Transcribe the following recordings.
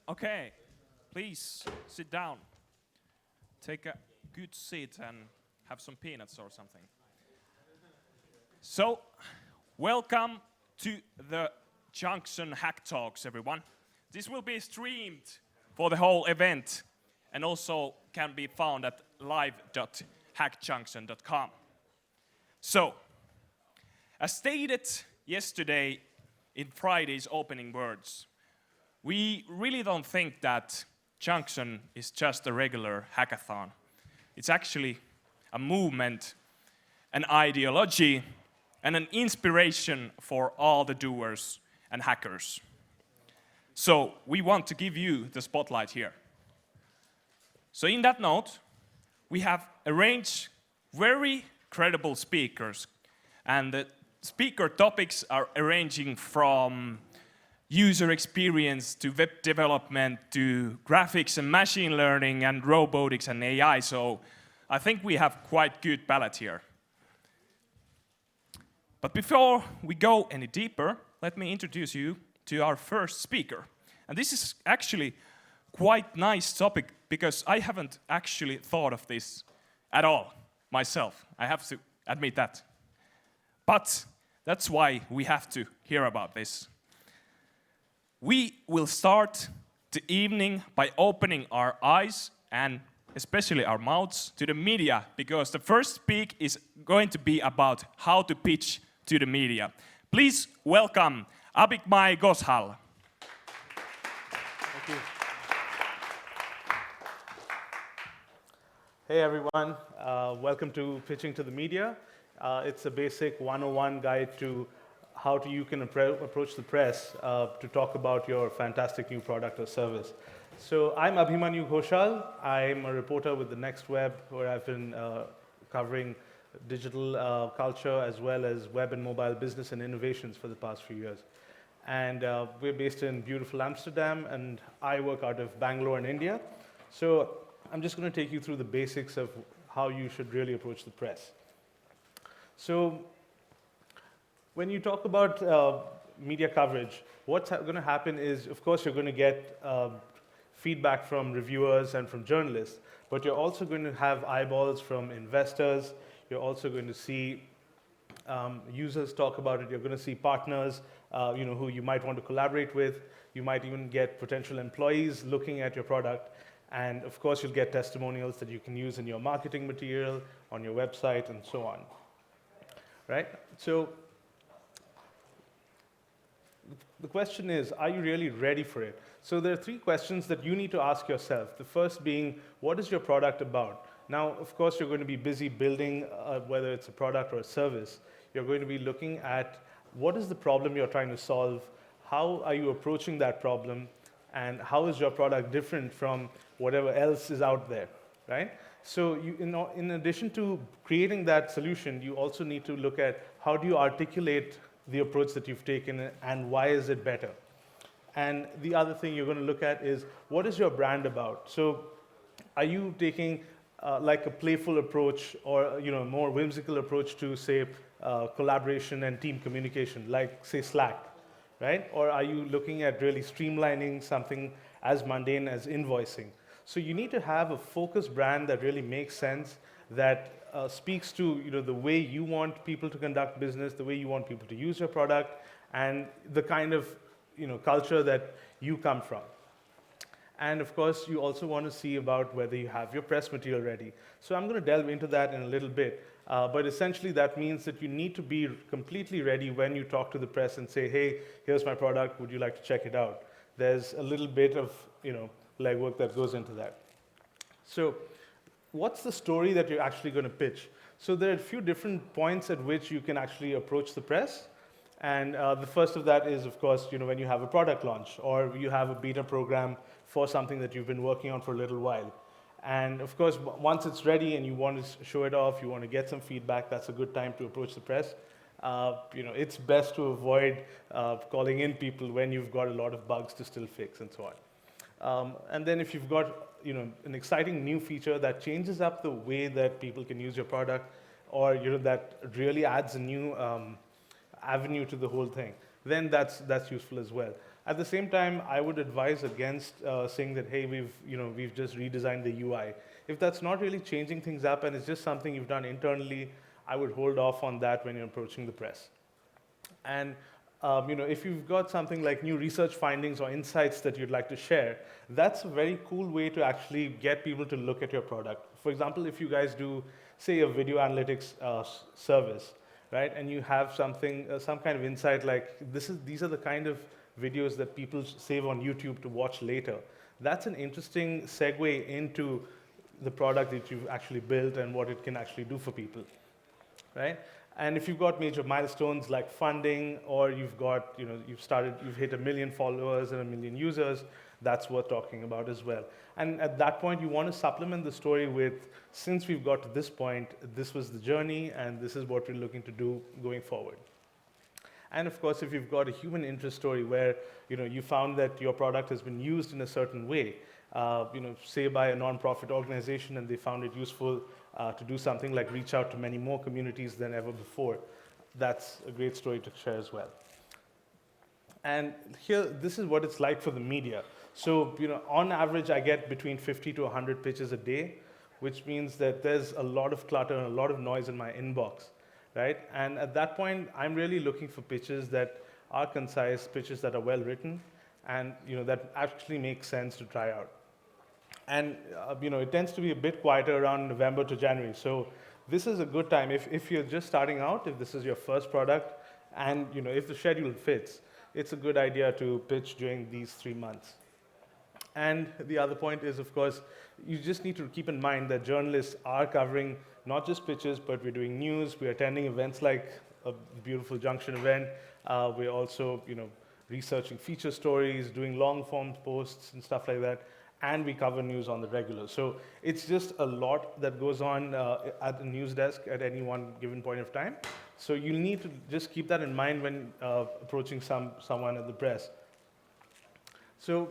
Okay, please sit down. Take a good seat and have some peanuts or something. So, welcome to the Junction Hack Talks, everyone. This will be streamed for the whole event and also can be found at live.hackjunction.com. So, as stated yesterday in Friday's opening words, we really don't think that Junction is just a regular hackathon. It's actually a movement, an ideology, and an inspiration for all the doers and hackers. So we want to give you the spotlight here. So in that note, we have arranged very credible speakers, and the speaker topics are ranging from user experience to web development to graphics and machine learning and robotics and AI. So I think we have quite good palette here. But before we go any deeper, let me introduce you to our first speaker. And this is actually quite nice topic because I haven't actually thought of this at all myself. I have to admit that. But that's why we have to hear about this. We will start the evening by opening our eyes and especially our mouths to the media, because the first speak is going to be about how to pitch to the media. Please welcome Abhigmai Goshal. Thank you. Hey everyone, welcome to Pitching to the Media. It's a basic 101 guide to how you can approach the press to talk about your fantastic new product or service. So I'm Abhimanyu Ghoshal. I'm a reporter with the Next Web, where I've been covering digital culture as well as web and mobile business and innovations for the past few years. And we're based in beautiful Amsterdam, and I work out of Bangalore in India. So I'm just going to take you through the basics of how you should really approach the press. So when you talk about media coverage, what's going to happen is, of course, you're going to get feedback from reviewers and from journalists, but you're also going to have eyeballs from investors. You're also going to see users talk about it. You're going to see partners who you might want to collaborate with. You might even get potential employees looking at your product. And of course, you'll get testimonials that you can use in your marketing material, on your website, and so on. Right? So the question is, are you really ready for it? So there are three questions that you need to ask yourself. The first being, what is your product about? Now, of course, you're going to be busy building, whether it's a product or a service. You're going to be looking at what is the problem you're trying to solve, how are you approaching that problem, and how is your product different from whatever else is out there, right? So in addition to creating that solution, you also need to look at how do you articulate the approach that you've taken and why is it better. And the other thing you're going to look at is what is your brand about? So are you taking like a playful approach or a more whimsical approach to, say, collaboration and team communication, like, say, Slack, right? Or are you looking at really streamlining something as mundane as invoicing? So you need to have a focused brand that really makes sense, that speaks to the way you want people to conduct business, the way you want people to use your product, and the kind of culture that you come from. And of course, you also want to see about whether you have your press material ready. So I'm going to delve into that in a little bit. But essentially, that means that you need to be completely ready when you talk to the press and say, hey, here's my product. Would you like to check it out? There's a little bit of legwork that goes into that. So what's the story that you're actually going to pitch? So there are a few different points at which you can actually approach the press. And the first of that is, of course, when you have a product launch or you have a beta program for something that you've been working on for a little while. And of course, once it's ready and you want to show it off, you want to get some feedback, that's a good time to approach the press. It's best to avoid calling in people when you've got a lot of bugs to still fix and so on. And then if you've got an exciting new feature that changes up the way that people can use your product, or that really adds a new avenue to the whole thing, then that's useful as well. At the same time, I would advise against saying that, hey, we've just redesigned the UI. If that's not really changing things up and it's just something you've done internally, I would hold off on that when you're approaching the press. And if you've got something like new research findings or insights that you'd like to share, that's a very cool way to actually get people to look at your product. For example, if you guys do, say, a video analytics service, right, and you have something, some kind of insight like these are the kind of videos that people save on YouTube to watch later. That's an interesting segue into the product that you've actually built and what it can actually do for people, right? And if you've got major milestones like funding, or you've got, you've hit 1 million followers and 1 million users, that's worth talking about as well. And at that point, you want to supplement the story with, since we've got to this point, this was the journey, and this is what we're looking to do going forward. And of course, if you've got a human interest story where, you found that your product has been used in a certain way, say by a non-profit organization, and they found it useful to do something like reach out to many more communities than ever before. That's a great story to share as well. And here, this is what it's like for the media. So, on average, I get between 50 to 100 pitches a day, which means that there's a lot of clutter and a lot of noise in my inbox, right? And at that point, I'm really looking for pitches that are concise, pitches that are well written, and that actually make sense to try out. And it tends to be a bit quieter around November to January. So this is a good time if you're just starting out, if this is your first product, and if the schedule fits, it's a good idea to pitch during these 3 months. And the other point is, of course, you just need to keep in mind that journalists are covering not just pitches, but we're doing news, we're attending events like a beautiful Junction event. We're also, researching feature stories, doing long-form posts and stuff like that, and we cover news on the regular. So it's just a lot that goes on at the news desk at any one given point of time. So you need to just keep that in mind when approaching someone at the press. So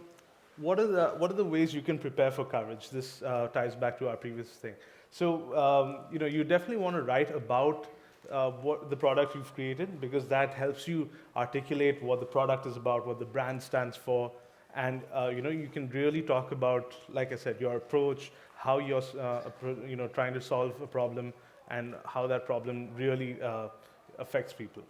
what are the ways you can prepare for coverage? This ties back to our previous thing. So you definitely want to write about what the product you've created, because that helps you articulate what the product is about, what the brand stands for, and you can really talk about, like I said, your approach, how you're trying to solve a problem, and how that problem really affects people,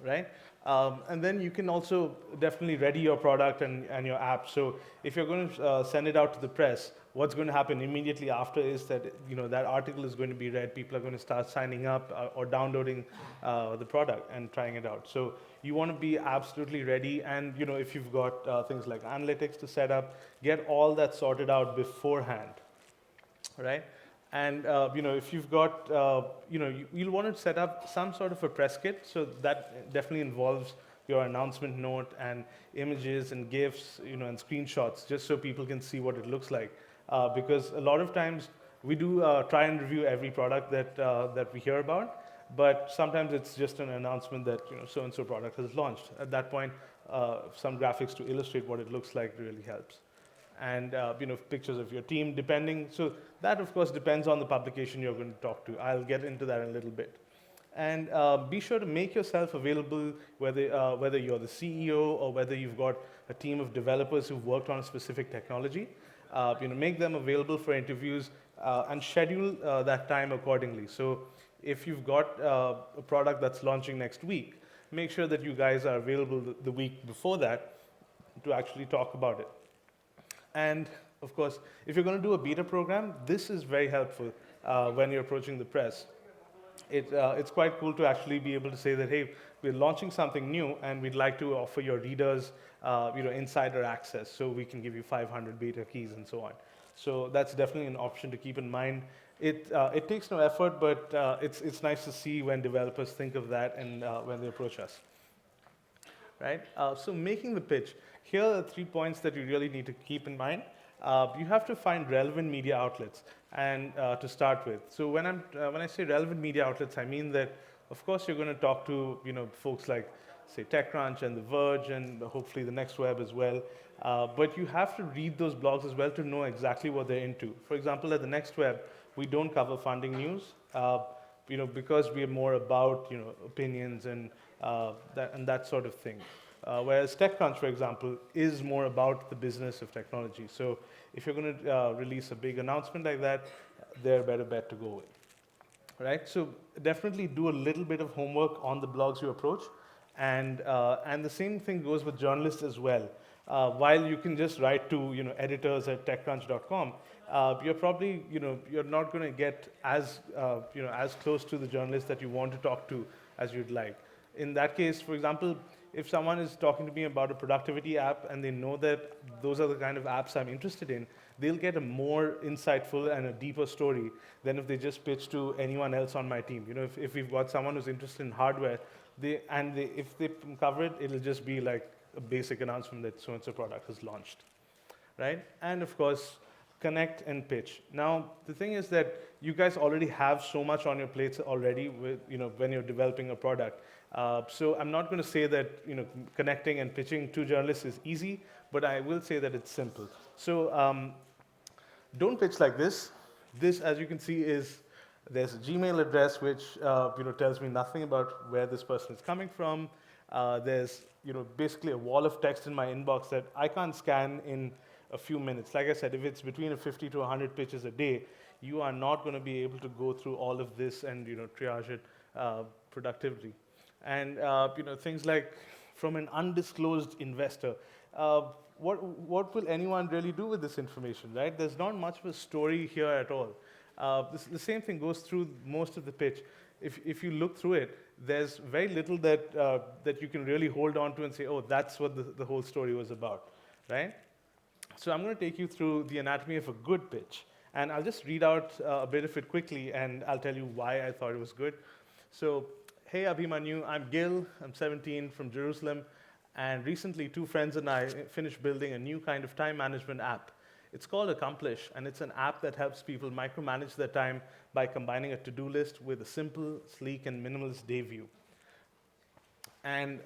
right? And then you can also definitely ready your product and your app. So if you're going to send it out to the press, what's going to happen immediately after is that that article is going to be read. People are going to start signing up or downloading the product and trying it out. So you want to be absolutely ready. And if you've got things like analytics to set up, get all that sorted out beforehand, right? And if you've got, you'll want to set up some sort of a press kit. So that definitely involves your announcement note and images and GIFs, and screenshots, just so people can see what it looks like. Because a lot of times we do try and review every product that we hear about, but sometimes it's just an announcement that so-and-so product has launched. At that point, some graphics to illustrate what it looks like really helps. And pictures of your team, depending. So that, of course, depends on the publication you're going to talk to. I'll get into that in a little bit. And be sure to make yourself available, whether you're the CEO or whether you've got a team of developers who've worked on a specific technology. Make them available for interviews and schedule that time accordingly. So if you've got a product that's launching next week, make sure that you guys are available the week before that to actually talk about it. And of course, if you're going to do a beta program, this is very helpful when you're approaching the press. It's quite cool to actually be able to say that, hey, we're launching something new, and we'd like to offer your readers, insider access, so we can give you 500 beta keys and so on. So that's definitely an option to keep in mind. It takes no effort, but it's nice to see when developers think of that and when they approach us. Right? So making the pitch. Here are 3 points that you really need to keep in mind. You have to find relevant media outlets and to start with. So when I say relevant media outlets, I mean that, of course, you're going to talk to folks like, say, TechCrunch and The Verge, and hopefully the Next Web as well. But you have to read those blogs as well to know exactly what they're into. For example, at the Next Web, we don't cover funding news, because we are more about opinions and that sort of thing. Whereas TechCrunch, for example, is more about the business of technology. So if you're going to release a big announcement like that, they're a better bet to go with. Right? So definitely do a little bit of homework on the blogs you approach, and the same thing goes with journalists as well. While you can just write to editors at TechCrunch.com, you're probably you're not going to get as as close to the journalist that you want to talk to as you'd like. In that case, for example, if someone is talking to me about a productivity app and they know that those are the kind of apps I'm interested in, they'll get a more insightful and a deeper story than if they just pitch to anyone else on my team. If we've got someone who's interested in hardware, if they cover it, it'll just be like a basic announcement that so-and-so product is launched, right? And of course, connect and pitch. Now, the thing is that you guys already have so much on your plates already with, when you're developing a product. So I'm not going to say that connecting and pitching to journalists is easy, but I will say that it's simple. So don't pitch like this. This, as you can see, there's a Gmail address which tells me nothing about where this person is coming from. There's basically a wall of text in my inbox that I can't scan in a few minutes. Like I said, if it's between 50 to 100 pitches a day, you are not going to be able to go through all of this and triage it productively. And things like from an undisclosed investor. What will anyone really do with this information, right? There's not much of a story here at all. The same thing goes through most of the pitch. If you look through it, there's very little that you can really hold on to and say, oh, that's what the whole story was about, right? So I'm going to take you through the anatomy of a good pitch. And I'll just read out a bit of it quickly, and I'll tell you why I thought it was good. So, hey, Abhimanyu, I'm Gil. I'm 17 from Jerusalem. And recently, 2 friends and I finished building a new kind of time management app. It's called Accomplish, and it's an app that helps people micromanage their time by combining a to-do list with a simple, sleek, and minimalist day view. And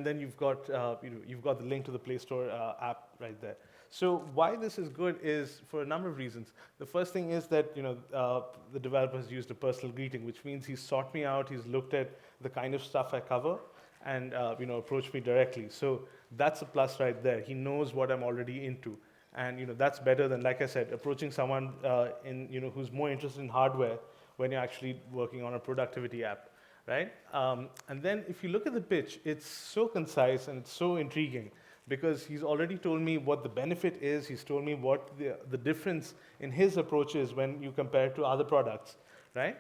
then you've got the link to the Play Store app right there. So why this is good is for a number of reasons. The first thing is that the developer has used a personal greeting, which means he's sought me out, he's looked at the kind of stuff I cover, and approached me directly. So that's a plus right there. He knows what I'm already into, and that's better than, like I said, approaching someone who's more interested in hardware when you're actually working on a productivity app, right? And then if you look at the pitch, it's so concise and it's so intriguing, because he's already told me what the benefit is. He's told me what the difference in his approach is when you compare it to other products, right?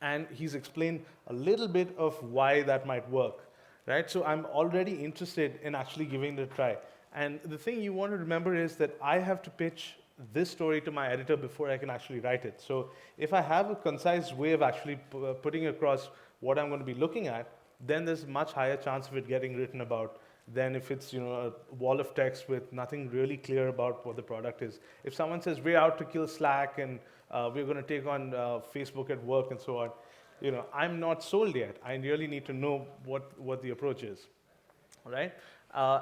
And he's explained a little bit of why that might work, right? So I'm already interested in actually giving it a try. And the thing you want to remember is that I have to pitch this story to my editor before I can actually write it. So if I have a concise way of actually putting across what I'm going to be looking at, then there's a much higher chance of it getting written about than if it's a wall of text with nothing really clear about what the product is. If someone says, we're out to kill Slack and we're going to take on Facebook at work and so on, I'm not sold yet. I really need to know what the approach is, all right?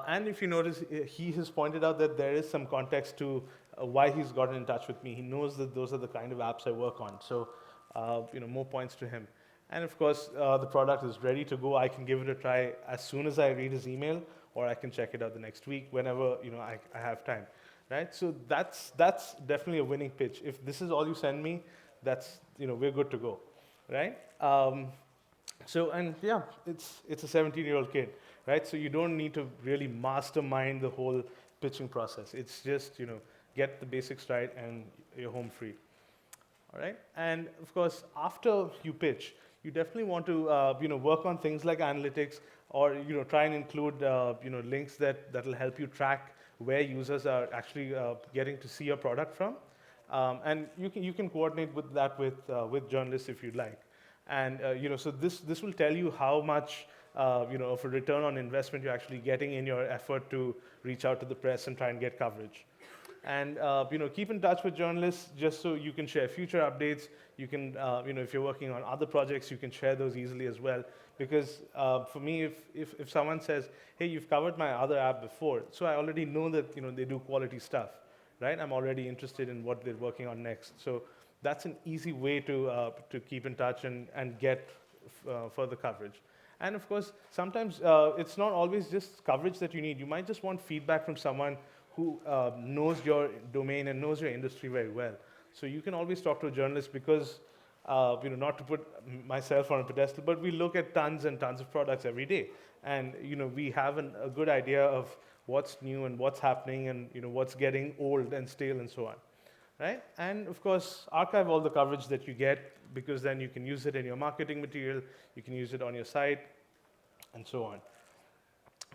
And if you notice, he has pointed out that there is some context to why he's gotten in touch with me. He knows that those are the kind of apps I work on. So, more points to him. And of course, the product is ready to go. I can give it a try as soon as I read his email, or I can check it out the next week whenever I have time, right? So that's definitely a winning pitch. If this is all you send me, that's we're good to go, right? It's a 17-year-old kid, right? So you don't need to really mastermind the whole pitching process. It's just get the basics right and you're home free. All right, and of course, after you pitch, you definitely want to work on things like analytics, or try and include links that'll help you track where users are actually getting to see your product from, and you can coordinate with that with journalists if you'd like, and so this will tell you how much of a return on investment you're actually getting in your effort to reach out to the press and try and get coverage. And keep in touch with journalists just so you can share future updates. You can, if you're working on other projects, you can share those easily as well. Because for me, if someone says, hey, you've covered my other app before, so I already know that they do quality stuff, right? I'm already interested in what they're working on next. So that's an easy way to keep in touch and get further coverage. And of course, sometimes it's not always just coverage that you need. You might just want feedback from someone who knows your domain and knows your industry very well. So you can always talk to a journalist because, not to put myself on a pedestal, but we look at tons and tons of products every day. And, we have a good idea of what's new and what's happening and, what's getting old and stale and so on. Right? And of course, archive all the coverage that you get because then you can use it in your marketing material, you can use it on your site, and so on.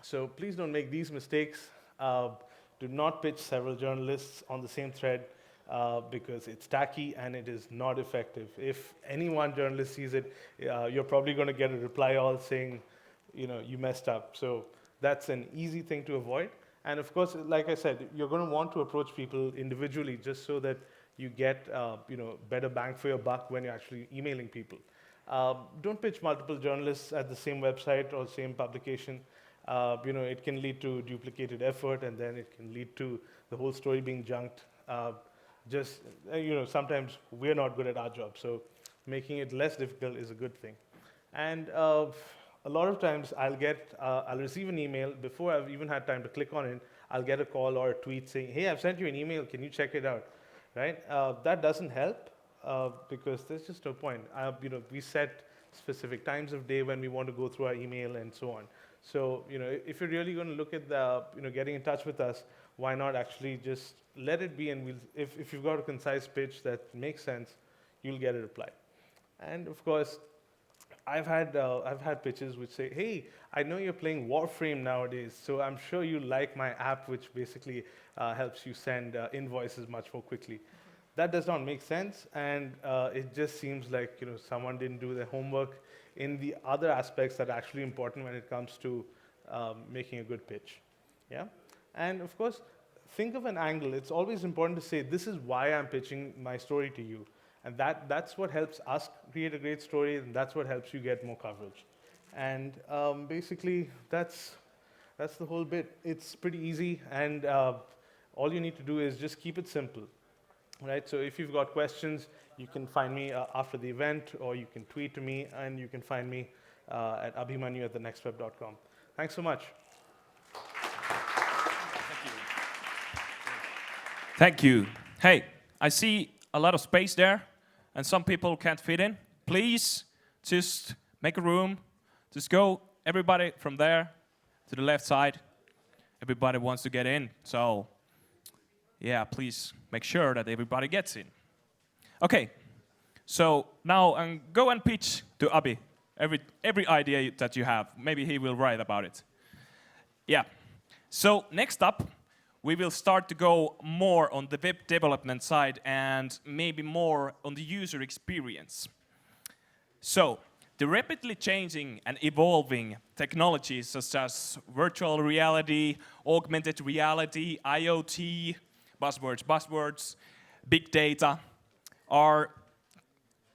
So please don't make these mistakes. Do not pitch several journalists on the same thread because it's tacky and it is not effective. If any one journalist sees it, you're probably going to get a reply all saying, you messed up. So that's an easy thing to avoid. And of course, like I said, you're going to want to approach people individually just so that you get better bang for your buck when you're actually emailing people. Don't pitch multiple journalists at the same website or same publication. It can lead to duplicated effort, and then it can lead to the whole story being junked. Sometimes we're not good at our job, so making it less difficult is a good thing. And a lot of times I'll receive an email before I've even had time to click on it. I'll get a call or a tweet saying, hey, I've sent you an email, can you check it out? Right? That doesn't help because there's just no point. We set specific times of day when we want to go through our email and so on. So, if you're really going to look at getting in touch with us, why not actually just let it be, and if you've got a concise pitch that makes sense, you'll get a reply. And of course, I've had pitches which say, hey, I know you're playing Warframe nowadays, so I'm sure you like my app, which basically helps you send invoices much more quickly. That does not make sense, and it just seems like someone didn't do their homework in the other aspects that are actually important when it comes to making a good pitch. Yeah, and of course, think of an angle. It's always important to say, this is why I'm pitching my story to you. And that's what helps us create a great story, and that's what helps you get more coverage. And basically, that's the whole bit. It's pretty easy, and all you need to do is just keep it simple. Right? So if you've got questions, you can find me after the event, or you can tweet to me, and you can find me at abhimanyu@thenextweb.com. Thanks so much. Thank you. Hey, I see a lot of space there, and some people can't fit in. Please just make a room. Just go, everybody from there to the left side. Everybody wants to get in, so yeah, please make sure that everybody gets in. Okay, so now go and pitch to Abhi every idea that you have. Maybe he will write about it. Yeah. So next up, we will start to go more on the web development side and maybe more on the user experience. So the rapidly changing and evolving technologies such as virtual reality, augmented reality, IoT, buzzwords, big data, are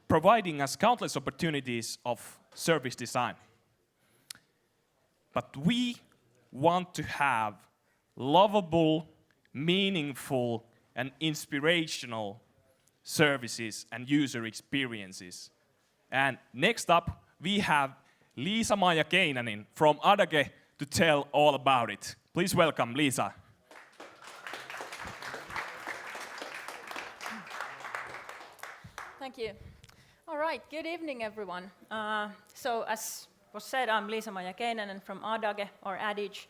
providing us countless opportunities of service design. But we want to have lovable, meaningful, and inspirational services and user experiences. And next up, we have Liisa-Maija Keinänen from Adage to tell all about it. Please welcome Liisa. Thank you. All right, good evening, everyone. So as was said, I'm Liisa-Maija Keinänen from Adage, or Adage,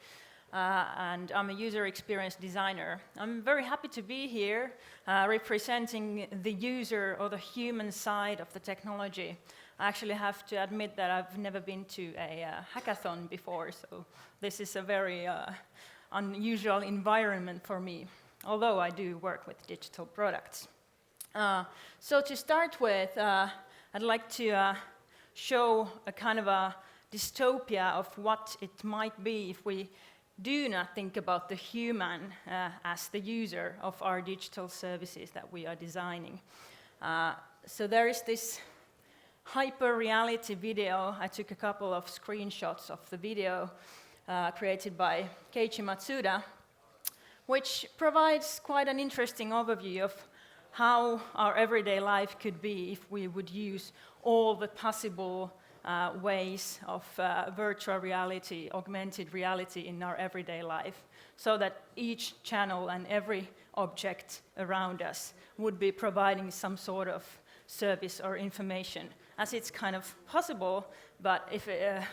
and I'm a user experience designer. I'm very happy to be here representing the user or the human side of the technology. I actually have to admit that I've never been to a hackathon before, so this is a very unusual environment for me, although I do work with digital products. So to start with, I'd like to show a kind of a dystopia of what it might be if we do not think about the human as the user of our digital services that we are designing. So there is this hyper-reality video. I took a couple of screenshots of the video created by Keiichi Matsuda, which provides quite an interesting overview of how our everyday life could be if we would use all the possible ways of virtual reality, augmented reality in our everyday life, so that each channel and every object around us would be providing some sort of service or information, as it's kind of possible, but if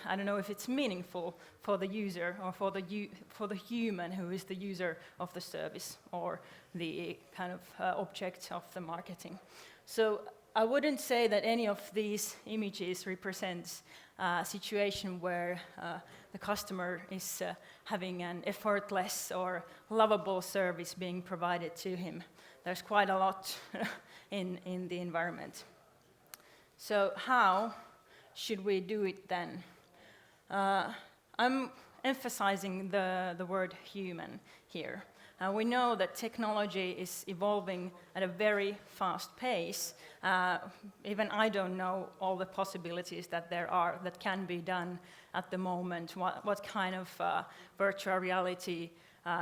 I don't know if it's meaningful for the user or for the human who is the user of the service or the kind of object of the marketing. So I wouldn't say that any of these images represents a situation where the customer is having an effortless or lovable service being provided to him. There's quite a lot in the environment. So how should we do it then? I'm emphasizing the word human here. We know that technology is evolving at a very fast pace. Even I don't know all the possibilities that there are that can be done at the moment, what kind of virtual reality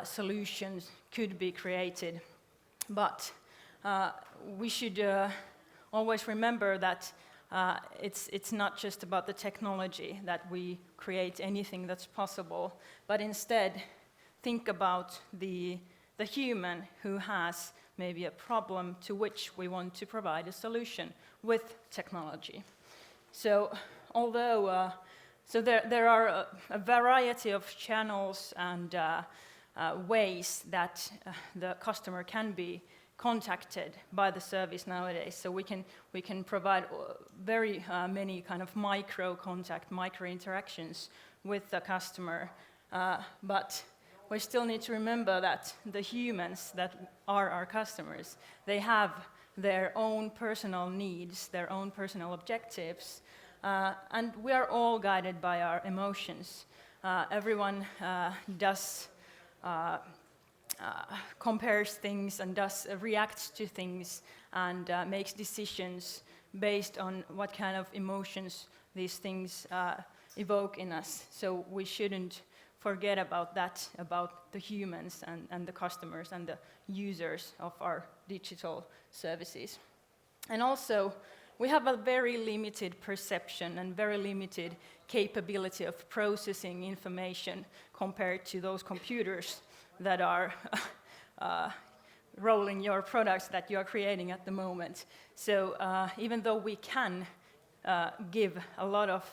solutions could be created. But we should always remember that it's not just about the technology that we create anything that's possible, but instead think about the human who has maybe a problem to which we want to provide a solution with technology. So although there are a variety of channels and ways that the customer can be contacted by the service nowadays. So we can provide very many kind of micro contact, micro interactions with the customer, but we still need to remember that the humans that are our customers, they have their own personal needs, their own personal objectives, and we are all guided by our emotions. Everyone does compares things and does reacts to things and makes decisions based on what kind of emotions these things evoke in us. So we shouldn't forget about that, about the humans and the customers and the users of our digital services. And also, we have a very limited perception and very limited capability of processing information compared to those computers that are rolling your products that you are creating at the moment. So even though we can give a lot of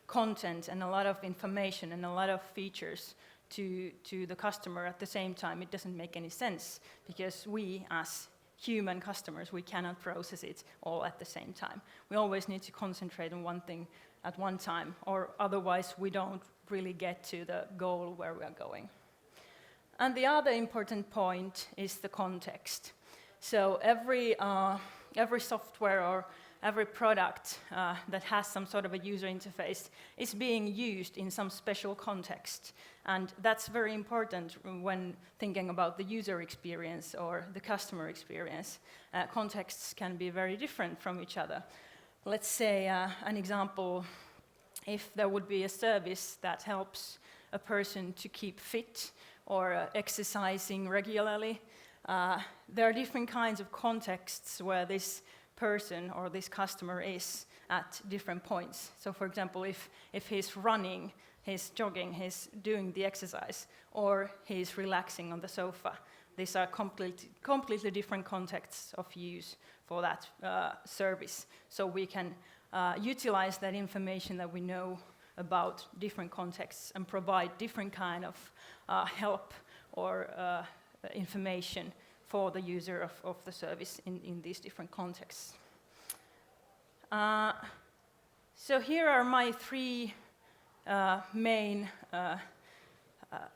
content and a lot of information and a lot of features to the customer at the same time, it doesn't make any sense, because we as human customers, we cannot process it all at the same time. We always need to concentrate on one thing at one time, or otherwise we don't really get to the goal where we are going. And the other important point is the context. So every software or every product that has some sort of a user interface is being used in some special context. And that's very important when thinking about the user experience or the customer experience. Contexts can be very different from each other. Let's say an example, if there would be a service that helps a person to keep fit or exercising regularly, there are different kinds of contexts where this person or this customer is at different points. So for example, if he's running, he's jogging, he's doing the exercise, or he's relaxing on the sofa, these are completely different contexts of use for that service. So we can utilize that information that we know about different contexts and provide different kind of help or information for the user of the service in these different contexts. So here are my three main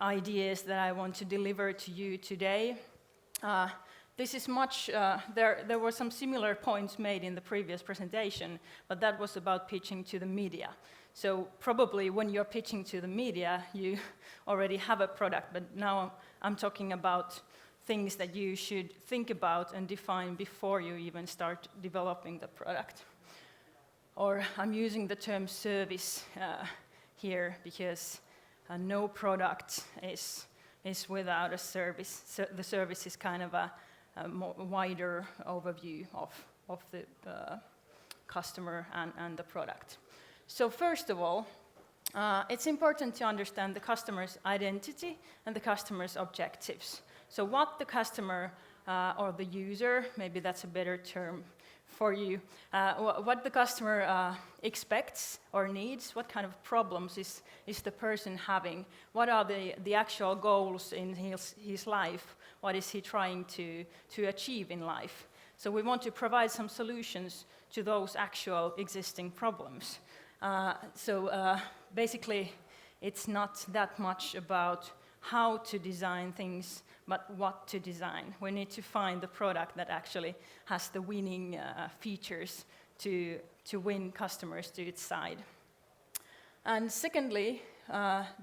ideas that I want to deliver to you today. This is much, there were some similar points made in the previous presentation, but that was about pitching to the media. So probably when you're pitching to the media, you already have a product, but now I'm talking about things that you should think about and define before you even start developing the product. Or I'm using the term service here because no product is without a service. So the service is kind of a more wider overview of the customer and the product. So first of all, it's important to understand the customer's identity and the customer's objectives. So what the customer or the user, maybe that's a better term for you, what the customer expects or needs, what kind of problems is the person having, what are the actual goals in his life, what is he trying to achieve in life. So we want to provide some solutions to those actual existing problems. Basically, it's not that much about how to design things, but what to design. We need to find the product that actually has the winning features to win customers to its side. And secondly,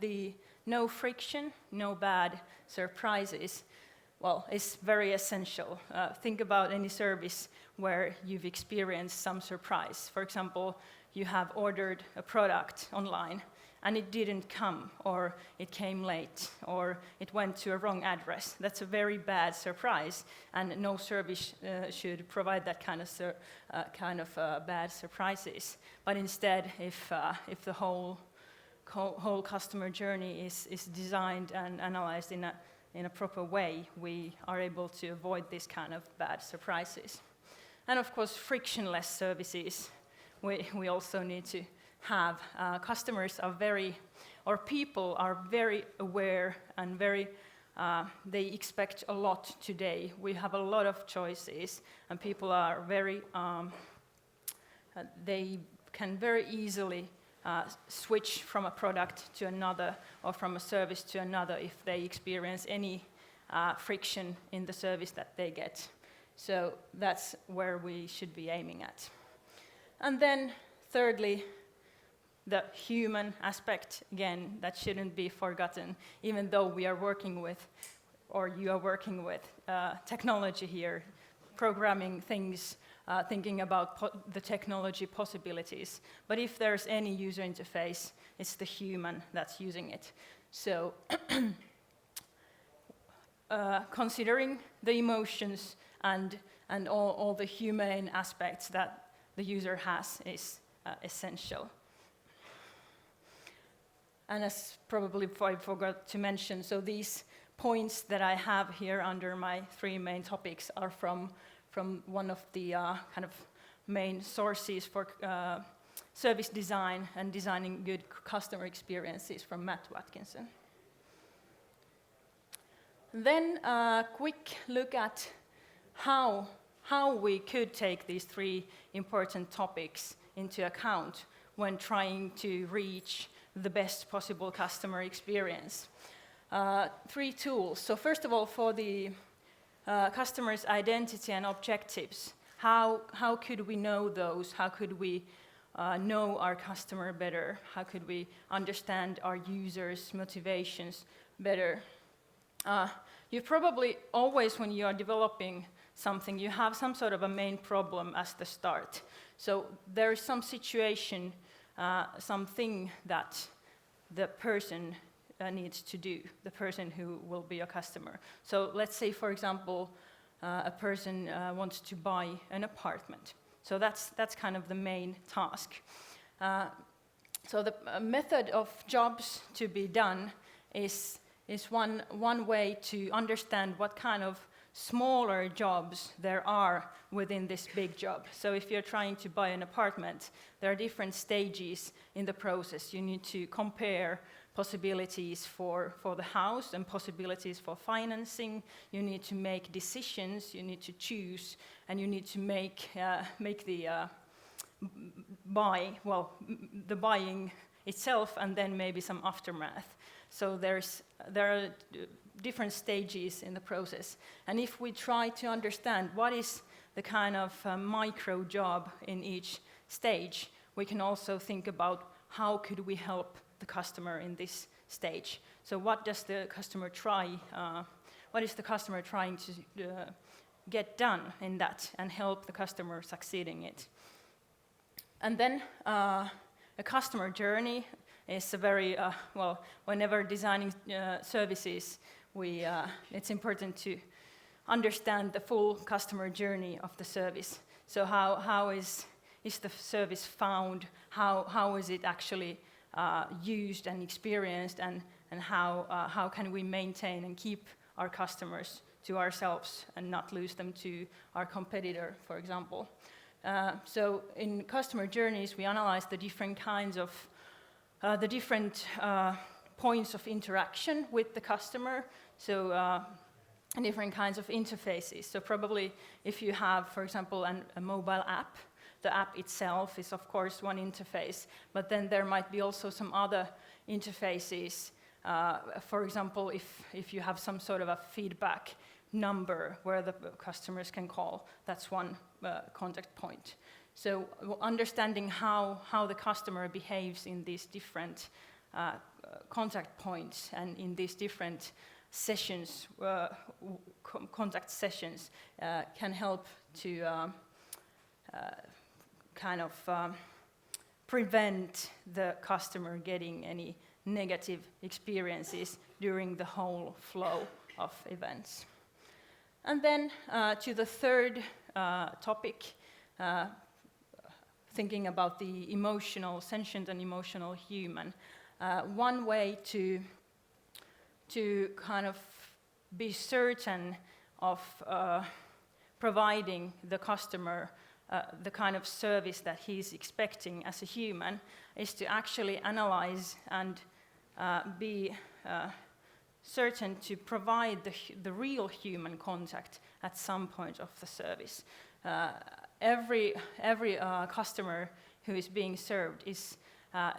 the no friction, no bad surprises, well, is very essential. Think about any service where you've experienced some surprise. For example, you have ordered a product online and it didn't come, or it came late, or it went to a wrong address. That's a very bad surprise, and no service should provide that kind of bad surprises. But instead, if the whole customer journey is designed and analyzed in a proper way, we are able to avoid this kind of bad surprises. And of course, frictionless services, we also need to have. Customers are people are very aware and they expect a lot today. We have a lot of choices, and people are they can very easily switch from a product to another or from a service to another if they experience any friction in the service that they get. So that's where we should be aiming at. And then thirdly, the human aspect, again, that shouldn't be forgotten, even though we are working with, or you are working with, technology here, programming things, thinking about the technology possibilities. But if there's any user interface, it's the human that's using it. So considering the emotions and all the humane aspects that the user has is essential. And as probably I forgot to mention, so these points that I have here under my 3 main topics are from one of the kind of main sources for service design and designing good customer experiences from Matt Watkinson. Then a quick look at how we could take these 3 important topics into account when trying to reach the best possible customer experience. 3 tools. So first of all, for the customer's identity and objectives, how could we know those? How could we know our customer better? How could we understand our users' motivations better? You probably always, when you are developing something, you have some sort of a main problem as the start. So there is some situation, something that the person needs to do, the person who will be a customer. So let's say, for example, a person wants to buy an apartment. So that's kind of the main task. So the method of jobs to be done is one way to understand what kind of smaller jobs there are within this big job. So if you're trying to buy an apartment, there are different stages in the process. You need to compare possibilities for the house and possibilities for financing. You need to make decisions, you need to choose, and you need to make the the buying itself, and then maybe some aftermath. So there are different stages in the process. And if we try to understand what is the kind of micro job in each stage, we can also think about how could we help the customer in this stage. So what does the customer what is the customer trying to get done in that, and help the customer succeed in it. And then a customer journey is a very, whenever designing services, it's important to understand the full customer journey of the service. So how is is the service found, how is it actually used and experienced, and how can we maintain and keep our customers to ourselves and not lose them to our competitor, for example. So in customer journeys, we analyze the different kinds of, points of interaction with the customer, so different kinds of interfaces. So probably if you have, for example, a mobile app, the app itself is of course one interface, but then there might be also some other interfaces. For example, if you have some sort of a feedback number where the customers can call, that's one contact point. So understanding how the customer behaves in these different contact points and in these different sessions, contact sessions, can help to prevent the customer getting any negative experiences during the whole flow of events. And then to the third topic, thinking about the emotional, sentient and emotional human. One way to kind of be certain of providing the customer the kind of service that he's expecting as a human is to actually analyze and be certain to provide the real human contact at some point of the service. Every customer who is being served is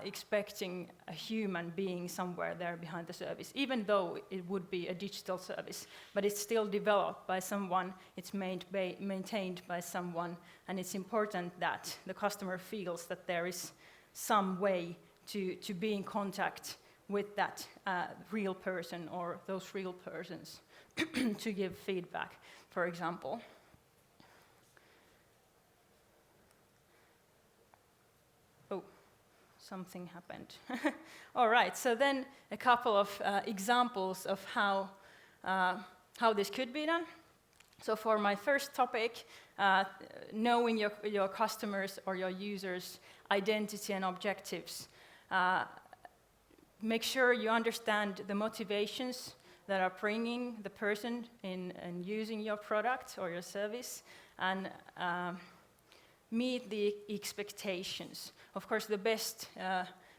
expecting a human being somewhere there behind the service, even though it would be a digital service, but it's still developed by someone, it's maintained by someone, and it's important that the customer feels that there is some way to be in contact with that real person or those real persons to give feedback, for example. Oh, something happened. All right, so then a couple of examples of how this could be done. So for my first topic, knowing your customers or your users' identity and objectives. Make sure you understand the motivations that are bringing the person in using your product or your service, and meet the expectations. Of course, the best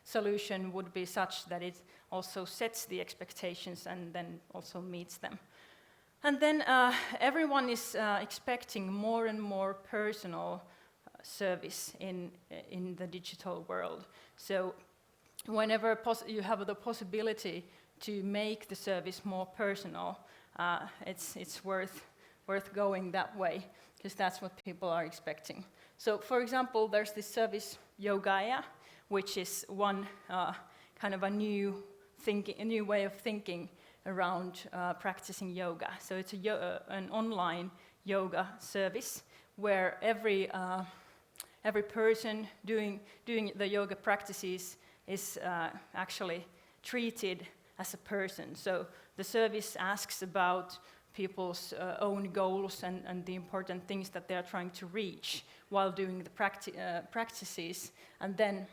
solution would be such that it also sets the expectations and then also meets them. And then everyone is expecting more and more personal service in the digital world. So whenever you have the possibility to make the service more personal, it's worth going that way, because that's what people are expecting. So, for example, there's this service Yogaya, which is one kind of a new way of thinking around practicing yoga. So it's an online yoga service where every person doing the yoga practices is actually treated as a person. So the service asks about people's own goals and the important things that they are trying to reach while doing the practices, and then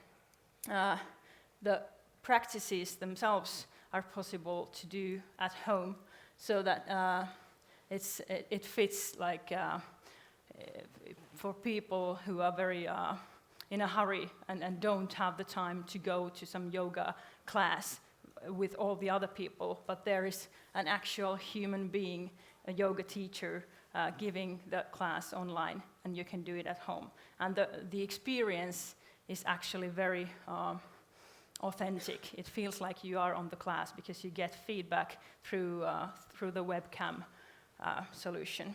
the practices themselves are possible to do at home, so that it fits like for people who are very in a hurry and don't have the time to go to some yoga class with all the other people, but there is an actual human being, a yoga teacher, giving the class online, and you can do it at home. And the experience is actually very authentic. It feels like you are on the class because you get feedback through the webcam solution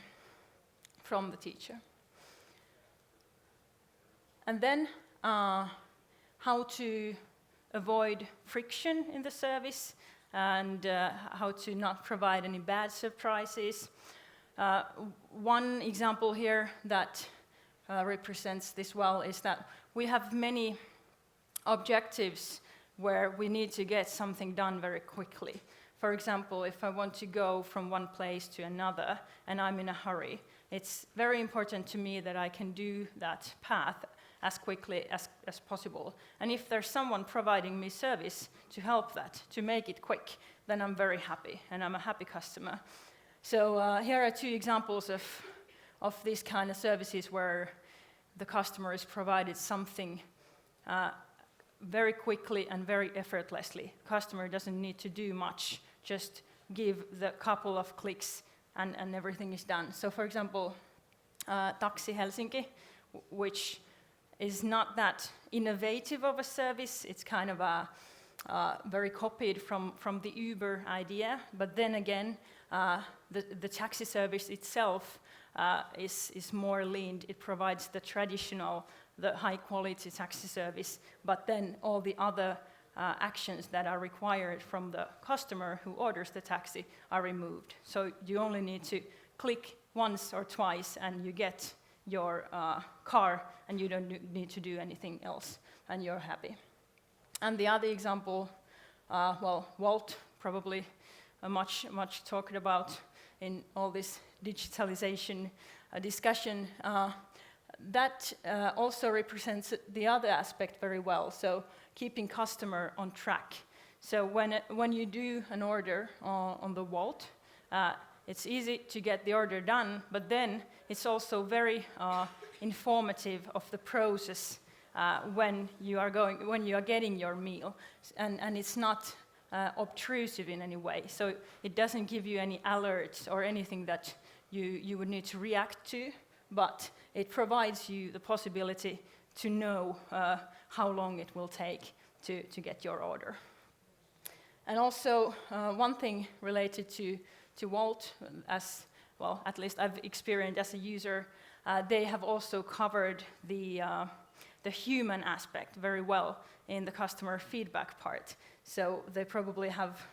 from the teacher. And then how to avoid friction in the service, and how to not provide any bad surprises. One example here that represents this well is that we have many objectives where we need to get something done very quickly. For example, if I want to go from one place to another and I'm in a hurry, it's very important to me that I can do that path as quickly as possible. And if there's someone providing me service to help that, to make it quick, then I'm very happy, and I'm a happy customer. So here are two examples of these kind of services where the customer is provided something very quickly and very effortlessly. Customer doesn't need to do much, just give the couple of clicks and everything is done. So for example, Taxi Helsinki, which is not that innovative of a service. It's kind of very copied from the Uber idea, but then again, the taxi service itself is more lean. It provides the traditional, the high-quality taxi service, but then all the other actions that are required from the customer who orders the taxi are removed. So you only need to click once or twice and you get your car, and you don't need to do anything else, and you're happy. And the other example, well, Wolt, probably much talked about in all this digitalization discussion. That also represents the other aspect very well, so keeping customer on track. So when you do an order on the Wolt, it's easy to get the order done, but then it's also very informative of the process when you are getting your meal, and it's not obtrusive in any way. So it doesn't give you any alerts or anything that you would need to react to, but it provides you the possibility to know how long it will take to get your order. And also one thing related to Wolt, as well, at least I've experienced as a user, they have also covered the human aspect very well in the customer feedback part. So they probably have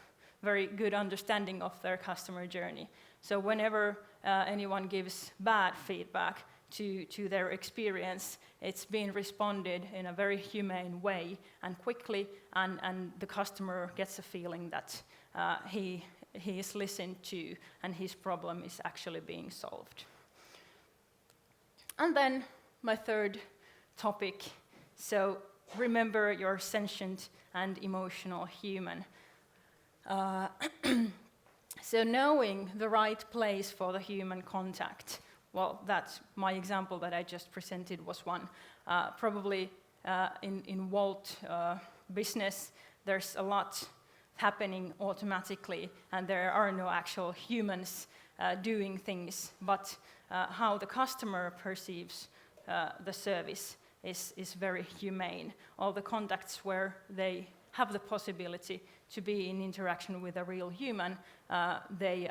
very good understanding of their customer journey. So whenever anyone gives bad feedback to their experience, it's being responded in a very humane way and quickly, and the customer gets a feeling that he is listened to and his problem is actually being solved. And then my third topic, so remember you're sentient and emotional human. So knowing the right place for the human contact, well, that's my example that I just presented was one. Probably in Wolt business, there's a lot happening automatically, and there are no actual humans doing things, but how the customer perceives the service is very humane. All the contacts where they have the possibility to be in interaction with a real human, they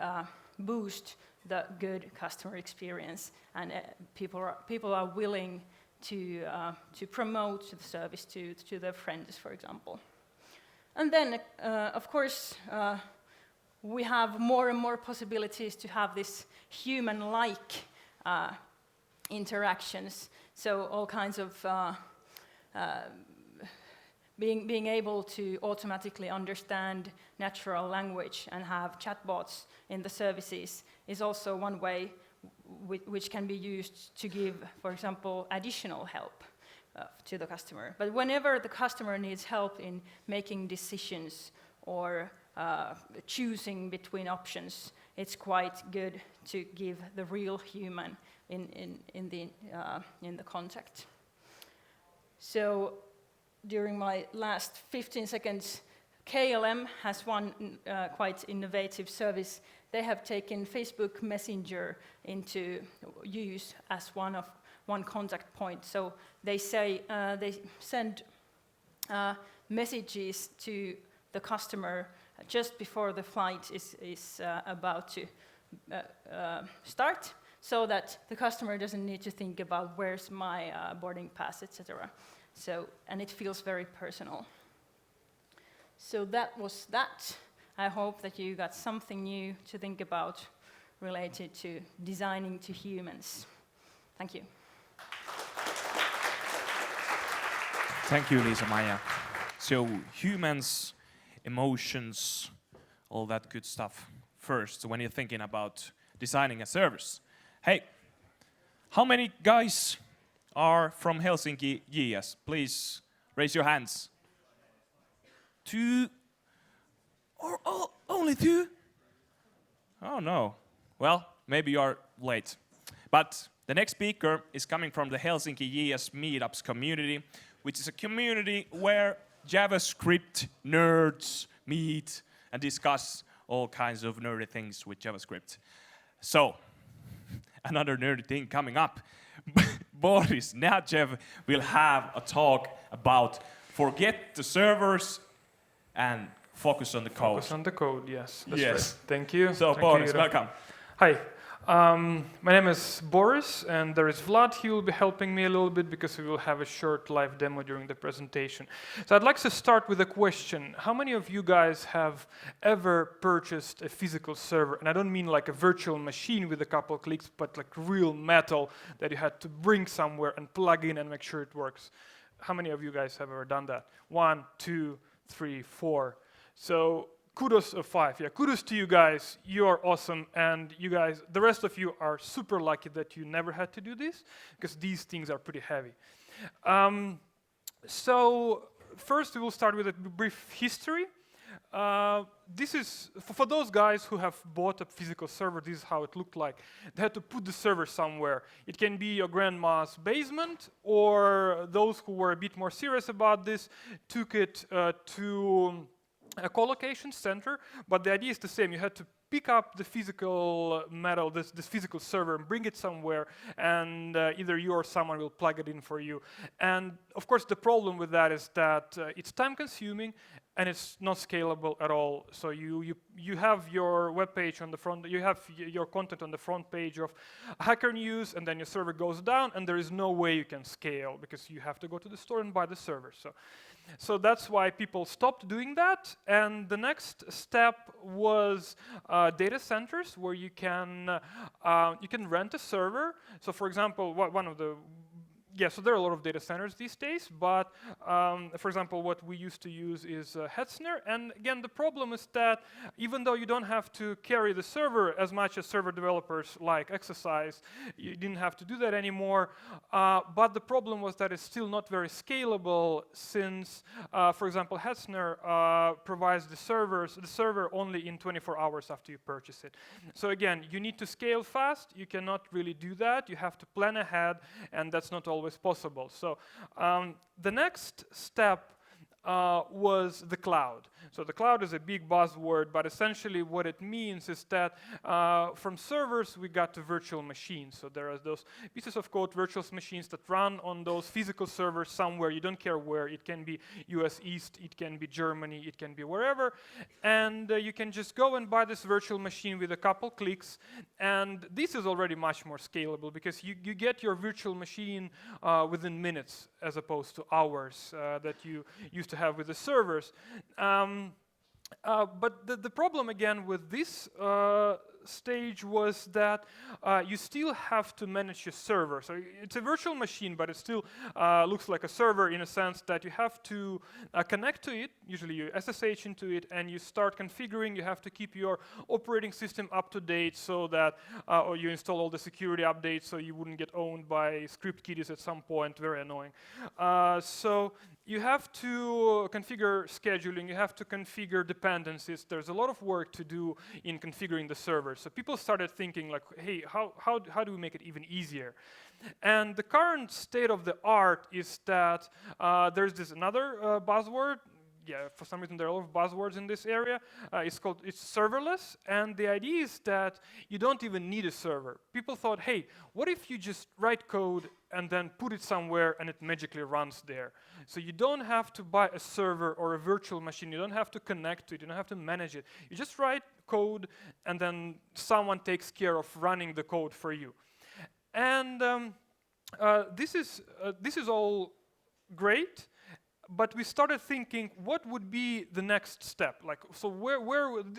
boost the good customer experience, and people are willing to promote the service to their friends, for example. And then, of course, we have more and more possibilities to have this human-like interactions. So all kinds of being able to automatically understand natural language and have chatbots in the services is also one way which can be used to give, for example, additional help to the customer. But whenever the customer needs help in making decisions or choosing between options, it's quite good to give the real human in the contact. So during my last 15 seconds, KLM has one quite innovative service. They have taken Facebook Messenger into use as one contact point. So they send messages to the customer just before the flight is about to start, so that the customer doesn't need to think about where's my boarding pass, etc. So, and it feels very personal. So that was that. I hope that you got something new to think about related to designing to humans. Thank you. Thank you, Liisa-Maija. So humans, emotions, all that good stuff first. So when you're thinking about designing a service, hey, how many guys are from Helsinki JS? Please raise your hands. 2 or only 2? Oh no. Well, maybe you are late. But the next speaker is coming from the Helsinki JS meetups community, which is a community where JavaScript nerds meet and discuss all kinds of nerdy things with JavaScript. So, another nerdy thing coming up. Boris Nadjev will have a talk about forget the servers and focus on the code. Focus on the code, yes. That's Yes. right. Thank you. So, Thank Boris, you. welcome. Hi. My name is Boris, and there is Vlad. He will be helping me a little bit because we will have a short live demo during the presentation. So I'd like to start with a question. How many of you guys have ever purchased a physical server? And I don't mean like a virtual machine with a couple of clicks, but like real metal that you had to bring somewhere and plug in and make sure it works. How many of you guys have ever done that? 1, 2, 3, 4. So kudos of 5. Yeah, kudos to you guys. You are awesome. And you guys, the rest of you are super lucky that you never had to do this because these things are pretty heavy. So first we will start with a brief history. This is, for those guys who have bought a physical server, this is how it looked like. They had to put the server somewhere. It can be your grandma's basement, or those who were a bit more serious about this took it to a co-location center, but the idea is the same. You had to pick up the physical metal, this physical server, and bring it somewhere, and either you or someone will plug it in for you. And of course, the problem with that is that it's time-consuming, and it's not scalable at all. So you have your web page on the front, you have your content on the front page of Hacker News, and then your server goes down, and there is no way you can scale because you have to go to the store and buy the server. So that's why people stopped doing that. And the next step was data centers, where you can rent a server. So for example, so there are a lot of data centers these days, but for example, what we used to use is Hetzner. And again, the problem is that even though you don't have to carry the server as much as server developers like exercise, you didn't have to do that anymore. But the problem was that it's still not very scalable since, for example, Hetzner provides the server only in 24 hours after you purchase it. So again, you need to scale fast. You cannot really do that. You have to plan ahead, and that's not always possible. So the next step was the cloud. So the cloud is a big buzzword, but essentially what it means is that from servers we got to virtual machines. So there are those pieces of code, virtual machines that run on those physical servers somewhere. You don't care where. It can be US East, it can be Germany, it can be wherever. And you can just go and buy this virtual machine with a couple clicks. And this is already much more scalable because you get your virtual machine within minutes as opposed to hours that you used to have with the servers. But the problem again with this stage was that you still have to manage your server. So it's a virtual machine, but it still looks like a server in a sense that you have to connect to it. Usually you SSH into it and you start configuring. You have to keep your operating system up to date so that, or you install all the security updates so you wouldn't get owned by script kiddies at some point. Very annoying. So you have to configure scheduling, you have to configure dependencies. There's a lot of work to do in configuring the server. So people started thinking like, hey, how do we make it even easier? And the current state of the art is that there's this another buzzword. Yeah, for some reason there are a lot of buzzwords in this area. It's serverless, and the idea is that you don't even need a server. People thought, hey, what if you just write code and then put it somewhere and it magically runs there? So you don't have to buy a server or a virtual machine. You don't have to connect to it. You don't have to manage it. You just write code, and then someone takes care of running the code for you. And this is all great. But we started thinking, what would be the next step? Like, so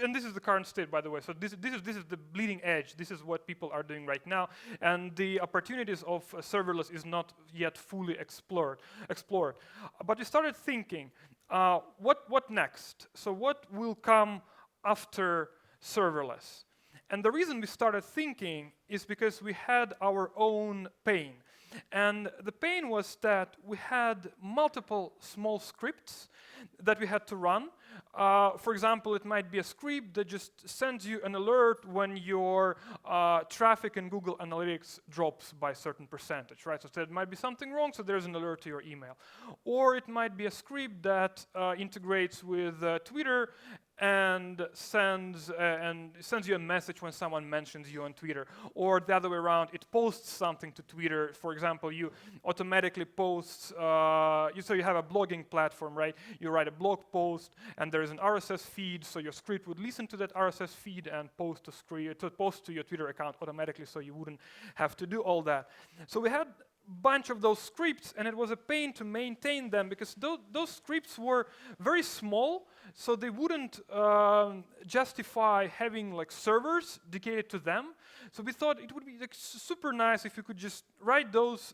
and this is the current state, by the way. So this is the bleeding edge. This is what people are doing right now, and the opportunities of serverless is not yet fully explored. But we started thinking, what next? So what will come after serverless? And the reason we started thinking is because we had our own pain. And the pain was that we had multiple small scripts that we had to run. For example, it might be a script that just sends you an alert when your traffic in Google Analytics drops by a certain percentage, right? So there might be something wrong, so there's an alert to your email. Or it might be a script that integrates with Twitter and sends you a message when someone mentions you on Twitter, or the other way around, it posts something to Twitter. For example, you automatically post, so you have a blogging platform, right? You write a blog post, and there is an RSS feed, so your script would listen to that RSS feed and post to your Twitter account automatically, so you wouldn't have to do all that. So we had bunch of those scripts, and it was a pain to maintain them because those scripts were very small, so they wouldn't justify having like servers dedicated to them. So we thought it would be like super nice if you could just write those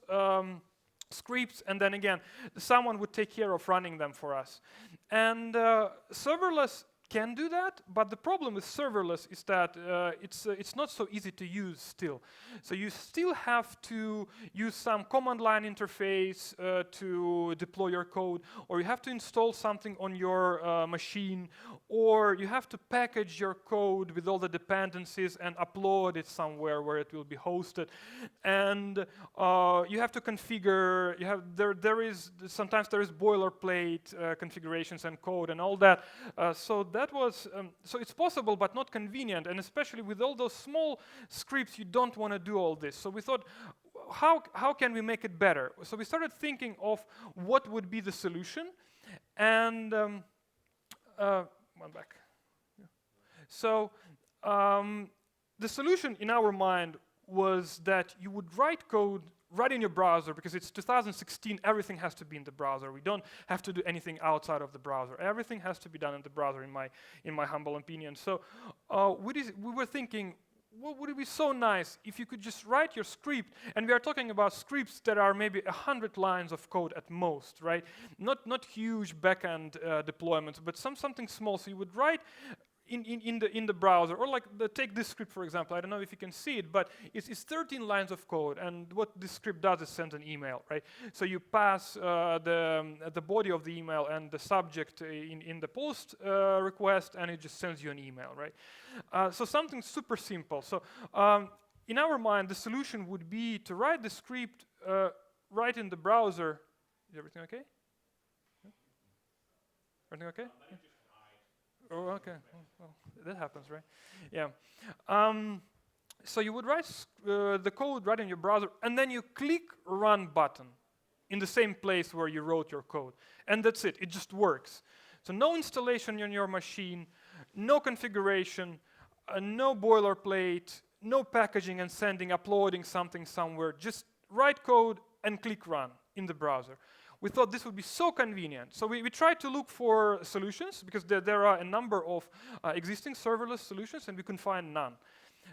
scripts, and then again someone would take care of running them for us. And serverless can do that, but the problem with serverless is that it's not so easy to use still. So you still have to use some command line interface to deploy your code, or you have to install something on your machine, or you have to package your code with all the dependencies and upload it somewhere where it will be hosted. And you have to configure, sometimes there is boilerplate configurations and code and all that. So it's possible but not convenient, and especially with all those small scripts you don't want to do all this. So we thought, how can we make it better? So we started thinking of what would be the solution, and one back. Yeah. So the solution in our mind was that you would write code right in your browser, because it's 2016, everything has to be in the browser. We don't have to do anything outside of the browser. Everything has to be done in the browser, in my humble opinion. So we were thinking, what would it be so nice if you could just write your script, and we are talking about scripts that are maybe 100 lines of code at most, right? Not huge backend deployments, but something small. So you would write in the browser, or like take this script for example. I don't know if you can see it, but it's 13 lines of code, and what this script does is send an email, right? So you pass the body of the email and the subject in the post request, and it just sends you an email, right? So something super simple. So in our mind, the solution would be to write the script right in the browser. Is everything okay? Everything okay? Yeah. Oh, okay. Well, that happens, right? Yeah. So you would write the code right in your browser, and then you click Run button in the same place where you wrote your code. And that's it. It just works. So no installation on your machine, no configuration, no boilerplate, no packaging and sending, uploading something somewhere. Just write code and click Run in the browser. We thought this would be so convenient. So we tried to look for solutions, because there are a number of existing serverless solutions, and we couldn't find none.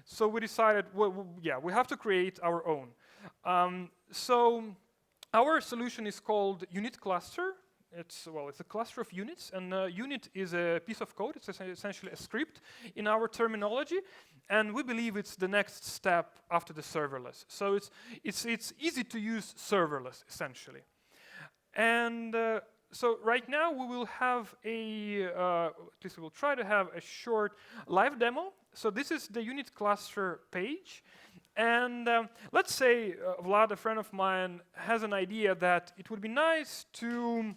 So we decided, we have to create our own. So our solution is called Unit Cluster. It's a cluster of units, and a unit is a piece of code. It's essentially a script in our terminology, and we believe it's the next step after the serverless. So it's easy to use serverless, essentially. And so right now we will have at least we will try to have a short live demo. So this is the unit cluster page. And let's say Vlad, a friend of mine, has an idea that it would be nice to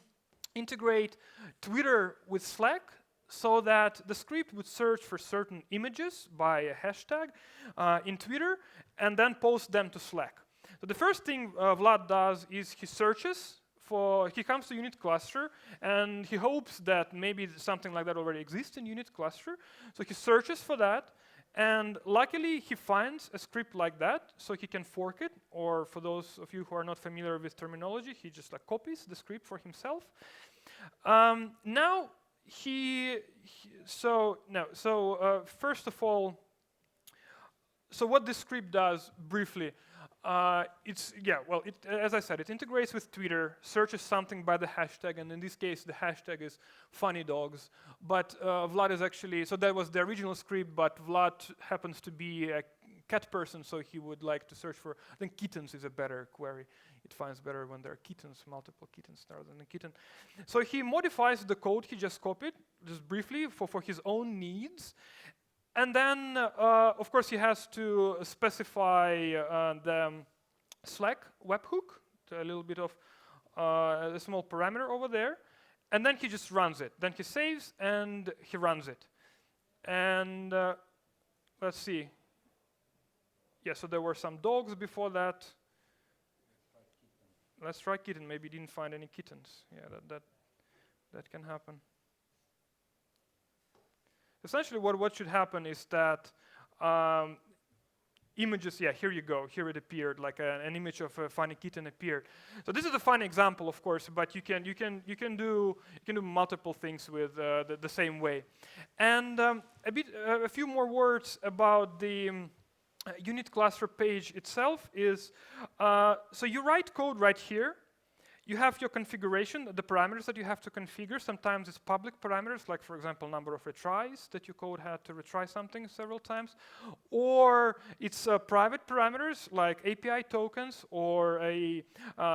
integrate Twitter with Slack, so that the script would search for certain images by a hashtag in Twitter and then post them to Slack. So the first thing Vlad does is he comes to unit cluster, and he hopes that maybe something like that already exists in unit cluster. So he searches for that, and luckily he finds a script like that, so he can fork it, or for those of you who are not familiar with terminology, he just copies the script for himself. First of all, so what this script does briefly, as I said, it integrates with Twitter, searches something by the hashtag, and in this case, the hashtag is funny dogs. But Vlad is actually, so that was the original script, but Vlad happens to be a cat person, so he would like to search for, I think kittens is a better query. It finds better when there are kittens, multiple kittens rather than a kitten. So he modifies the code he just copied, just briefly, for his own needs. And then, of course, he has to specify the Slack webhook, a little bit of a small parameter over there. And then he just runs it. Then he saves and he runs it. And let's see. Yeah, so there were some dogs before that. Let's try kitten. Maybe he didn't find any kittens. Yeah, that can happen. Essentially, what should happen is that images, yeah, here you go. Here it appeared, like an image of a funny kitten appeared. So this is a funny example, of course, but you can do multiple things with the same way. And a few more words about the unit cluster page itself is, so you write code right here. You have your configuration, the parameters that you have to configure. Sometimes it's public parameters, like, for example, number of retries that your code had to retry something several times. Or it's private parameters, like API tokens or a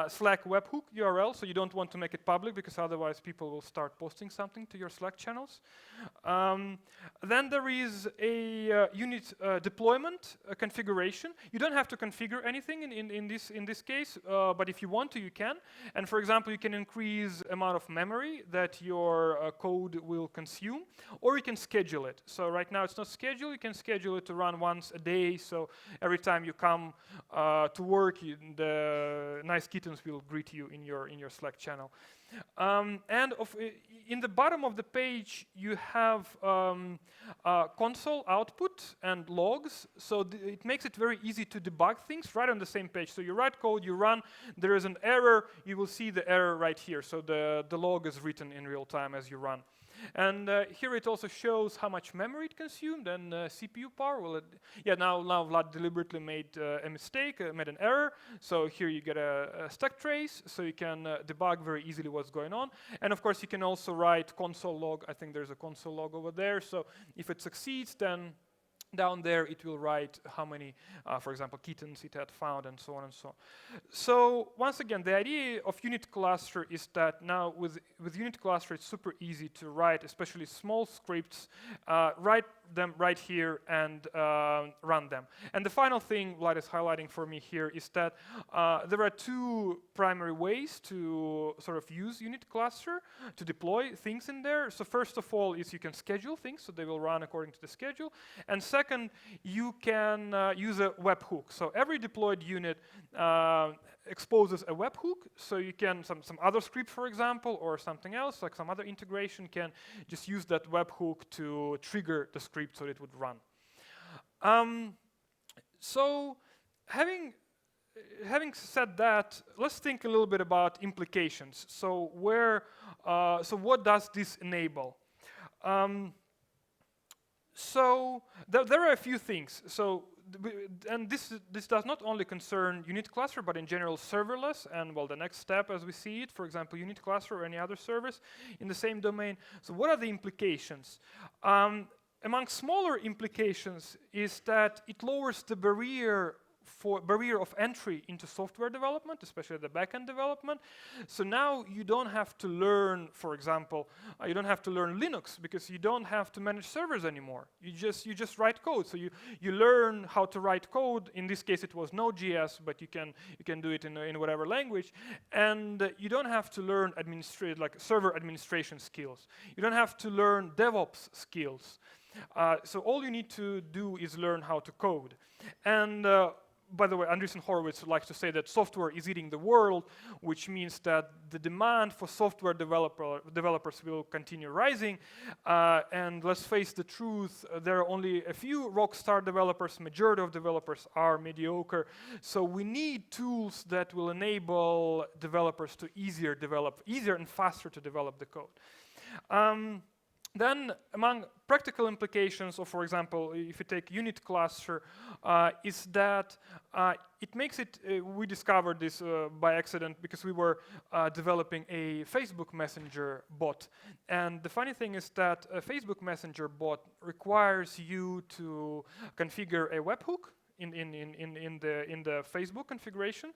Slack webhook URL, so you don't want to make it public, because otherwise people will start posting something to your Slack channels. Then there is a unit deployment configuration. You don't have to configure anything in this case, but if you want to, you can. And for example, you can increase amount of memory that your code will consume, or you can schedule it. So right now it's not scheduled. You can schedule it to run once a day. So every time you come to work, the nice kittens will greet you in your Slack channel. In the bottom of the page, you have console output and logs. So it makes it very easy to debug things right on the same page. So you write code, you run, there is an error, you will see the error right here. So the log is written in real time as you run. And here it also shows how much memory it consumed and CPU power. Well, now Vlad deliberately made a mistake, made an error. So here you get a stack trace, so you can debug very easily what's going on. And of course, you can also write console log. I think there's a console log over there. So if it succeeds, then down there it will write how many, for example, kittens it had found, and so on and so on. So once again, the idea of unit cluster is that now with unit cluster, it's super easy to write, especially small scripts, write them right here and run them. And the final thing Vlad is highlighting for me here is that there are two primary ways to sort of use unit cluster to deploy things in there. So first of all is you can schedule things, so they will run according to the schedule. And second, you can use a webhook. So every deployed unit exposes a webhook, so you can, some other script, for example, or something else, like some other integration, can just use that webhook to trigger the script so it would run. So having said that, let's think a little bit about implications. So what does this enable? So there are a few things. So and this does not only concern unit cluster, but in general serverless, and well, the next step as we see it, for example, unit cluster or any other service in the same domain. So what are the implications? Among smaller implications is that it lowers the barrier of entry into software development, especially the backend development. So now you don't have to learn, for example, you don't have to learn Linux, because you don't have to manage servers anymore. You just write code. So you learn how to write code. In this case, it was Node.js, but you can do it in whatever language. And you don't have to learn server administration skills. You don't have to learn DevOps skills. So all you need to do is learn how to code. And by the way, Andreessen Horowitz likes to say that software is eating the world, which means that the demand for software developers will continue rising. And let's face the truth, there are only a few rockstar developers. Majority of developers are mediocre. So we need tools that will enable developers to easier and faster to develop the code. Then, among practical implications of, for example, if you take unit cluster, is that it makes it, we discovered this by accident because we were developing a Facebook Messenger bot. And the funny thing is that a Facebook Messenger bot requires you to configure a webhook in the Facebook configuration,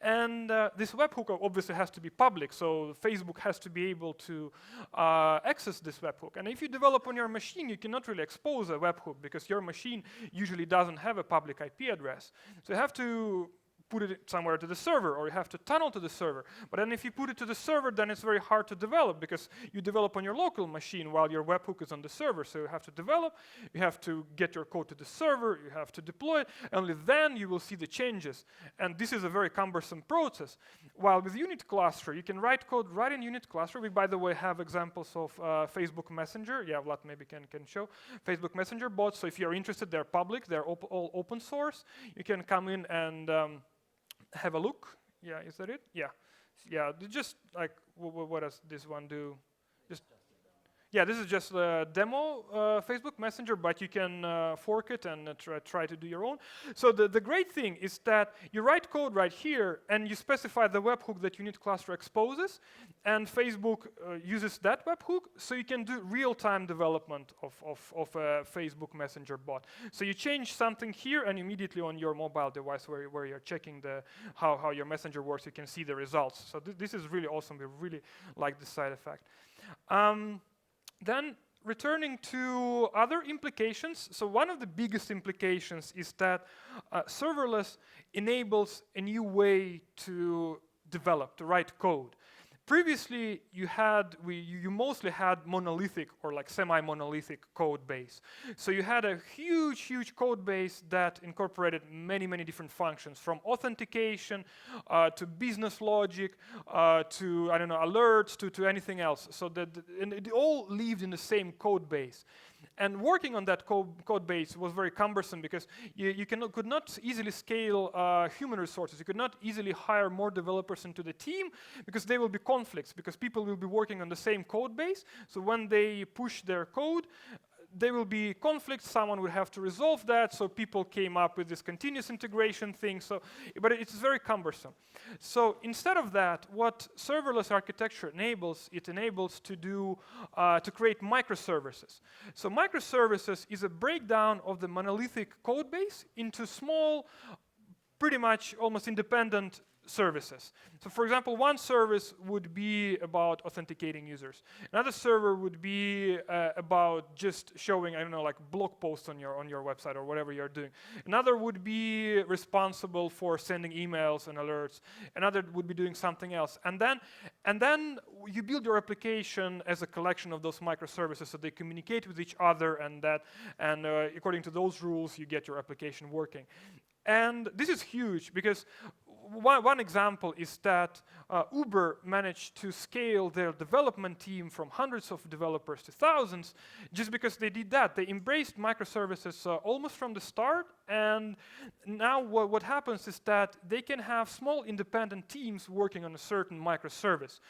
and this webhook obviously has to be public. So Facebook has to be able to access this webhook. And if you develop on your machine, you cannot really expose a webhook because your machine usually doesn't have a public IP address. So you have to put it somewhere to the server, or you have to tunnel to the server. But then if you put it to the server, then it's very hard to develop because you develop on your local machine while your webhook is on the server. So you have to develop, you have to get your code to the server, you have to deploy it, and only then you will see the changes. And this is a very cumbersome process. While with unit cluster, you can write code right in unit cluster. We, by the way, have examples of Facebook Messenger. Yeah, Vlad maybe can show. Facebook Messenger bots. So if you're interested, they're public, they're all open source. You can come in and have a look. Yeah, is that it? Yeah. Yeah, just like, what does this one do? Just yeah, this is just a demo Facebook Messenger, but you can fork it and try to do your own. So the great thing is that you write code right here, and you specify the webhook that unit cluster exposes, and Facebook uses that webhook, so you can do real-time development of a Facebook Messenger bot. So you change something here, and immediately on your mobile device where you're checking how your messenger works, you can see the results. So this is really awesome. We really like this side effect. Then returning to other implications, so one of the biggest implications is that serverless enables a new way to develop, to write code. Previously, you mostly had monolithic or like semi-monolithic code base. So you had a huge code base that incorporated many different functions, from authentication to business logic to, I don't know, alerts to anything else. So and it all lived in the same code base. And working on that code base was very cumbersome because you could not easily scale human resources. You could not easily hire more developers into the team because there will be conflicts, because people will be working on the same code base. So when they push their code, there will be conflicts, someone will have to resolve that, so people came up with this continuous integration thing, but it's very cumbersome. So instead of that, what serverless architecture enables, it enables to create microservices. So microservices is a breakdown of the monolithic code base into small, pretty much almost independent services. So for example, one service would be about authenticating users. Another server would be about just showing, I don't know, like blog posts on your website or whatever you're doing. Another would be responsible for sending emails and alerts. Another would be doing something else. And then you build your application as a collection of those microservices, so they communicate with each other, and according to those rules, you get your application working. And this is huge because one example is that Uber managed to scale their development team from hundreds of developers to thousands just because they did that. They embraced microservices almost from the start, and now what happens is that they can have small independent teams working on a certain microservice.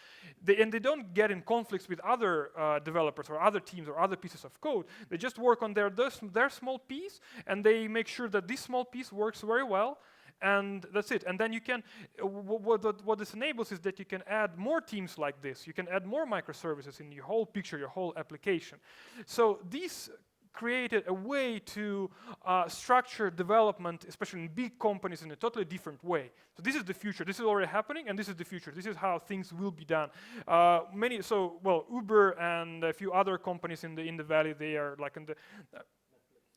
And they don't get in conflicts with other developers or other teams or other pieces of code. They just work on their small piece, and they make sure that this small piece works very well. And that's it. And then you can, what this enables is that you can add more teams like this. You can add more microservices in your whole picture, your whole application. So these created a way to structure development, especially in big companies, in a totally different way. So this is the future. This is already happening, and this is the future. This is how things will be done. Uber and a few other companies in the valley, they are like in the.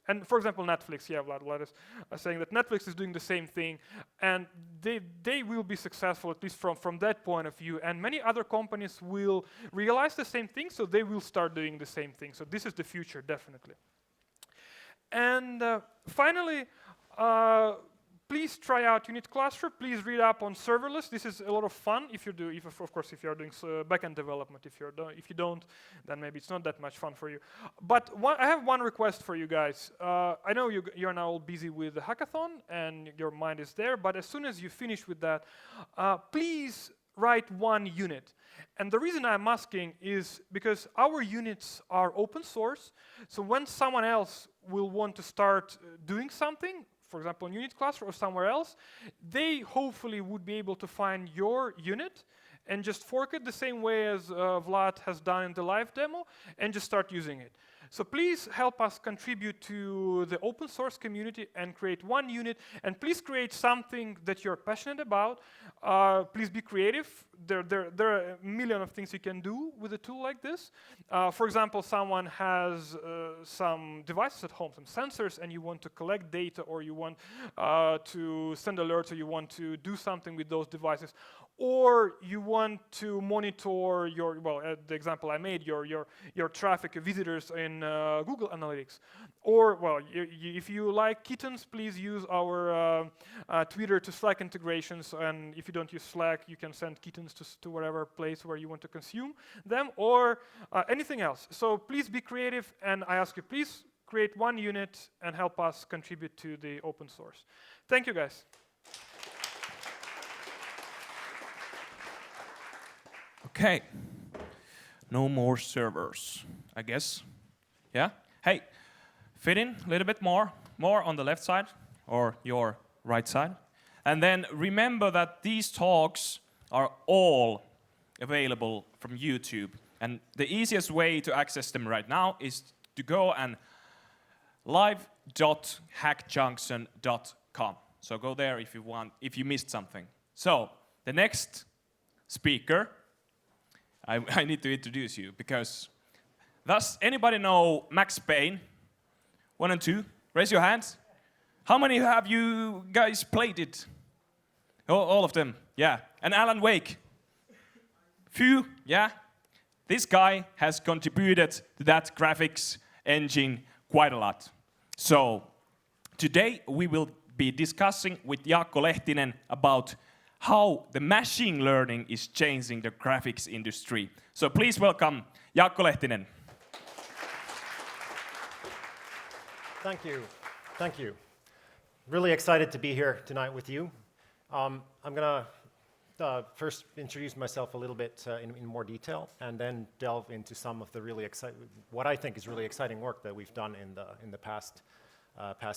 And for example, Netflix, yeah, Vlad is saying that Netflix is doing the same thing, and they will be successful, at least from that point of view, and many other companies will realize the same thing, so they will start doing the same thing. So this is the future, definitely. And finally, please try out unit cluster. Please read up on serverless. This is a lot of fun if you do, of course, if you're doing backend development. If you don't, then maybe it's not that much fun for you. But I have one request for you guys. I know you're now all busy with the hackathon and your mind is there, but as soon as you finish with that, please write one unit. And the reason I'm asking is because our units are open source, so when someone else will want to start doing something, for example, in unit cluster or somewhere else, they hopefully would be able to find your unit and just fork it the same way as Vlad has done in the live demo and just start using it. So please help us contribute to the open source community and create one unit. And please create something that you're passionate about. Please be creative. There are a million of things you can do with a tool like this. For example, someone has some devices at home, some sensors, and you want to collect data, or you want to send alerts, or you want to do something with those devices, or you want to monitor your, well, the example I made, your traffic visitors in Google Analytics. Or, well, if you like kittens, please use our Twitter to Slack integrations, and if you don't use Slack, you can send kittens to whatever place where you want to consume them, or anything else. So please be creative, and I ask you, please create one unit and help us contribute to the open source. Thank you, guys. Okay, no more servers, I guess. Yeah? Hey, fit in a little bit more on the left side or your right side. And then remember that these talks are all available from YouTube. And the easiest way to access them right now is to go and live.hackjunction.com. So go there if you missed something. So the next speaker, I need to introduce you, because does anybody know Max Payne 1 and 2? Raise your hands. How many have you guys played it? All of them, yeah. And Alan Wake? Few, yeah. This guy has contributed to that graphics engine quite a lot. So today we will be discussing with Jaakko Lehtinen about how the machine learning is changing the graphics industry. So please welcome Jaakko Lehtinen. Thank you. Thank you. Really excited to be here tonight with you. I'm going to first introduce myself a little bit in more detail, and then delve into some of the really what I think is really exciting work that we've done in the past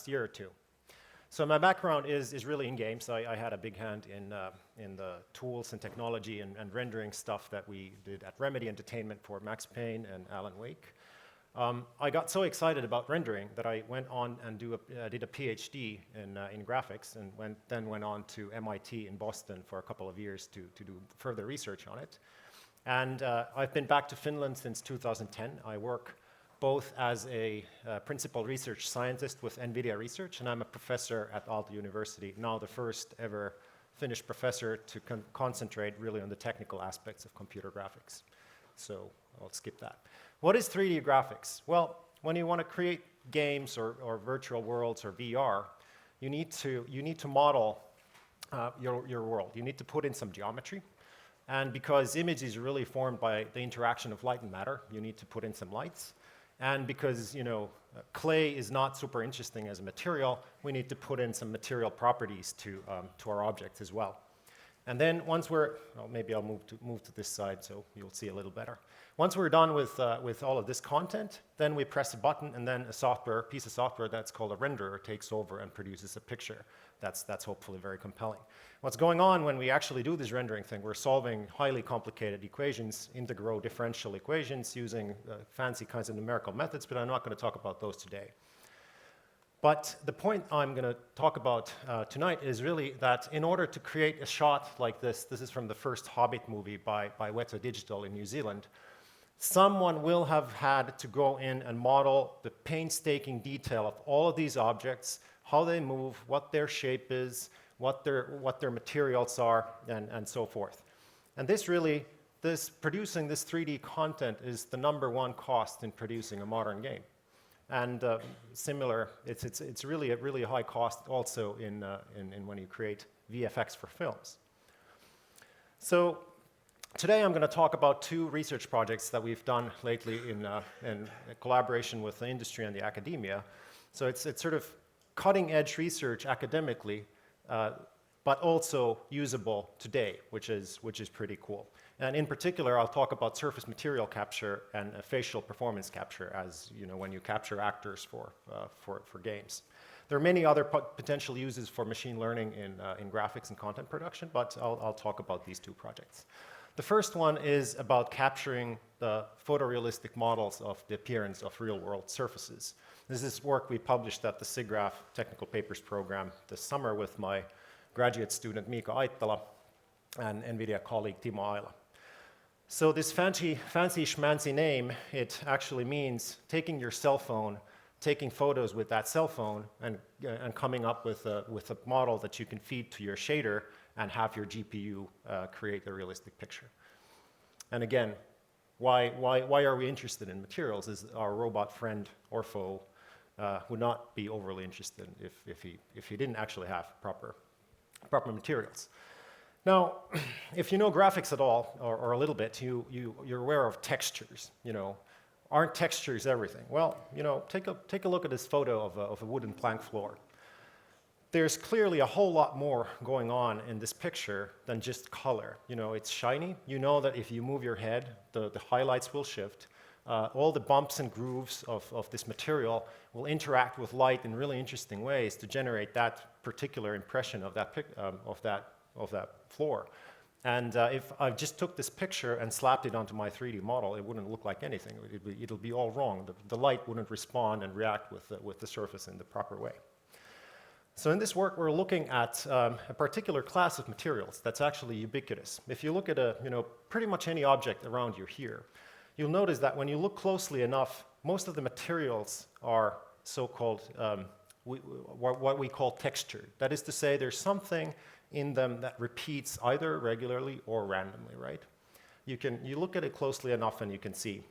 year or two. So my background is really in games. I had a big hand in the tools and technology and rendering stuff that we did at Remedy Entertainment for Max Payne and Alan Wake. I got so excited about rendering that I went on and did a PhD in graphics, and then went on to MIT in Boston for a couple of years to do further research on it. And I've been back to Finland since 2010. I work both as a principal research scientist with NVIDIA Research, and I'm a professor at Aalto University, now the first ever Finnish professor to concentrate really on the technical aspects of computer graphics. So I'll skip that. What is 3D graphics? Well, when you want to create games or virtual worlds or VR, you need to model your world. You need to put in some geometry. And because image is really formed by the interaction of light and matter, you need to put in some lights. And because clay is not super interesting as a material, we need to put in some material properties to our objects as well. And then once maybe I'll move to this side so you'll see a little better. Once we're done with all of this content, then we press a button, and then a piece of software that's called a renderer takes over and produces a picture that's hopefully very compelling. What's going on when we actually do this rendering thing, we're solving highly complicated equations, integral differential equations, using fancy kinds of numerical methods, but I'm not going to talk about those today. But the point I'm going to talk about tonight is really that in order to create a shot like this is from the first Hobbit movie by Weta Digital in New Zealand, someone will have had to go in and model the painstaking detail of all of these objects, how they move, what their shape is, what their materials are, and so forth. And producing this 3D content is the #1 cost in producing a modern game. And similar, it's really a high cost also in when you create VFX for films. So today I'm going to talk about 2 research projects that we've done lately in collaboration with the industry and the academia. So it's sort of cutting-edge research academically, but also usable today, which is pretty cool. And in particular, I'll talk about surface material capture and facial performance capture, as when you capture actors for games. There are many other potential uses for machine learning in graphics and content production, but I'll talk about these 2 projects. The first one is about capturing the photorealistic models of the appearance of real-world surfaces. This is work we published at the SIGGRAPH Technical Papers program this summer with my graduate student Miika Aittala and NVIDIA colleague Timo Aila. So this fancy schmancy name, it actually means taking your cell phone, taking photos with that cell phone, and coming up with a model that you can feed to your shader and have your GPU create a realistic picture. And again, why are we interested in materials? Is our robot friend or foe would not be overly interested if he didn't actually have proper materials. Now, if you know graphics at all, or a little bit, you're aware of textures. Aren't textures everything? Well, take a look at this photo of a wooden plank floor. There's clearly a whole lot more going on in this picture than just color. It's shiny. You know that if you move your head, the highlights will shift. All the bumps and grooves of this material will interact with light in really interesting ways to generate that particular impression of that floor. And if I just took this picture and slapped it onto my 3D model, it wouldn't look like anything. It'll be all wrong. The light wouldn't respond and react with the surface in the proper way. So in this work, we're looking at a particular class of materials that's actually ubiquitous. If you look at pretty much any object around you here, you'll notice that when you look closely enough, most of the materials are so-called what we call textured. That is to say, there's something in them that repeats either regularly or randomly, right? You look at it closely enough and you can see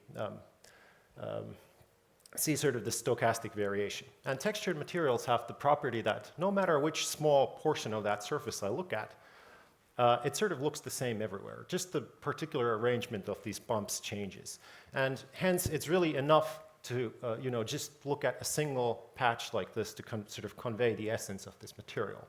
sort of the stochastic variation. And textured materials have the property that no matter which small portion of that surface I look at, it sort of looks the same everywhere. Just the particular arrangement of these bumps changes. And hence, it's really enough to just look at a single patch like this to sort of convey the essence of this material.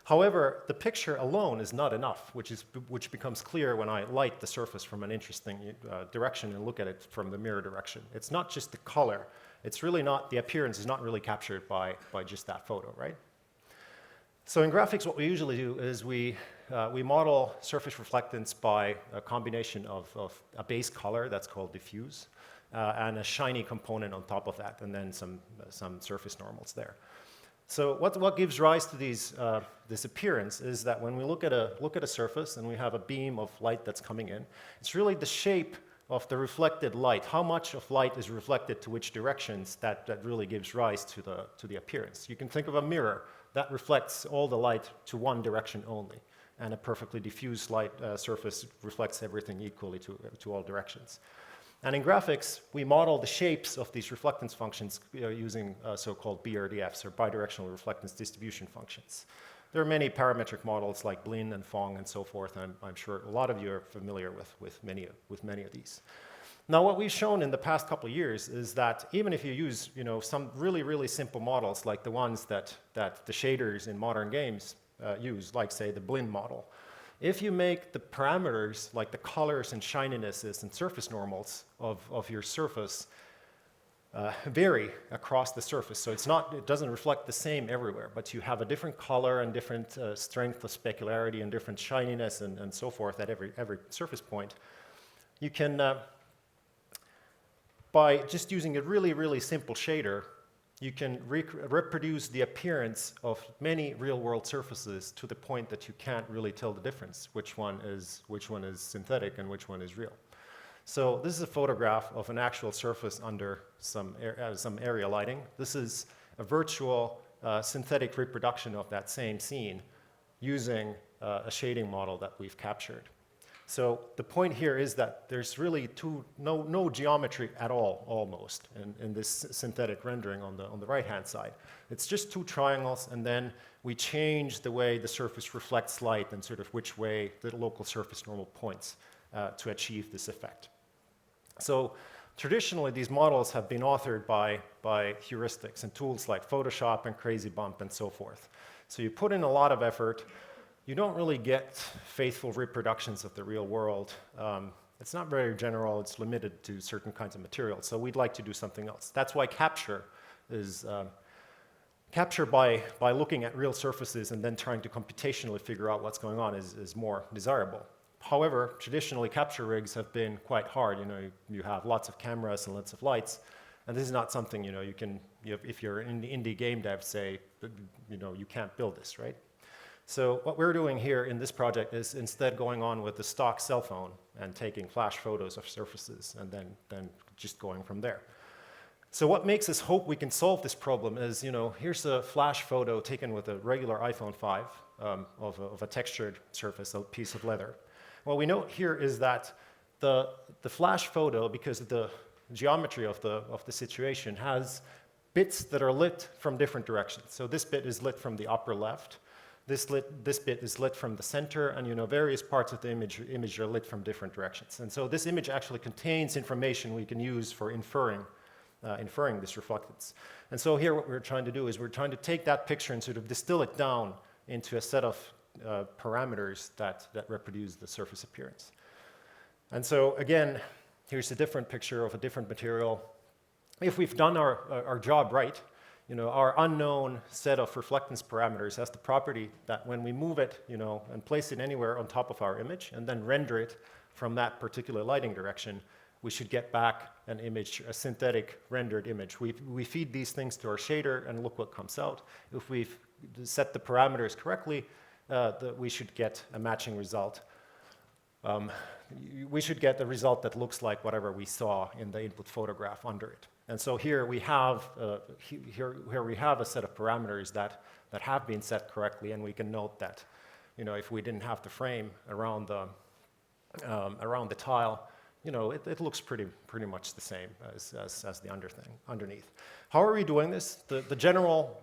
However, the picture alone is not enough, which becomes clear when I light the surface from an interesting direction and look at it from the mirror direction. It's not just the color. It's really not, the appearance is not really captured by just that photo, right? So in graphics, what we usually do is we model surface reflectance by a combination of a base color that's called diffuse, and a shiny component on top of that, and then some surface normals there. So what gives rise to this appearance is that when we look at a surface and we have a beam of light that's coming in, it's really the shape of the reflected light, how much of light is reflected to which directions that really gives rise to the appearance. You can think of a mirror that reflects all the light to one direction only, and a perfectly diffuse light surface reflects everything equally to all directions. And in graphics, we model the shapes of these reflectance functions using so-called BRDFs, or bidirectional reflectance distribution functions. There are many parametric models like Blin and Fong and so forth, and I'm sure a lot of you are familiar with many of these. Now, what we've shown in the past couple of years is that even if you use some really, really simple models like the ones that the shaders in modern games use, like, say, the Blin model, if you make the parameters, like the colors and shininesses and surface normals of your surface vary across the surface, so it doesn't reflect the same everywhere, but you have a different color and different strength of specularity and different shininess and so forth at every surface point, you can, by just using a really, really simple shader, you can reproduce the appearance of many real-world surfaces to the point that you can't really tell the difference, which one is synthetic and which one is real. So this is a photograph of an actual surface under some area lighting. This is a virtual synthetic reproduction of that same scene using a shading model that we've captured. So the point here is that there's really no geometry at all, almost, in this synthetic rendering on the right-hand side. It's just two triangles, and then we change the way the surface reflects light and sort of which way the local surface normal points to achieve this effect. So traditionally, these models have been authored by heuristics and tools like Photoshop and Crazy Bump and so forth. So you put in a lot of effort. You don't really get faithful reproductions of the real world. It's not very general. It's limited to certain kinds of materials. So we'd like to do something else. That's why capture is capture by looking at real surfaces and then trying to computationally figure out what's going on is more desirable. However, traditionally capture rigs have been quite hard. You have lots of cameras and lots of lights, and this is not something you can. If you're in the indie game dev, say, you can't build this, right? So what we're doing here in this project is instead going on with the stock cell phone and taking flash photos of surfaces and then just going from there. So what makes us hope we can solve this problem is, here's a flash photo taken with a regular iPhone 5 of a textured surface, a piece of leather. What we note here is that the flash photo, because of the geometry of the situation, has bits that are lit from different directions. So this bit is lit from the upper left. This bit is lit from the center, and various parts of the image are lit from different directions. And so this image actually contains information we can use for inferring this reflectance. And so here what we're trying to do is we're trying to take that picture and sort of distill it down into a set of parameters that reproduce the surface appearance. And so again, here's a different picture of a different material. If we've done our job right, our unknown set of reflectance parameters has the property that when we move it, and place it anywhere on top of our image and then render it from that particular lighting direction, we should get back an image, a synthetic rendered image. We feed these things to our shader and look what comes out. If we've set the parameters correctly, we should get a matching result. We should get a result that looks like whatever we saw in the input photograph under it. And so here we have a set of parameters that have been set correctly, and we can note that, if we didn't have the frame around the tile, it looks pretty much the same as the underneath. How are we doing this? The general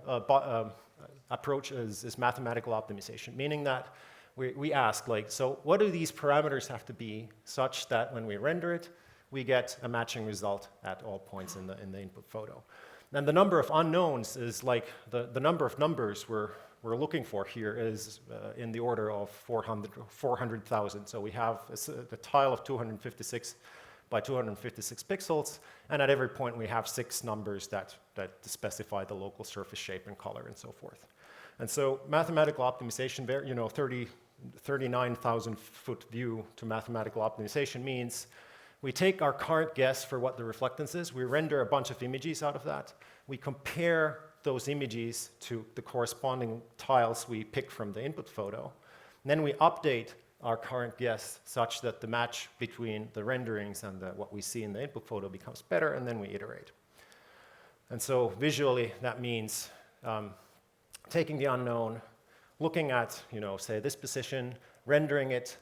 approach is mathematical optimization, meaning that we ask, so what do these parameters have to be such that when we render it, we get a matching result at all points in the input photo. And the number of unknowns is the number of numbers we're looking for here is in the order of 400,000. So we have a tile of 256 by 256 pixels, and at every point we have 6 numbers that specify the local surface shape and color and so forth. And so mathematical optimization, 39,000 foot view to mathematical optimization means we take our current guess for what the reflectance is, we render a bunch of images out of that, we compare those images to the corresponding tiles we pick from the input photo, and then we update our current guess such that the match between the renderings and what we see in the input photo becomes better, and then we iterate. And so visually, that means taking the unknown, looking at, say this position, rendering it,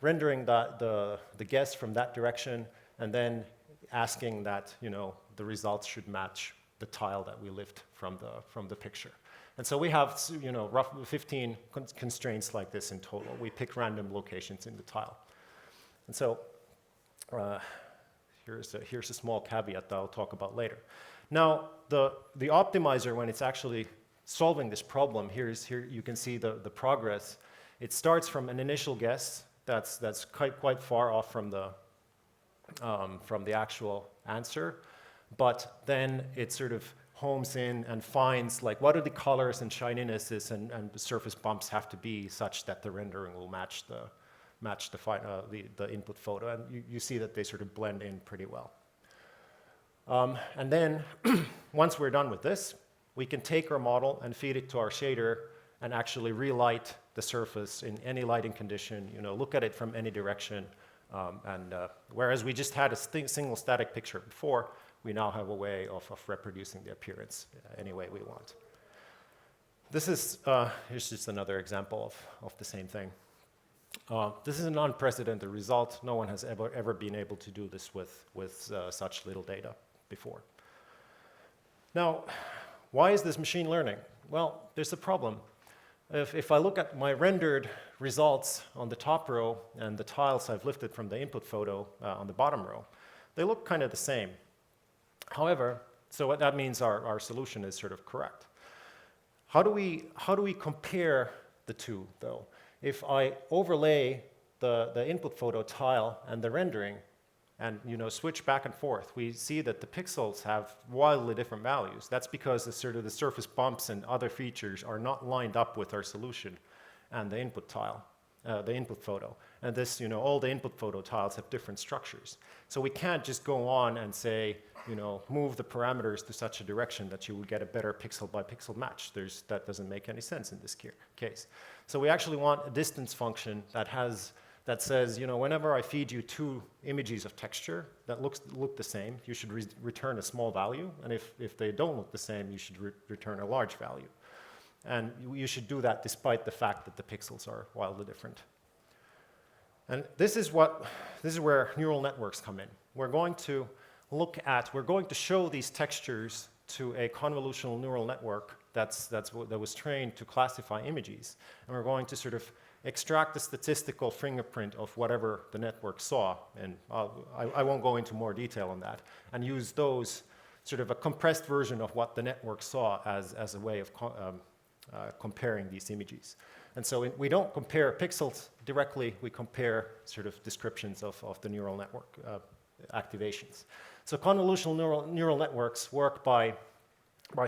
rendering the guess from that direction, and then asking that the results should match the tile that we lift from the picture. And so we have roughly 15 constraints like this in total. We pick random locations in the tile. And so here's a small caveat that I'll talk about later. Now the optimizer, when it's actually solving this problem, here you can see the progress. It starts from an initial guess that's quite far off from the actual answer, but then it sort of homes in and finds what are the colors and shininesses and the surface bumps have to be such that the rendering will match the input photo, and you see that they sort of blend in pretty well. And then once we're done with this, we can take our model and feed it to our shader and actually relight the surface in any lighting condition, look at it from any direction. Whereas we just had a single static picture before, we now have a way of reproducing the appearance any way we want. This is, here's just another example of the same thing. This is an unprecedented result. No one has ever been able to do this with such little data before. Now, why is this machine learning? Well, there's a problem. If I look at my rendered results on the top row and the tiles I've lifted from the input photo on the bottom row, they look kind of the same. However, so what that means our solution is sort of correct. How do we compare the two, though? If I overlay the input photo tile and the rendering and switch back and forth, we see that the pixels have wildly different values. That's because the surface bumps and other features are not lined up with our solution and the input tile. the input photo. And this, all the input photo tiles have different structures. So we can't just go on and say, move the parameters to such a direction that you will get a better pixel by pixel match. That doesn't make any sense in this case. So we actually want a distance function that says, whenever I feed you 2 images of texture that look the same, you should return a small value. And if they don't look the same, you should return a large value. And you should do that despite the fact that the pixels are wildly different. And this is where neural networks come in. We're going to show these textures to a convolutional neural network that was trained to classify images. And we're going to sort of extract the statistical fingerprint of whatever the network saw. And I won't go into more detail on that. And use those, sort of a compressed version of what the network saw as a way of comparing these images. And so we don't compare pixels directly, we compare sort of descriptions of the neural network activations. So convolutional neural networks work by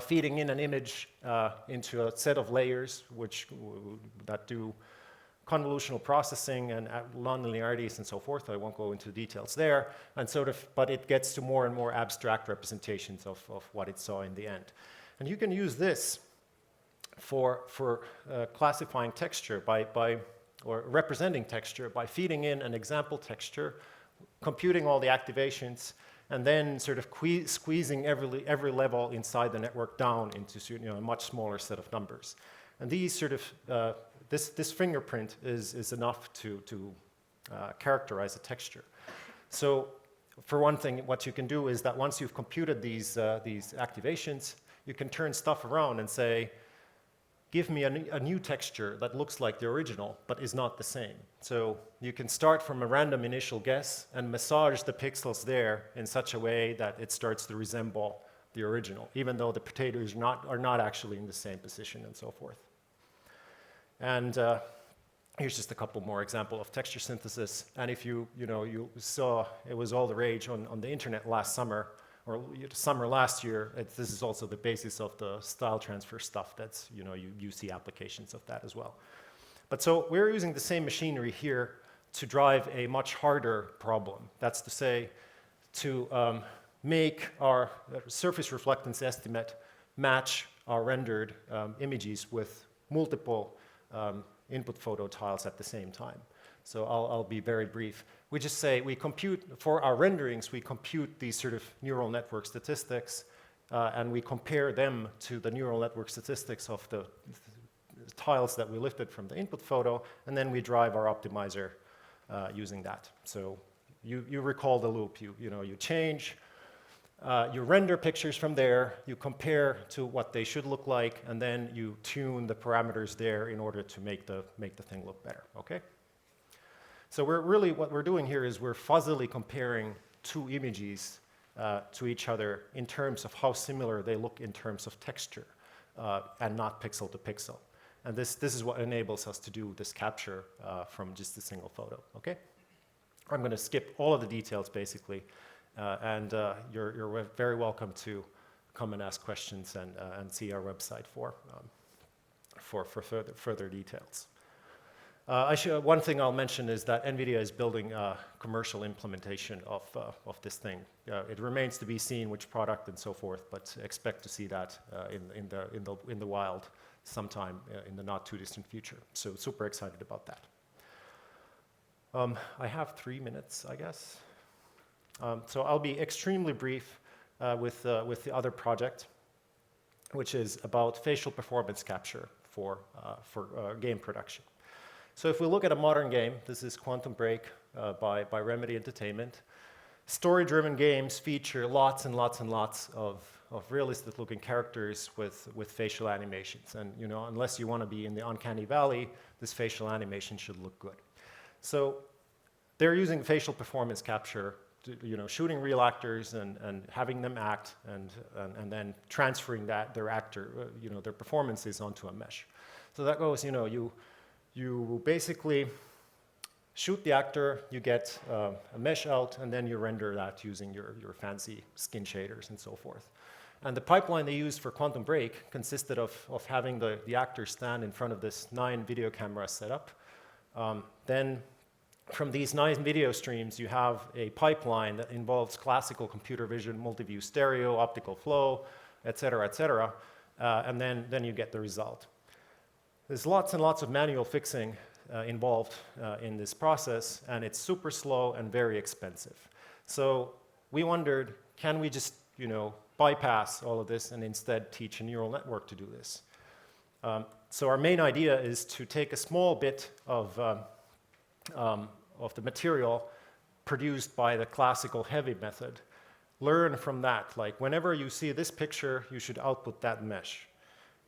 feeding in an image into a set of layers that do convolutional processing and nonlinearities and so forth. I won't go into details there. And but it gets to more and more abstract representations of what it saw in the end. And you can use this for classifying texture or representing texture by feeding in an example texture, computing all the activations, and then sort of squeezing every level inside the network down into a much smaller set of numbers. And these sort of this fingerprint is enough to characterize a texture. So for one thing, what you can do is that once you've computed these activations, you can turn stuff around and say, give me a new texture that looks like the original, but is not the same. So you can start from a random initial guess and massage the pixels there in such a way that it starts to resemble the original, even though the potatoes are not actually in the same position and so forth. And here's just a couple more examples of texture synthesis. And if you saw, it was all the rage on the internet last summer, or summer last year. This is also the basis of the style transfer stuff. That's, you see applications of that as well. But so we're using the same machinery here to drive a much harder problem. That's to say, to make our surface reflectance estimate match our rendered images with multiple input photo tiles at the same time. So I'll be very brief. We just say we compute, for our renderings, we compute these sort of neural network statistics, and we compare them to the neural network statistics of the tiles that we lifted from the input photo, and then we drive our optimizer using that. So you recall the loop. You change, you render pictures from there, you compare to what they should look like, and then you tune the parameters there in order to make the thing look better, okay? So what we're doing here is we're fuzzily comparing 2 images to each other in terms of how similar they look in terms of texture, and not pixel to pixel. And this is what enables us to do this capture from just a single photo, okay? I'm going to skip all of the details, basically, and you're very welcome to come and ask questions and see our website for further details. One thing I'll mention is that NVIDIA is building a commercial implementation of this thing. It remains to be seen which product and so forth, but expect to see that in the wild sometime in the not too distant future. So super excited about that. I have 3 minutes, I guess. So I'll be extremely brief with the other project, which is about facial performance capture for game production. So if we look at a modern game, this is Quantum Break by Remedy Entertainment. Story-driven games feature lots and lots and lots of realistic-looking characters with facial animations. And unless you want to be in the uncanny valley, this facial animation should look good. So they're using facial performance capture, shooting real actors and having them act, and then transferring their performances onto a mesh. So that goes, you basically shoot the actor, you get a mesh out, and then you render that using your fancy skin shaders and so forth. And the pipeline they used for Quantum Break consisted of having the actor stand in front of this 9 video camera setup, Then from these nice video streams, you have a pipeline that involves classical computer vision, multi-view stereo, optical flow, et cetera, and then you get the result. There's lots and lots of manual fixing involved in this process, and it's super slow and very expensive. So we wondered, can we just, bypass all of this and instead teach a neural network to do this? So our main idea is to take a small bit of the material produced by the classical heavy method, learn from that. Like whenever you see this picture, you should output that mesh.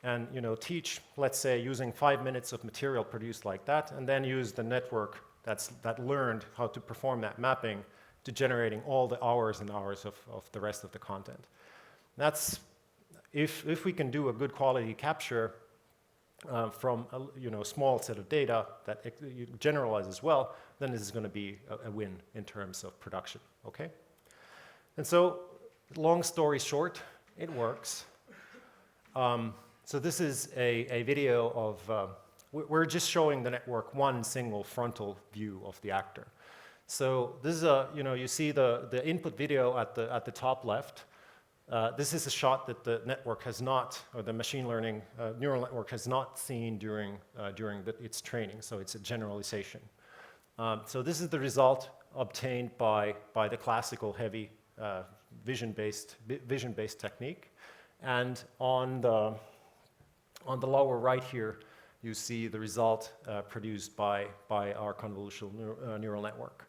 And teach, let's say, using 5 minutes of material produced like that, and then use the network that learned how to perform that mapping to generating all the hours and hours of the rest of the content. That's, if we can do a good quality capture from a small set of data that generalizes well, then this is going to be a win in terms of production, okay? And so, long story short, it works. So this is a video of, we're just showing the network one single frontal view of the actor. So this is you see the input video at the top left. This is a shot that the network has not, or the machine learning neural network has not seen during its training, so it's a generalization. So this is the result obtained by the classical heavy vision-based technique. And on the lower right here, you see the result produced by our convolutional neural network.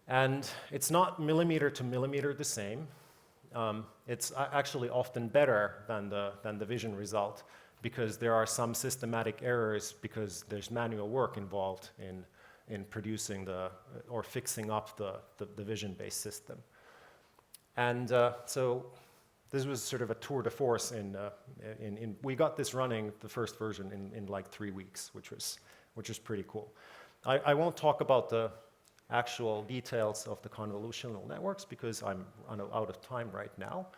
And it's not millimeter to millimeter the same. It's actually often better than the vision result because there are some systematic errors because there's manual work involved in producing or fixing up the vision-based system. And so this was sort of a tour de force we got this running, the first version, in like 3 weeks, which was pretty cool. I won't talk about the actual details of the convolutional networks because I'm out of time right now.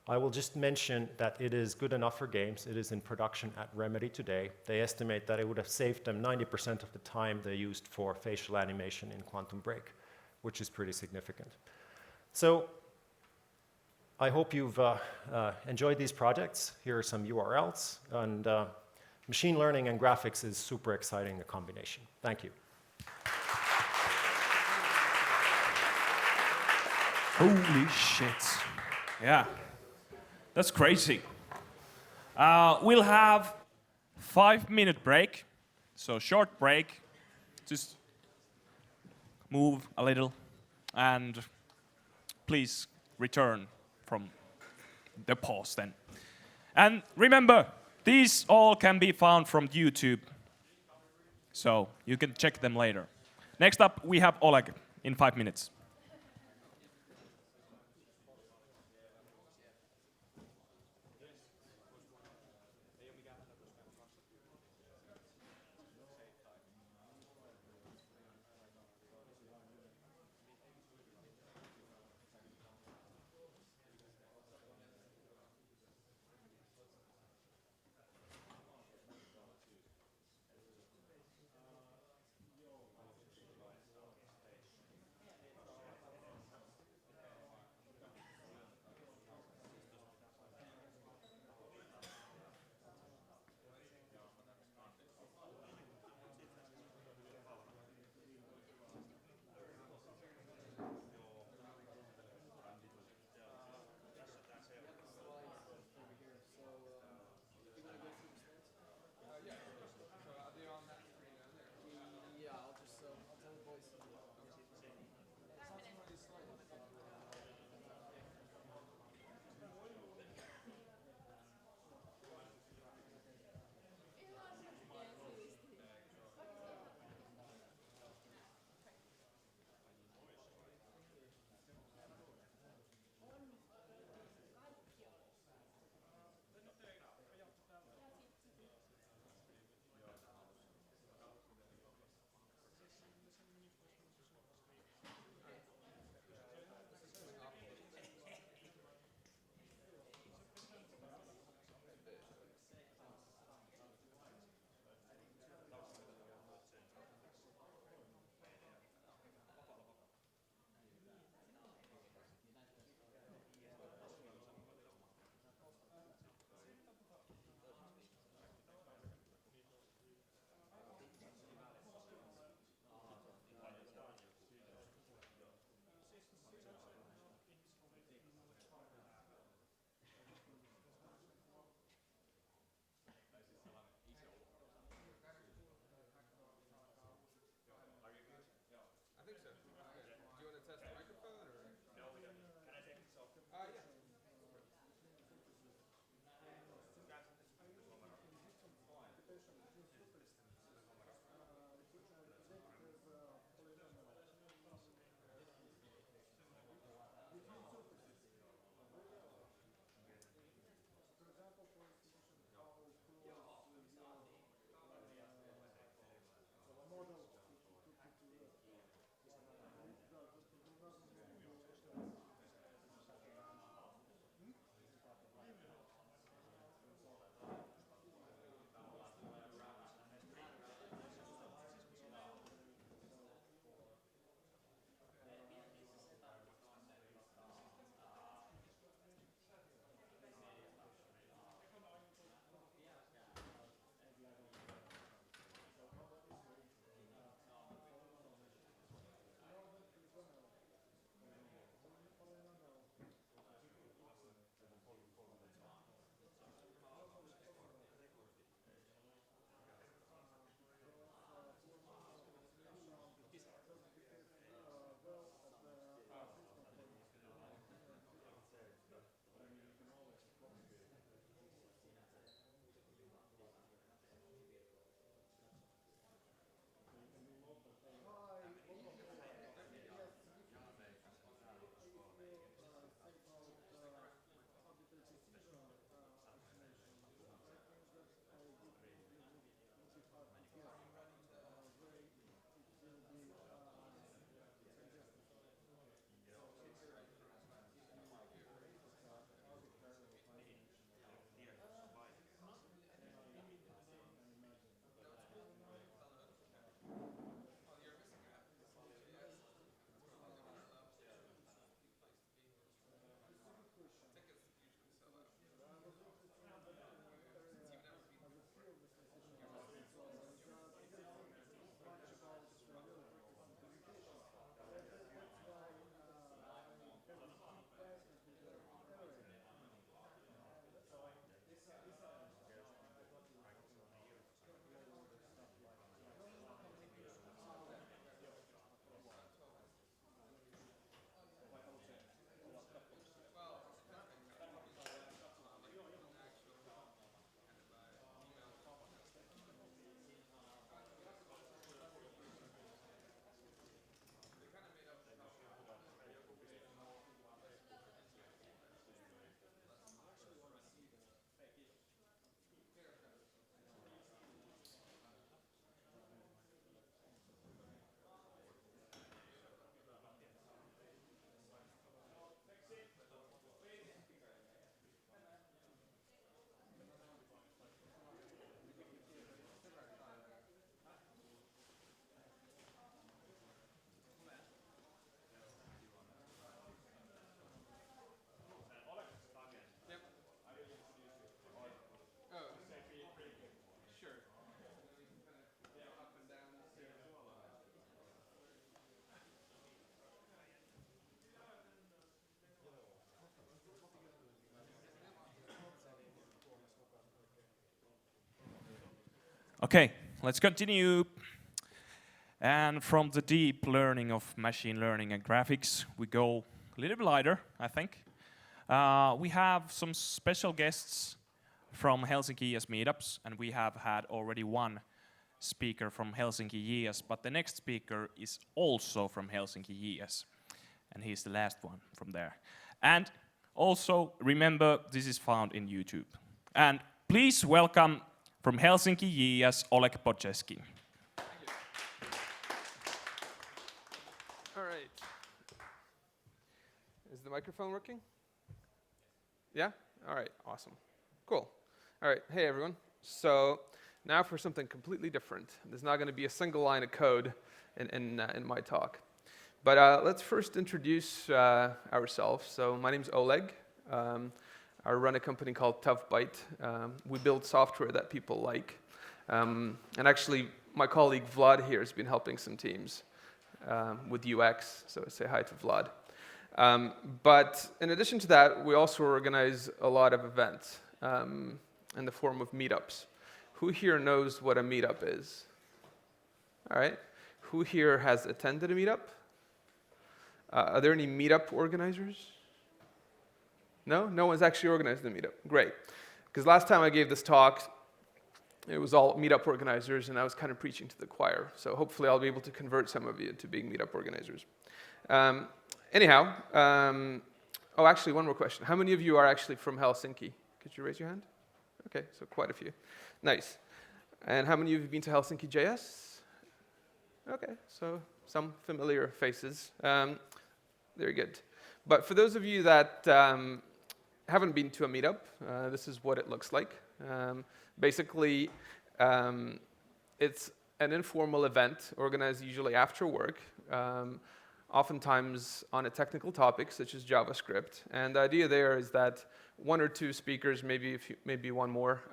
I will just mention that it is good enough for games. It is in production at Remedy today. They estimate that it would have saved them 90% of the time they used for facial animation in Quantum Break, which is pretty significant. So I hope you've enjoyed these projects. Here are some URLs. And machine learning and graphics is super exciting, the combination. Thank you. Holy shit. Yeah. That's crazy. We'll have 5-minute break. So short break. Just move a little. And please return from the pause then. And remember, these all can be found from YouTube. So you can check them later. Next up, we have Oleg in 5 minutes. Okay, let's continue. And from the deep learning of machine learning and graphics, we go a little bit lighter, I think. We have some special guests from Helsinki ES meetups, and we have had already one speaker from Helsinki ES, but the next speaker is also from Helsinki ES, and he's the last one from there. And also, remember, this is found in YouTube. And please welcome from Helsinki ES, Oleg Podcheski. All right. Is the microphone working? Yeah? All right, awesome. Cool. All right, hey everyone. So now for something completely different. There's not going to be a single line of code in my talk. But let's first introduce ourselves. So my name's Oleg. I run a company called ToughBite. We build software that people like. And actually, my colleague Vlad here has been helping some teams with UX, so say hi to Vlad. But in addition to that, we also organize a lot of events in the form of meetups. Who here knows what a meetup is? All right. Who here has attended a meetup? Are there any meetup organizers? No? No one's actually organized a meetup. Great. Because last time I gave this talk, it was all meetup organizers, and I was kind of preaching to the choir. So hopefully I'll be able to convert some of you to being meetup organizers. Anyhow, oh, actually, one more question. How many of you are actually from Helsinki? Could you raise your hand? Okay, so quite a few. Nice. And how many of you have been to Helsinki JS? Okay, so some familiar faces. Very good. But for those of you that haven't been to a meetup, this is what it looks like. Basically, it's an informal event organized usually after work, oftentimes on a technical topic such as JavaScript. And the idea there is that one or two speakers, maybe one more,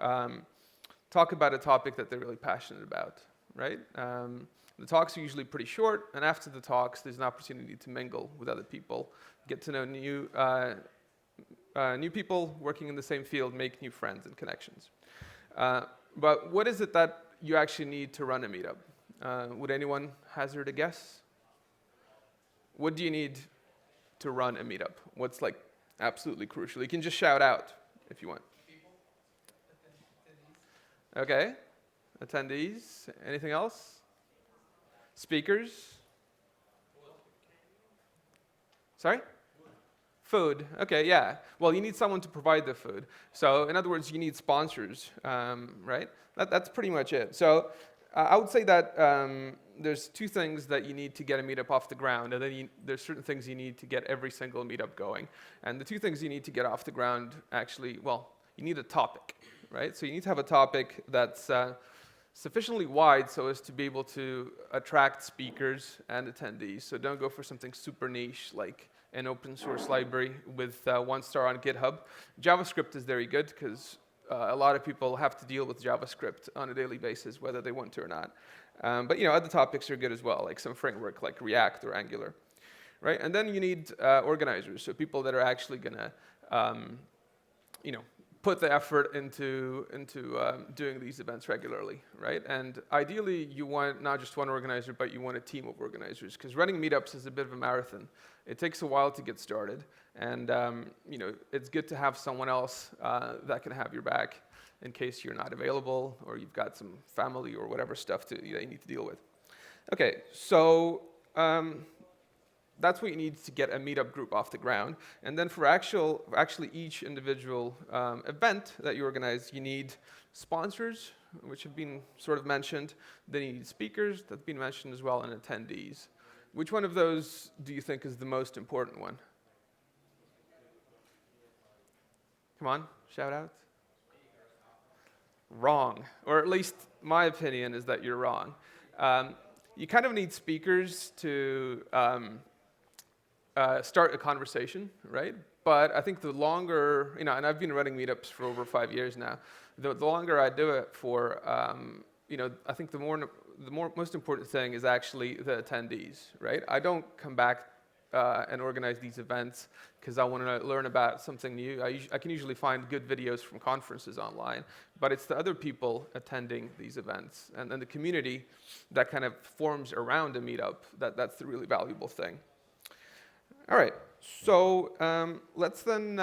talk about a topic that they're really passionate about, right? The talks are usually pretty short, and after the talks, there's an opportunity to mingle with other people, get to know new people working in the same field, make new friends and connections. But what is it that you actually need to run a meetup? Would anyone hazard a guess? What do you need to run a meetup? What's like absolutely crucial? You can just shout out if you want. People. Attendees. Okay. Attendees. Anything else? Speakers? Sorry? Food. Okay, yeah. Well, you need someone to provide the food. So, in other words, you need sponsors, right? That's pretty much it. So, I would say that there's two things that you need to get a meetup off the ground, and then there's certain things you need to get every single meetup going. And the two things you need to get off the ground, actually, well, you need a topic, right? So you need to have a topic that's sufficiently wide so as to be able to attract speakers and attendees. So don't go for something super niche like an open source library with 1 star on GitHub. JavaScript is very good because a lot of people have to deal with JavaScript on a daily basis, whether they want to or not. But other topics are good as well, like some framework like React or Angular, right? And then you need organizers, so people that are actually gonna, put the effort into doing these events regularly, right? And ideally, you want not just one organizer, but you want a team of organizers, because running meetups is a bit of a marathon. It takes a while to get started, and it's good to have someone else that can have your back in case you're not available or you've got some family or whatever stuff that you need to deal with. Okay, so that's what you need to get a meetup group off the ground. And then for actually each individual event that you organize, you need sponsors, which have been sort of mentioned. Then you need speakers, that's been mentioned as well, and attendees. Which one of those do you think is the most important one? Come on, shout out. Wrong, or at least my opinion is that you're wrong. You kind of need speakers to start a conversation, right? But I think the longer, and I've been running meetups for over 5 years now, the longer I do it for, I think the most important thing is actually the attendees, right? I don't come back and organize these events because I want to learn about something new. I can usually find good videos from conferences online, but it's the other people attending these events and the community that kind of forms around a meetup that's the really valuable thing. All right, so let's then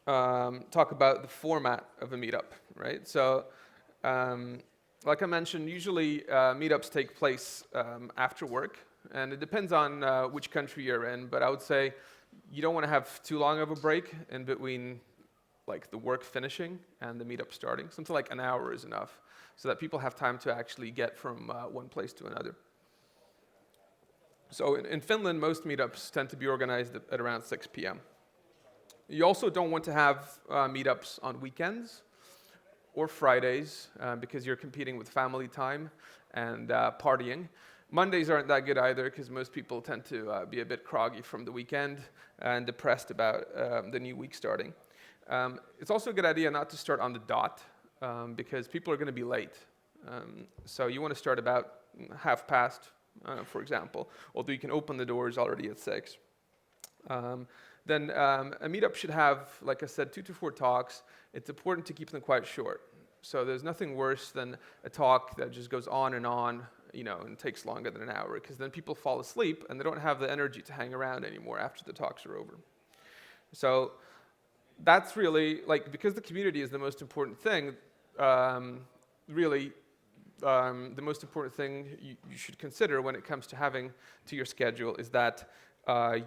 talk about the format of a meetup, right? So, like I mentioned, usually meetups take place after work, and it depends on which country you're in, but I would say you don't want to have too long of a break in between like the work finishing and the meetup starting. Something like an hour is enough, so that people have time to actually get from one place to another. So in Finland, most meetups tend to be organized at around 6 p.m. You also don't want to have meetups on weekends or Fridays because you're competing with family time and partying. Mondays aren't that good either because most people tend to be a bit groggy from the weekend and depressed about the new week starting. It's also a good idea not to start on the dot because people are going to be late. So you want to start about 5:30, for example, although you can open the doors already at 6. Then a meetup should have, like I said, 2 to 4 talks. It's important to keep them quite short. So there's nothing worse than a talk that just goes on, and takes longer than an hour, because then people fall asleep and they don't have the energy to hang around anymore after the talks are over. So that's really, because the community is the most important thing, the most important thing you should consider when it comes to having to your schedule is that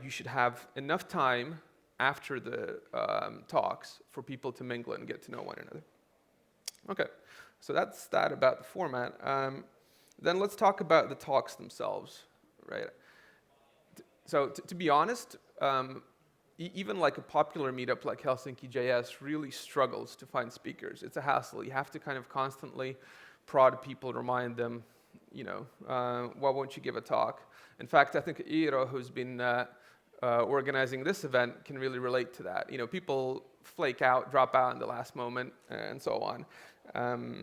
you should have enough time after the talks for people to mingle and get to know one another. Okay, so that's that about the format. Then let's talk about the talks themselves, right? So to be honest, even like a popular meetup like Helsinki JS really struggles to find speakers. It's a hassle. You have to kind of constantly prod people, remind them, why won't you give a talk? In fact, I think Iiro, who's been organizing this event, can really relate to that. People flake out, drop out in the last moment, and so on.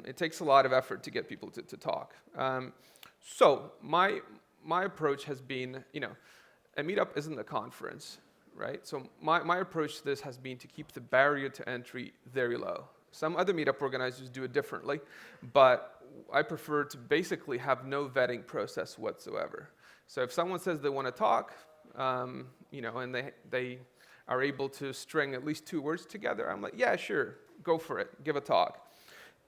It takes a lot of effort to get people to talk. So my approach has been, a meetup isn't a conference, right? So my approach to this has been to keep the barrier to entry very low. Some other meetup organizers do it differently, but I prefer to basically have no vetting process whatsoever. So if someone says they want to talk, and they are able to string at least 2 words together, I'm like, yeah, sure, go for it, give a talk.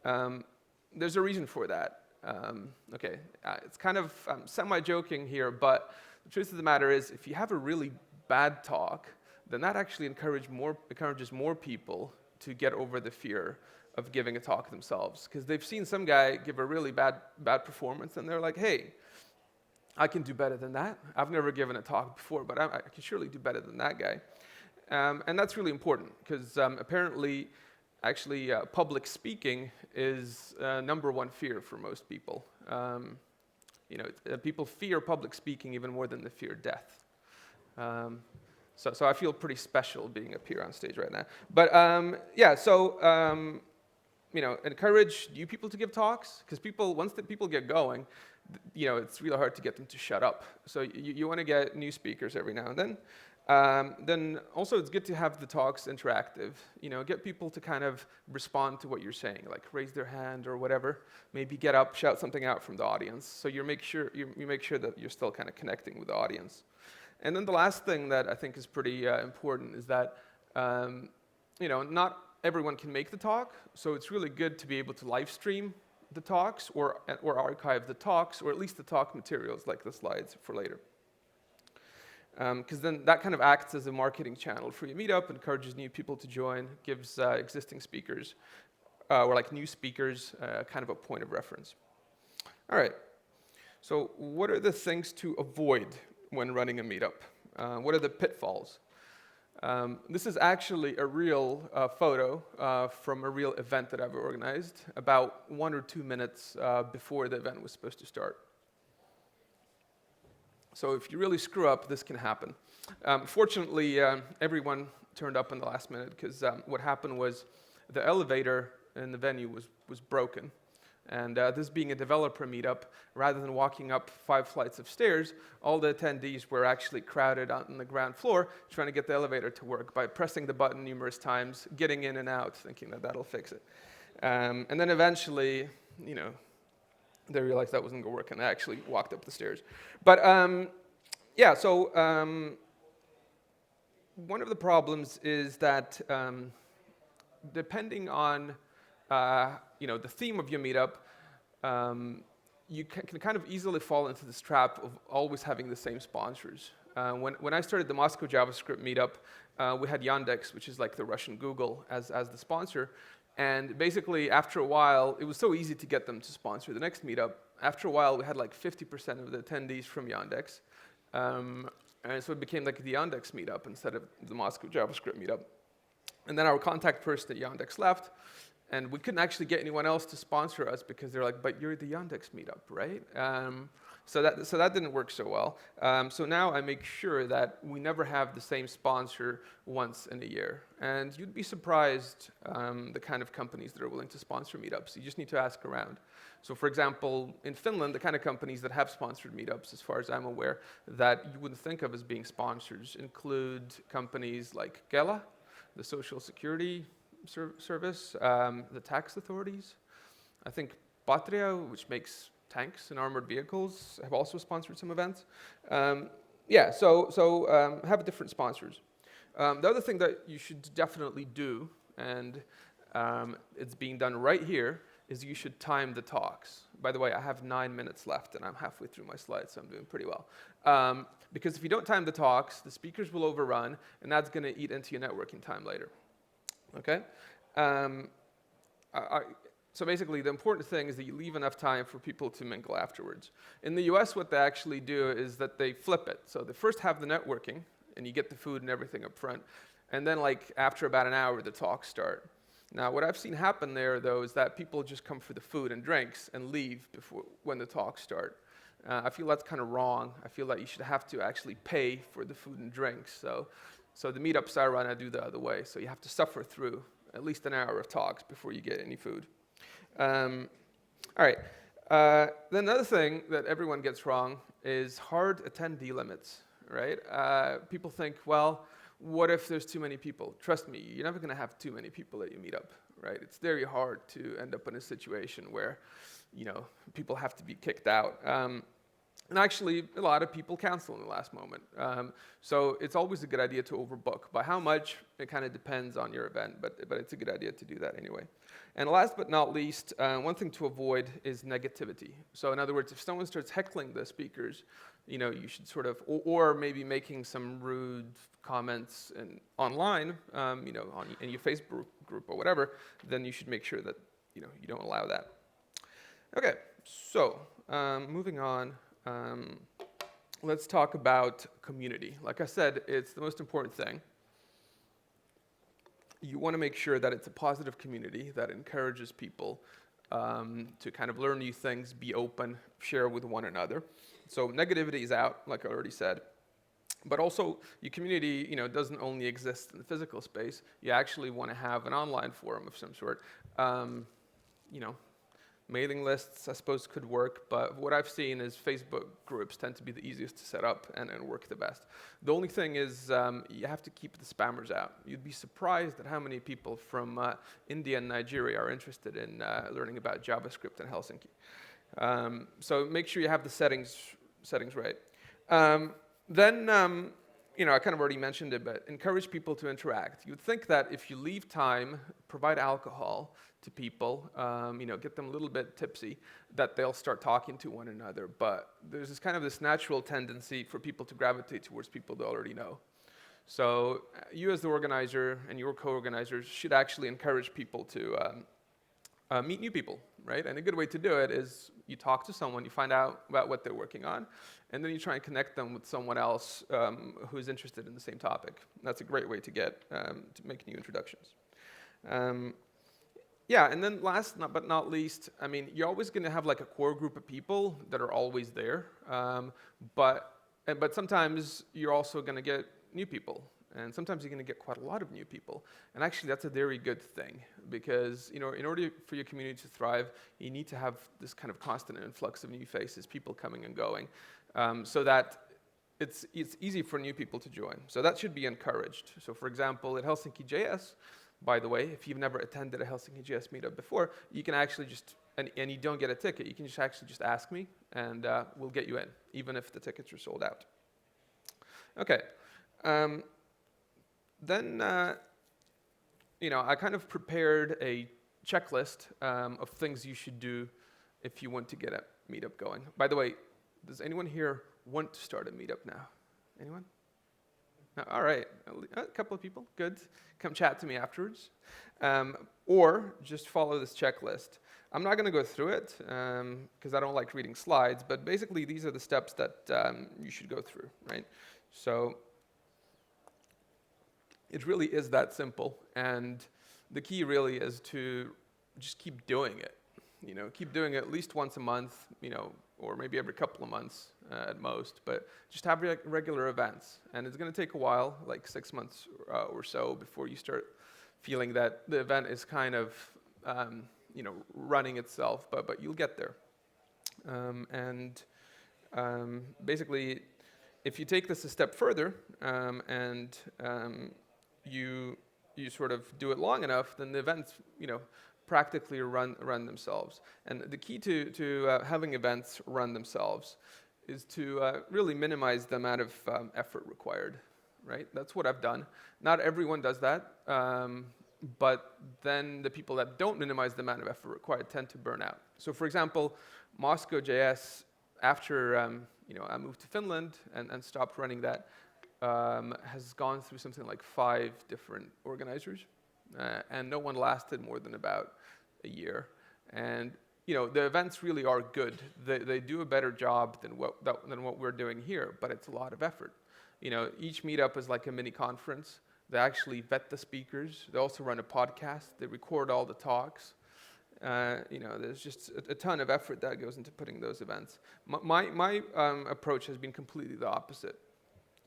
There's a reason for that. It's kind of semi-joking here, but the truth of the matter is, if you have a really bad talk, then that actually encourages more people to get over the fear of giving a talk themselves, because they've seen some guy give a really bad performance, and they're like, hey, I can do better than that. I've never given a talk before, but I can surely do better than that guy. And that's really important, because apparently, actually, public speaking is number 1 fear for most people. People fear public speaking even more than they fear death. So I feel pretty special being up here on stage right now. But encourage new people to give talks, because once the people get going, it's really hard to get them to shut up. So you want to get new speakers every now and then. Then also it's good to have the talks interactive. Get people to kind of respond to what you're saying, like raise their hand or whatever. Maybe get up, shout something out from the audience. So you make sure that you're still kind of connecting with the audience. And then the last thing that I think is pretty important is that not everyone can make the talk, so it's really good to be able to live stream the talks or archive the talks, or at least the talk materials like the slides for later. Because then that kind of acts as a marketing channel for your meetup, encourages new people to join, gives existing speakers or like new speakers kind of a point of reference. All right, so what are the things to avoid when running a meetup? What are the pitfalls? This is actually a real photo from a real event that I've organized about 1 or 2 minutes before the event was supposed to start. So if you really screw up, this can happen. Fortunately, everyone turned up in the last minute, because what happened was the elevator in the venue was broken. And this being a developer meetup, rather than walking up 5 flights of stairs, all the attendees were actually crowded on the ground floor trying to get the elevator to work by pressing the button numerous times, getting in and out, thinking that that'll fix it. And then eventually, they realized that wasn't going to work, and they actually walked up the stairs. But yeah, so one of the problems is that depending on the theme of your meetup, you can kind of easily fall into this trap of always having the same sponsors. When I started the Moscow JavaScript meetup, we had Yandex, which is like the Russian Google, as the sponsor. And basically, after a while, it was so easy to get them to sponsor the next meetup. After a while, we had like 50% of the attendees from Yandex. And so it became like the Yandex meetup instead of the Moscow JavaScript meetup. And then our contact person at Yandex left, and we couldn't actually get anyone else to sponsor us because they're like, but you're the Yandex meetup, right? So that didn't work so well. So now I make sure that we never have the same sponsor once in a year. And you'd be surprised the kind of companies that are willing to sponsor meetups. You just need to ask around. So for example, in Finland, the kind of companies that have sponsored meetups, as far as I'm aware, that you wouldn't think of as being sponsors include companies like Kela, the Social Security Service, the tax authorities. I think Patria, which makes tanks and armored vehicles, have also sponsored some events. Yeah, so have different sponsors. The other thing that you should definitely do, and it's being done right here, is you should time the talks. By the way, I have 9 minutes left, and I'm halfway through my slides, so I'm doing pretty well. Because if you don't time the talks, the speakers will overrun, and that's going to eat into your networking time later. Okay? So basically, the important thing is that you leave enough time for people to mingle afterwards. In the US, what they actually do is that they flip it. So they first have the networking, and you get the food and everything up front. And then, like, after about an hour, the talks start. Now, what I've seen happen there, though, is that people just come for the food and drinks and leave when the talks start. I feel that's kind of wrong. I feel that you should have to actually pay for the food and drinks. So the meetups I run, I do the other way. So you have to suffer through at least an hour of talks before you get any food. All right. Then another thing that everyone gets wrong is hard attendee limits, right? People think, well, what if there's too many people? Trust me, you're never going to have too many people at your meetup, right? It's very hard to end up in a situation where, people have to be kicked out. And actually, a lot of people cancel in the last moment. So it's always a good idea to overbook. By how much, it kind of depends on your event, but it's a good idea to do that anyway. And last but not least, one thing to avoid is negativity. So in other words, if someone starts heckling the speakers, you should sort of, or maybe making some rude comments online, in your Facebook group or whatever, then you should make sure that, you don't allow that. Okay, so moving on. Let's talk about community. Like I said, it's the most important thing. You want to make sure that it's a positive community that encourages people to kind of learn new things, be open, share with one another. So negativity is out, like I already said. But also, your community, doesn't only exist in the physical space. You actually want to have an online forum of some sort. Mailing lists, I suppose, could work, but what I've seen is Facebook groups tend to be the easiest to set up and work the best. The only thing is you have to keep the spammers out. You'd be surprised at how many people from India and Nigeria are interested in learning about JavaScript in Helsinki. So make sure you have the settings right. Then, I kind of already mentioned it, but encourage people to interact. You'd think that if you leave time, provide alcohol to people, get them a little bit tipsy, that they'll start talking to one another. But there's this natural tendency for people to gravitate towards people they already know. So you as the organizer and your co-organizers should actually encourage people to meet new people, right? And a good way to do it is you talk to someone, you find out about what they're working on, and then you try and connect them with someone else who's interested in the same topic. That's a great way to to make new introductions. Yeah, and then last but not least, you're always going to have like a core group of people that are always there, but sometimes you're also going to get new people. And sometimes you're going to get quite a lot of new people. And actually, that's a very good thing, because in order for your community to thrive, you need to have this kind of constant influx of new faces, people coming and going, so that it's easy for new people to join. So that should be encouraged. So for example, at Helsinki JS, by the way, if you've never attended a Helsinki JS meetup before, you can actually just, and you don't get a ticket, you can just ask me, and we'll get you in, even if the tickets are sold out. Okay. Then, I kind of prepared a checklist of things you should do if you want to get a meetup going. By the way, does anyone here want to start a meetup now? Anyone? No, all right, a couple of people, good. Come chat to me afterwards. Or just follow this checklist. I'm not going to go through it because I don't like reading slides, but basically these are the steps that you should go through, right? So it really is that simple, and the key really is to just keep doing it. Keep doing it at least once a month, or maybe every couple of months at most, but just have regular events. And it's going to take a while, like 6 months or so, before you start feeling that the event is kind of, running itself, but you'll get there. Basically, if you take this a step further and you sort of do it long enough, then the events, practically run themselves. And the key to having events run themselves is to really minimize the amount of effort required, right? That's what I've done. Not everyone does that, but then the people that don't minimize the amount of effort required tend to burn out. So for example, Moscow JS, after I moved to Finland and stopped running that, has gone through something like 5 different organizers, and no one lasted more than about a year. And the events really are good. They do a better job than what we're doing here, but it's a lot of effort. Each meetup is like a mini conference. They actually vet the speakers. They also run a podcast. They record all the talks. There's just a ton of effort that goes into putting those events. My approach has been completely the opposite.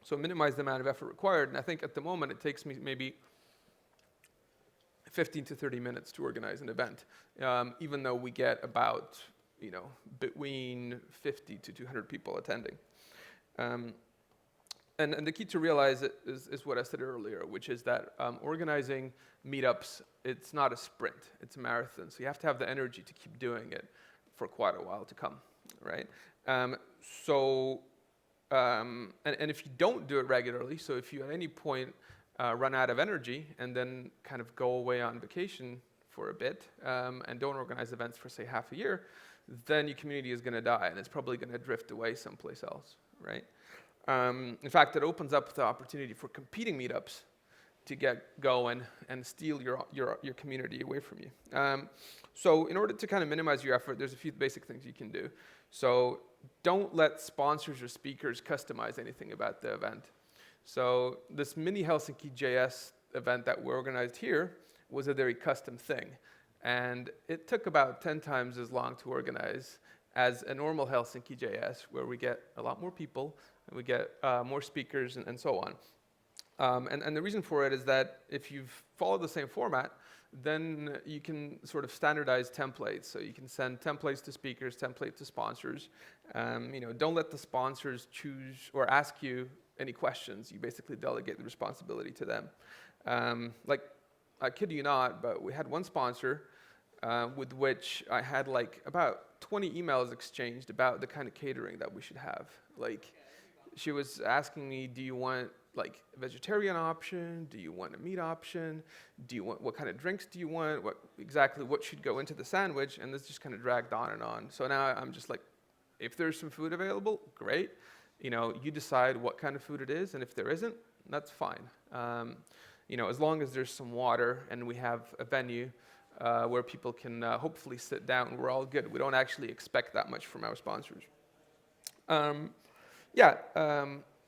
So minimize the amount of effort required, and I think at the moment it takes me maybe 15 to 30 minutes to organize an event, even though we get about, between 50 to 200 people attending. And the key to realize is what I said earlier, which is that organizing meetups, it's not a sprint, it's a marathon. So you have to have the energy to keep doing it for quite a while to come, right? And if you don't do it regularly, so if you at any point run out of energy and then kind of go away on vacation for a bit and don't organize events for, say, half a year, then your community is going to die and it's probably going to drift away someplace else, right? In fact, it opens up the opportunity for competing meetups to get going and steal your community away from you. So in order to kind of minimize your effort, there's a few basic things you can do. So don't let sponsors or speakers customize anything about the event. So this mini Helsinki JS event that we organized here was a very custom thing. And it took about 10 times as long to organize as a normal Helsinki JS, where we get a lot more people, and we get more speakers and so on. And the reason for it is that if you've followed the same format, then you can sort of standardize templates. So you can send templates to speakers, templates to sponsors. Don't let the sponsors choose or ask you any questions. You basically delegate the responsibility to them. I kid you not, but we had one sponsor with which I had about 20 emails exchanged about the kind of catering that we should have. She was asking me, do you want a vegetarian option? Do you want a meat option? What kind of drinks do you want? What should go into the sandwich? And this just kind of dragged on and on. So now I'm just if there's some food available, great. You decide what kind of food it is, and if there isn't, that's fine. As long as there's some water and we have a venue where people can hopefully sit down, we're all good. We don't actually expect that much from our sponsors.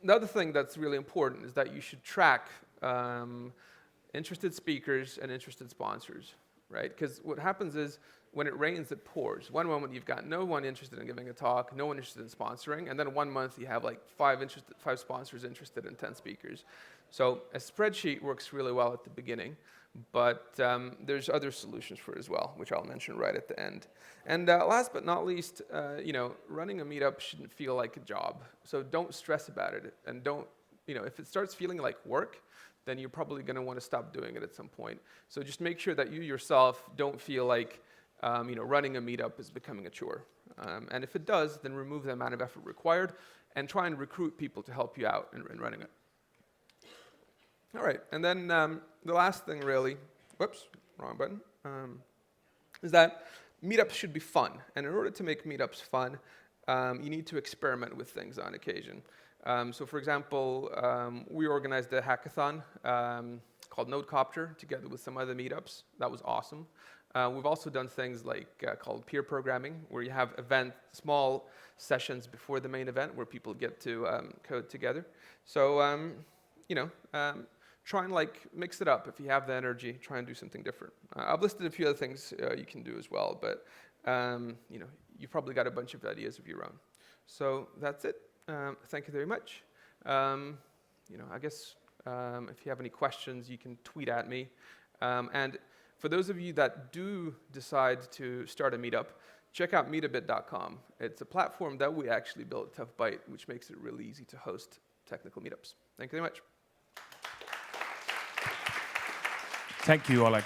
The other thing that's really important is that you should track interested speakers and interested sponsors, right? Because what happens is when it rains, it pours. One moment you've got no one interested in giving a talk, no one interested in sponsoring, and then one month you have 5 sponsors interested in 10 speakers. So a spreadsheet works really well at the beginning, but there's other solutions for it as well, which I'll mention right at the end. And last but not least, running a meetup shouldn't feel like a job. So don't stress about it, and don't, if it starts feeling like work, then you're probably going to want to stop doing it at some point. So just make sure that you yourself don't feel like running a meetup is becoming a chore. And if it does, then remove the amount of effort required and try and recruit people to help you out in running it. All right, and then the last thing really, whoops, wrong button, is that meetups should be fun. And in order to make meetups fun, you need to experiment with things on occasion. So for example, we organized a hackathon called Nodecopter together with some other meetups. That was awesome. We've also done things like called peer programming, where you have small sessions before the main event where people get to code together. So, try and mix it up. If you have the energy, try and do something different. I've listed a few other things you can do as well, but you've probably got a bunch of ideas of your own. So that's it. Thank you very much. I guess if you have any questions, you can tweet at me. And for those of you that do decide to start a meetup, check out meetabit.com. It's a platform that we actually built at Tough Byte, which makes it really easy to host technical meetups. Thank you very much. Thank you, Oleg.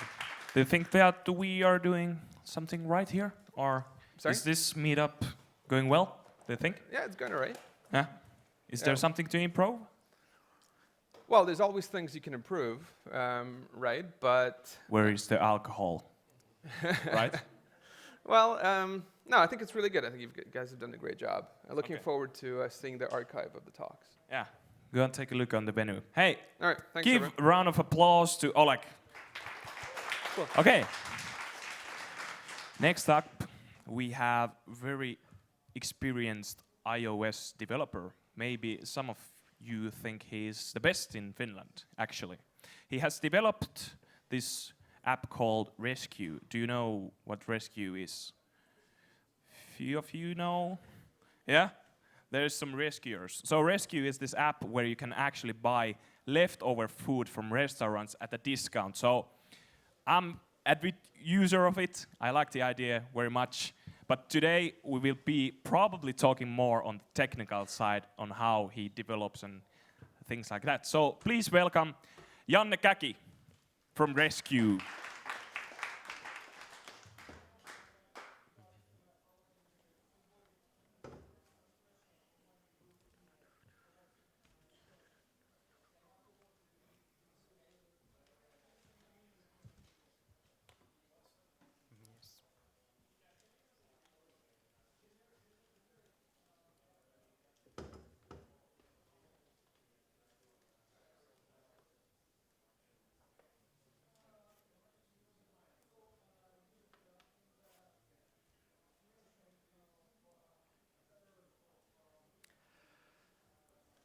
Do you think that we are doing something right here? Or Sorry? is this meetup going well, do you think? Yeah, it's going all right. Yeah? Is there something to improve? Well, there's always things you can improve, right? But Where is the alcohol? Right? well, no, I think it's really good. I think you guys have done a great job. I'm looking Okay. forward to seeing the archive of the talks. Yeah. Go and take a look on the venue. Hey, All right, thanks, give everyone. a round of applause to Oleg. Cool. Okay. Next up, we have very experienced iOS developer. Maybe some of you think he's the best in Finland, actually. He has developed this app called Rescue. Do you know what Rescue is? Few of you know? Yeah? There's some rescuers. So Rescue is this app where you can actually buy leftover food from restaurants at a discount. So I'm a bit user of it. I like the idea very much. But today we will be probably talking more on the technical side on how he develops and things like that. So please welcome Janne Käki from Rescue.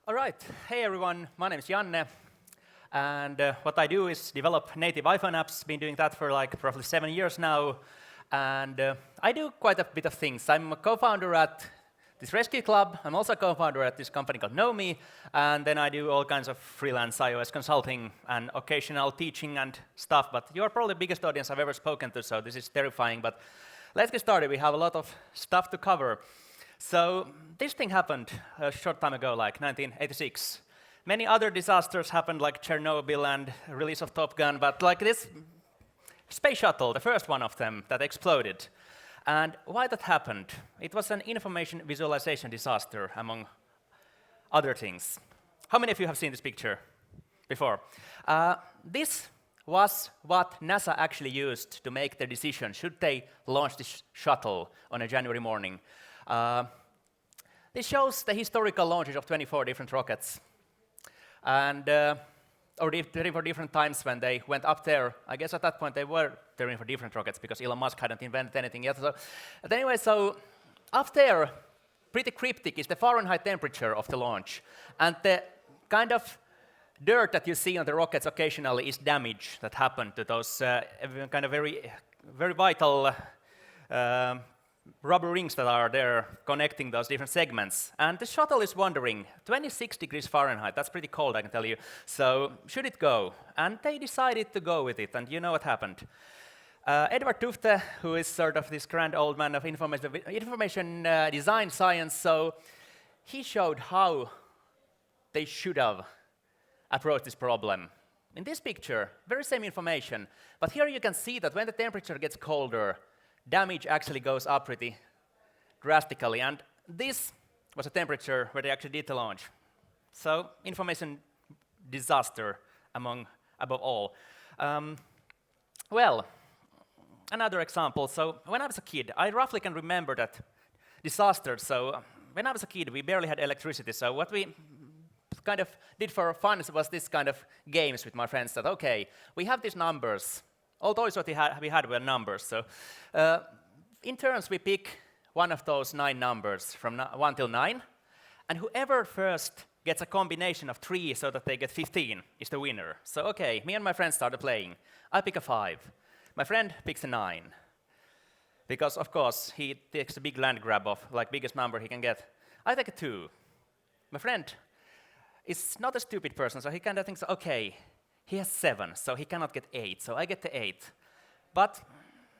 All right. Hey, everyone. My name is Janne. And what I do is develop native iPhone apps. Been doing that for roughly 7 years now. And I do quite a bit of things. I'm a co-founder at this Rescue Club. I'm also a co-founder at this company called KnowMe. And then I do all kinds of freelance iOS consulting and occasional teaching and stuff. But you're probably the biggest audience I've ever spoken to, so this is terrifying. But let's get started. We have a lot of stuff to cover. So this thing happened a short time ago, like 1986. Many other disasters happened, like Chernobyl and release of Top Gun, but like this space shuttle, the first one of them that exploded. And why that happened? It was an information visualization disaster, among other things. How many of you have seen this picture before? This was what NASA actually used to make their decision, should they launch this shuttle on a January morning. This shows the historical launches of 24 different rockets, and or 24 different times when they went up there. I guess at that point they were there for different rockets because Elon Musk hadn't invented anything yet. So, but anyway, so up there, pretty cryptic, is the Fahrenheit temperature of the launch, and the kind of dirt that you see on the rockets occasionally is damage that happened to those kind of very vital rubber rings that are there connecting those different segments. And the shuttle is wondering, 26 degrees Fahrenheit, that's pretty cold, I can tell you. So should it go? And they decided to go with it, and you know what happened. Edward Tufte, who is sort of this grand old man of information design science, so he showed how they should have approached this problem. In this picture, very same information, but here you can see that when the temperature gets colder, damage actually goes up pretty drastically, and this was a temperature where they actually did the launch. So information disaster above all. Well, another example. So when I was a kid, I roughly can remember that disaster. So when I was a kid, we barely had electricity. So what we kind of did for fun was this kind of games with my friends that, okay, we have these numbers. All toys what we had were numbers. So in turns, we pick one of those 9 numbers from 1 till 9. And whoever first gets a combination of 3 so that they get 15 is the winner. So okay, me and my friends started playing. I pick a 5. My friend picks a 9. Because, of course, he takes a big land grab of, like, biggest number he can get. I take a 2. My friend is not a stupid person, so he kind of thinks, okay, he has 7, so he cannot get 8, so I get the 8. But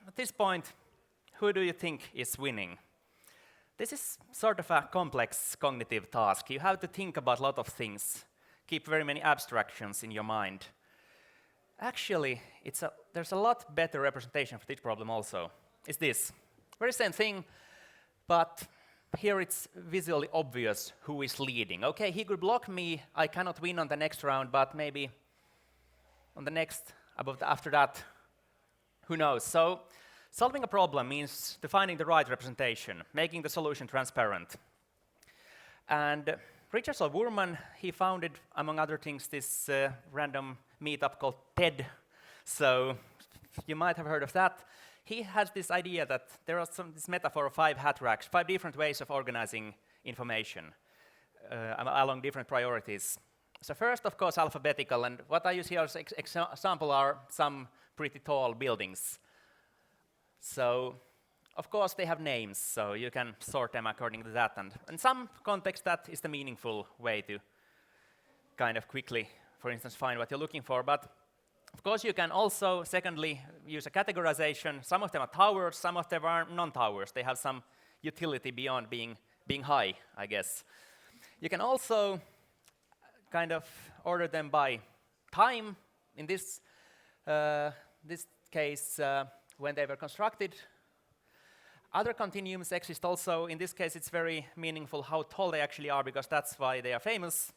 at this point, who do you think is winning? This is sort of a complex cognitive task. You have to think about a lot of things, keep very many abstractions in your mind. Actually, there's a lot better representation for this problem also. It's this. Very same thing, but here it's visually obvious who is leading. Okay, he could block me, I cannot win on the next round, but maybe on the next, after that, who knows? So solving a problem means defining the right representation, making the solution transparent. And Richard Wurman, he founded, among other things, this random meetup called TED. So you might have heard of that. He has this idea that there are this metaphor of 5 hat racks, 5 different ways of organizing information along different priorities. So first, of course, alphabetical, and what I use here as example are some pretty tall buildings. So, of course, they have names, so you can sort them according to that, and in some context, that is the meaningful way to kind of quickly, for instance, find what you're looking for, but of course, you can also, secondly, use a categorization. Some of them are towers, some of them are non-towers. They have some utility beyond being high, I guess. You can also kind of order them by time. In this case, when they were constructed. Other continuums exist also. In this case, it's very meaningful how tall they actually are, because that's why they are famous.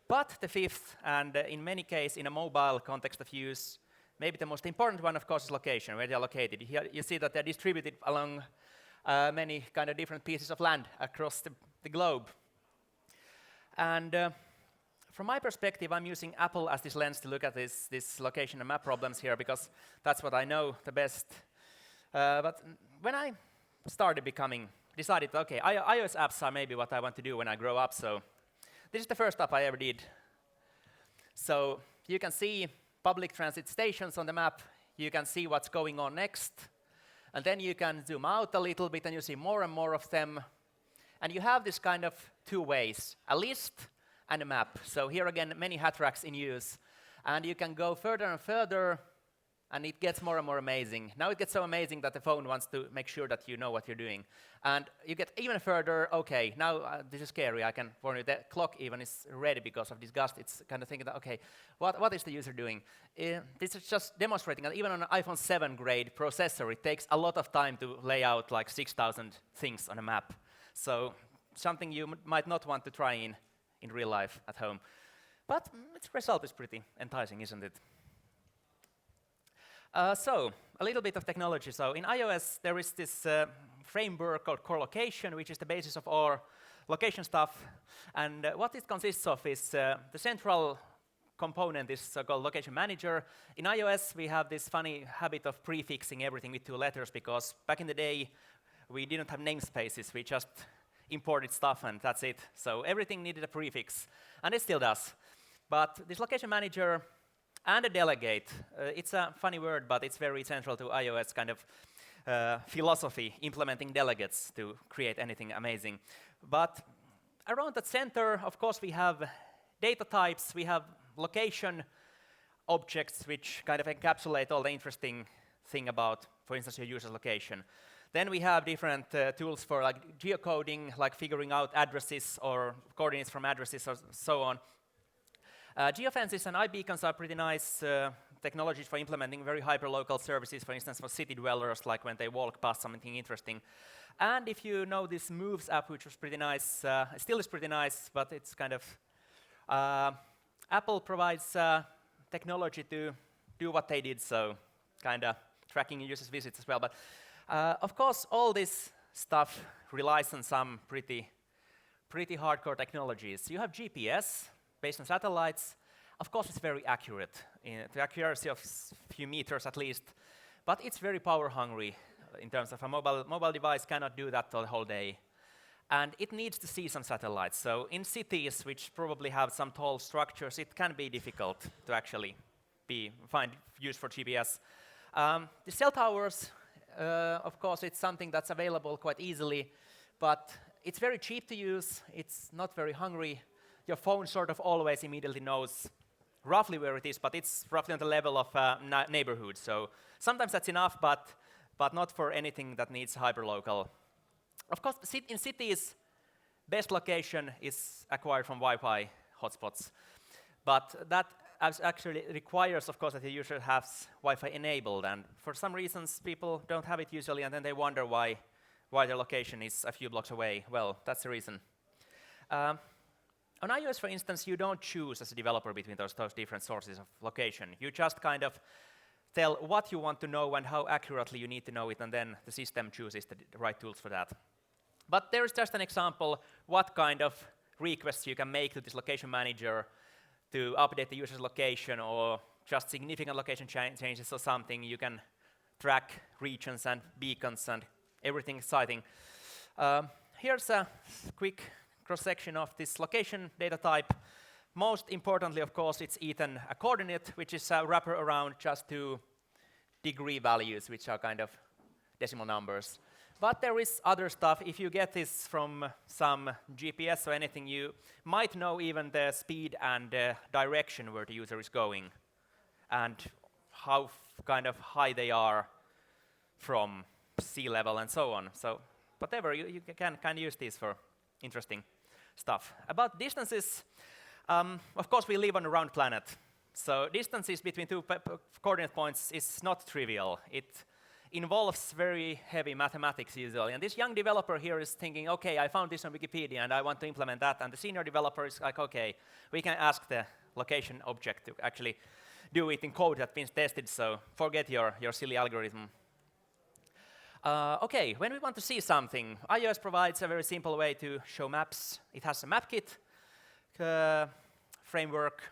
But the fifth, and in many cases, in a mobile context of use, maybe the most important one, of course, is location, where they are located. Here you see that they're distributed along many kind of different pieces of land across the globe. And from my perspective, I'm using Apple as this lens to look at this location and map problems here, because that's what I know the best. But when I decided, okay, iOS apps are maybe what I want to do when I grow up, so this is the first app I ever did. So you can see public transit stations on the map. You can see what's going on next. And then you can zoom out a little bit and you see more and more of them. And you have this kind of 2 ways, a list and a map. So here again, many hat racks in use. And you can go further and further, and it gets more and more amazing. Now it gets so amazing that the phone wants to make sure that you know what you're doing. And you get even further, okay, now this is scary, I can warn you, the clock even is ready because of this gust. It's kind of thinking that, okay, what is the user doing? This is just demonstrating that even on an iPhone 7 grade processor, it takes a lot of time to lay out like 6,000 things on a map. So something you might not want to try in real life at home. But its result is pretty enticing, isn't it? So, a little bit of technology. So, in iOS, there is this framework called core location, which is the basis of our location stuff. And what it consists of is the central component is called location manager. In iOS, we have this funny habit of prefixing everything with 2 letters, because back in the day, we didn't have namespaces. We just imported stuff, and that's it. So, everything needed a prefix, and it still does. But this location manager and a delegate, it's a funny word, but it's very central to iOS kind of philosophy implementing delegates to create anything amazing. But around that center, of course, we have data types, we have location objects which kind of encapsulate all the interesting thing about, for instance, your user's location. Then we have different tools for like geocoding, like figuring out addresses or coordinates from addresses or so on. Geofences and iBeacons are pretty nice technologies for implementing very hyperlocal services, for instance, for city dwellers, like when they walk past something interesting. And if you know this Moves app, which was pretty nice, it still is pretty nice, but it's kind of, Apple provides technology to do what they did, so kind of tracking users' visits as well. But of course, all this stuff relies on some pretty hardcore technologies. You have GPS based on satellites. Of course, it's very accurate, the accuracy of few meters at least, but it's very power hungry in terms of a mobile device cannot do that the whole day. And it needs to see some satellites. So in cities, which probably have some tall structures, it can be difficult to actually find use for GPS. The cell towers, of course, it's something that's available quite easily, but it's very cheap to use. It's not very hungry. Your phone sort of always immediately knows roughly where it is, but it's roughly on the level of neighborhood. So sometimes that's enough, but not for anything that needs hyperlocal. Of course, in cities, best location is acquired from Wi-Fi hotspots. But that actually requires, of course, that the user has Wi-Fi enabled. And for some reasons, people don't have it usually, and then they wonder why their location is a few blocks away. Well, that's the reason. On iOS, for instance, you don't choose as a developer between those different sources of location. You just kind of tell what you want to know and how accurately you need to know it, and then the system chooses the right tools for that. But there is just an example what kind of requests you can make to this location manager to update the user's location or just significant location changes or something. You can track regions and beacons and everything exciting. Here's a quick cross-section of this location data type. Most importantly, of course, it's eaten a coordinate, which is a wrapper around just 2 degree values, which are kind of decimal numbers. But there is other stuff. If you get this from some GPS or anything, you might know even the speed and direction where the user is going and how kind of high they are from sea level and so on. So whatever, you can kind of use these for interesting stuff. About distances, of course, we live on a round planet. So distances between 2 coordinate points is not trivial. It involves very heavy mathematics usually. And this young developer here is thinking, okay, I found this on Wikipedia and I want to implement that. And the senior developer is like, okay, we can ask the location object to actually do it in code that's been tested, so forget your silly algorithm. Okay, when we want to see something, iOS provides a very simple way to show maps. It has a MapKit framework,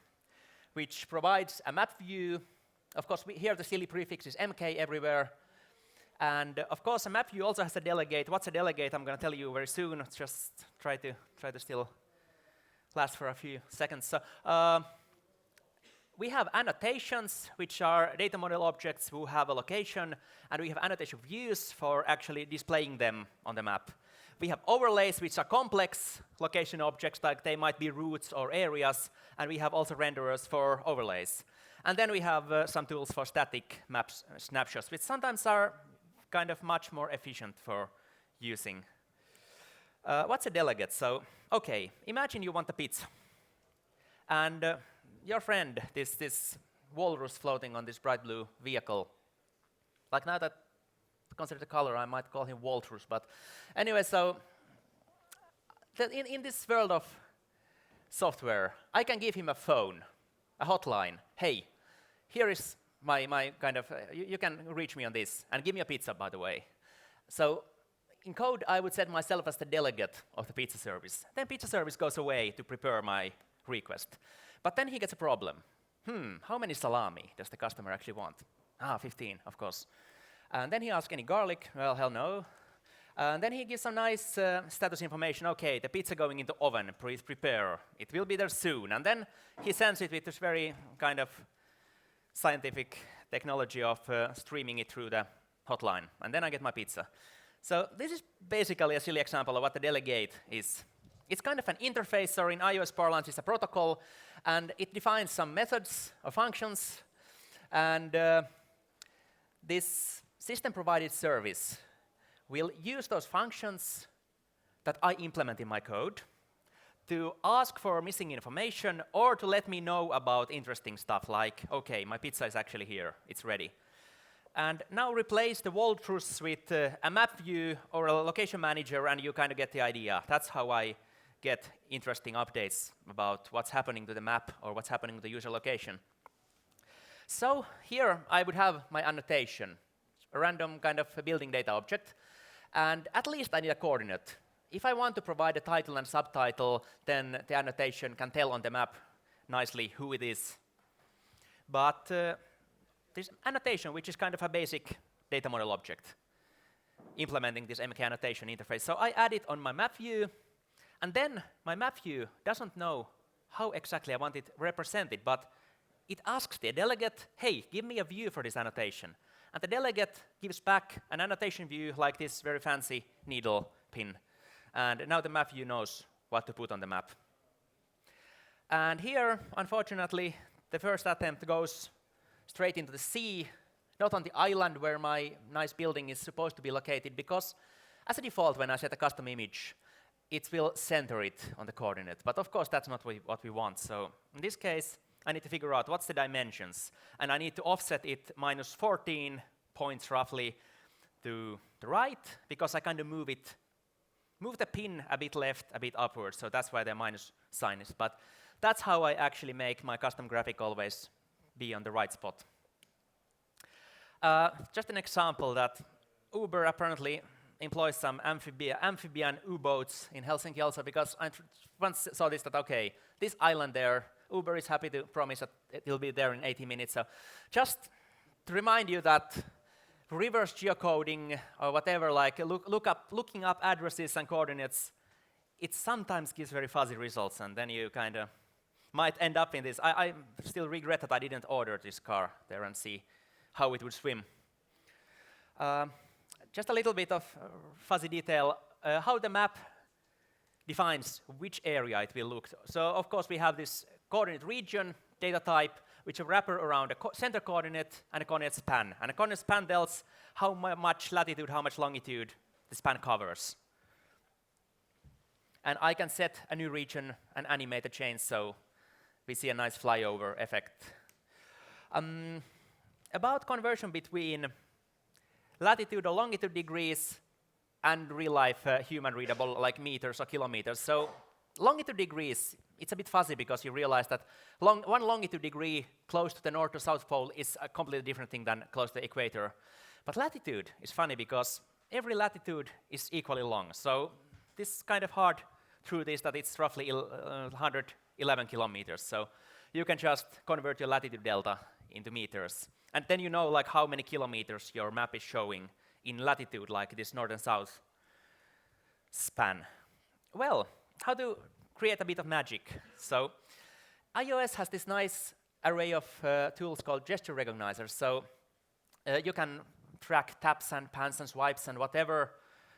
which provides a map view. Of course, here the silly prefix is MK everywhere. And of course, a map view also has a delegate. What's a delegate? I'm going to tell you very soon. Just try to still last for a few seconds. So, we have annotations, which are data model objects who have a location, and we have annotation views for actually displaying them on the map. We have overlays, which are complex location objects, like they might be routes or areas, and we have also renderers for overlays. And then we have some tools for static maps, snapshots, which sometimes are kind of much more efficient for using. What's a delegate? So, okay, imagine you want a pizza. And your friend, this walrus floating on this bright blue vehicle. Like now that I consider the color, I might call him Walrus. But anyway, so in this world of software, I can give him a phone, a hotline. Hey, here is my kind of, you can reach me on this, and give me a pizza, by the way. So in code, I would set myself as the delegate of the pizza service. Then pizza service goes away to prepare my request. But then he gets a problem. How many salami does the customer actually want? 15, of course. And then he asks, any garlic? Well, hell no. And then he gives some nice status information. Okay, the pizza going into oven, please prepare. It will be there soon. And then he sends it with this very kind of scientific technology of streaming it through the hotline, and then I get my pizza. So this is basically a silly example of what the delegate is. It's kind of an interface, or in iOS parlance, it's a protocol, and it defines some methods or functions, and this system-provided service will use those functions that I implement in my code to ask for missing information or to let me know about interesting stuff like, okay, my pizza is actually here, it's ready. And now replace the walkthroughs with a map view or a location manager, and you kind of get the idea. That's how I get interesting updates about what's happening to the map or what's happening to the user location. So here I would have my annotation, a random kind of a building data object, and at least I need a coordinate. If I want to provide a title and subtitle, then the annotation can tell on the map nicely who it is. But this annotation, which is kind of a basic data model object, implementing this MK annotation interface. So I add it on my map view, and then my map view doesn't know how exactly I want it represented, but it asks the delegate, hey, give me a view for this annotation. And the delegate gives back an annotation view like this very fancy needle pin. And now the map view knows what to put on the map. And here, unfortunately, the first attempt goes straight into the sea, not on the island where my nice building is supposed to be located, because as a default, when I set a custom image, it will center it on the coordinate. But of course, that's not what we want. So in this case, I need to figure out what's the dimensions. And I need to offset it minus 14 points roughly to the right, because I kind of move the pin a bit left, a bit upwards. So that's why the minus sign is. But that's how I actually make my custom graphic always be on the right spot. Just an example that Uber apparently employs some amphibian U-boats in Helsinki also, because I once saw this, that okay, this island there, Uber is happy to promise that it will be there in 80 minutes. So just to remind you that reverse geocoding or whatever, like looking up addresses and coordinates, it sometimes gives very fuzzy results, and then you kind of might end up in this. I still regret that I didn't order this car there and see how it would swim. Just a little bit of fuzzy detail, how the map defines which area it will look. So of course we have this coordinate region data type, which will wrapper around a center coordinate and a coordinate span. And a coordinate span tells how much latitude, how much longitude the span covers. And I can set a new region and animate a change, so we see a nice flyover effect. About conversion between latitude or longitude degrees and real-life human-readable, like meters or kilometers. So longitude degrees, it's a bit fuzzy because you realize that one longitude degree close to the north or south pole is a completely different thing than close to the equator. But latitude is funny because every latitude is equally long. So this is kind of hard truth is that it's roughly 111 kilometers. So you can just convert your latitude delta into meters. And then you know like how many kilometers your map is showing in latitude, like this north and south span. Well, how to create a bit of magic? So iOS has this nice array of tools called gesture recognizers. So you can track taps and pans and swipes and whatever,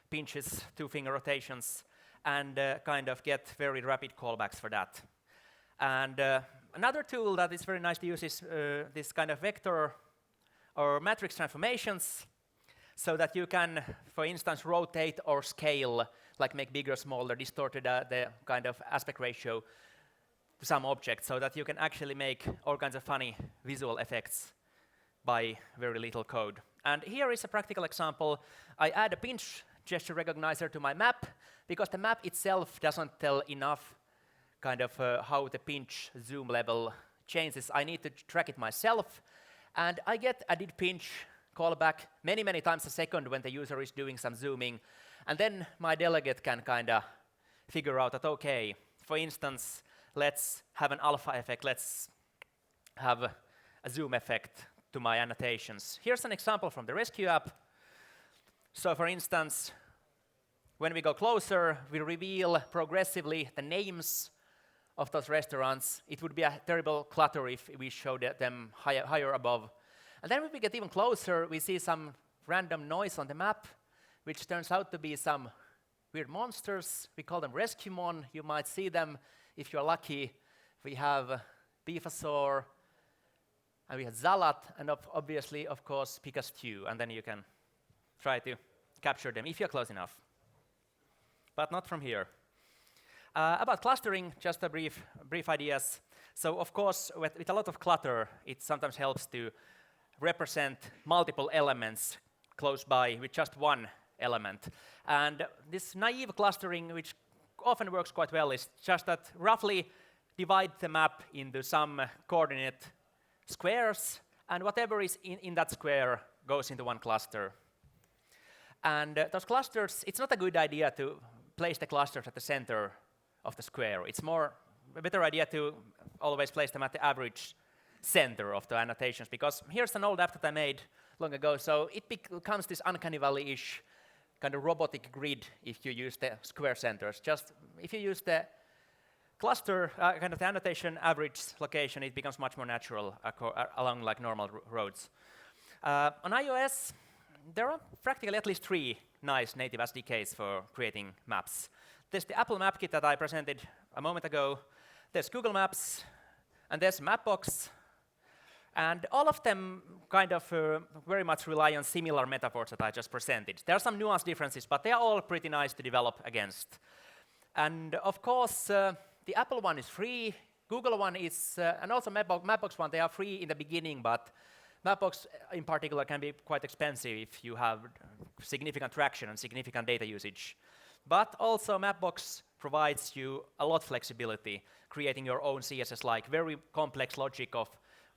pinches, two-finger rotations, and kind of get very rapid callbacks for that. And another tool that is very nice to use is this kind of vector or matrix transformations, so that you can, for instance, rotate or scale, like make bigger, smaller, distorted the kind of aspect ratio to some object, so that you can actually make all kinds of funny visual effects by very little code. And here is a practical example. I add a pinch gesture recognizer to my map, because the map itself doesn't tell enough kind of how the pinch zoom level changes. I need to track it myself, and I get a did pinch callback many, many times a second when the user is doing some zooming. And then my delegate can kind of figure out that, okay, for instance, let's have an alpha effect. Let's have a zoom effect to my annotations. Here's an example from the rescue app. So for instance, when we go closer, we reveal progressively the names of those restaurants. It would be a terrible clutter if we showed them higher above. And then when we get even closer, we see some random noise on the map, which turns out to be some weird monsters. We call them Rescuemon. You might see them if you're lucky. We have Beefasaur, and we have Zalat, and obviously, of course, Pikachu, and then you can try to capture them if you're close enough. But not from here. About clustering, just a brief ideas. So of course, with a lot of clutter, it sometimes helps to represent multiple elements close by with just one element. And this naive clustering, which often works quite well, is just that roughly divide the map into some coordinate squares, and whatever is in that square goes into one cluster. And those clusters, it's not a good idea to place the clusters at the center of the square. It's a better idea to always place them at the average center of the annotations, because here's an old app that I made long ago, so it becomes this uncanny valley-ish kind of robotic grid if you use the square centers. Just if you use the cluster, kind of the annotation average location, it becomes much more natural along like normal roads. On iOS, there are practically at least 3 nice native SDKs for creating maps. There's the Apple Map Kit that I presented a moment ago. There's Google Maps, and there's Mapbox. And all of them kind of very much rely on similar metaphors that I just presented. There are some nuanced differences, but they are all pretty nice to develop against. And of course, the Apple one is free. Google one is, and also Mapbox one, they are free in the beginning, but Mapbox in particular can be quite expensive if you have significant traction and significant data usage. But also Mapbox provides you a lot of flexibility, creating your own CSS, like very complex logic of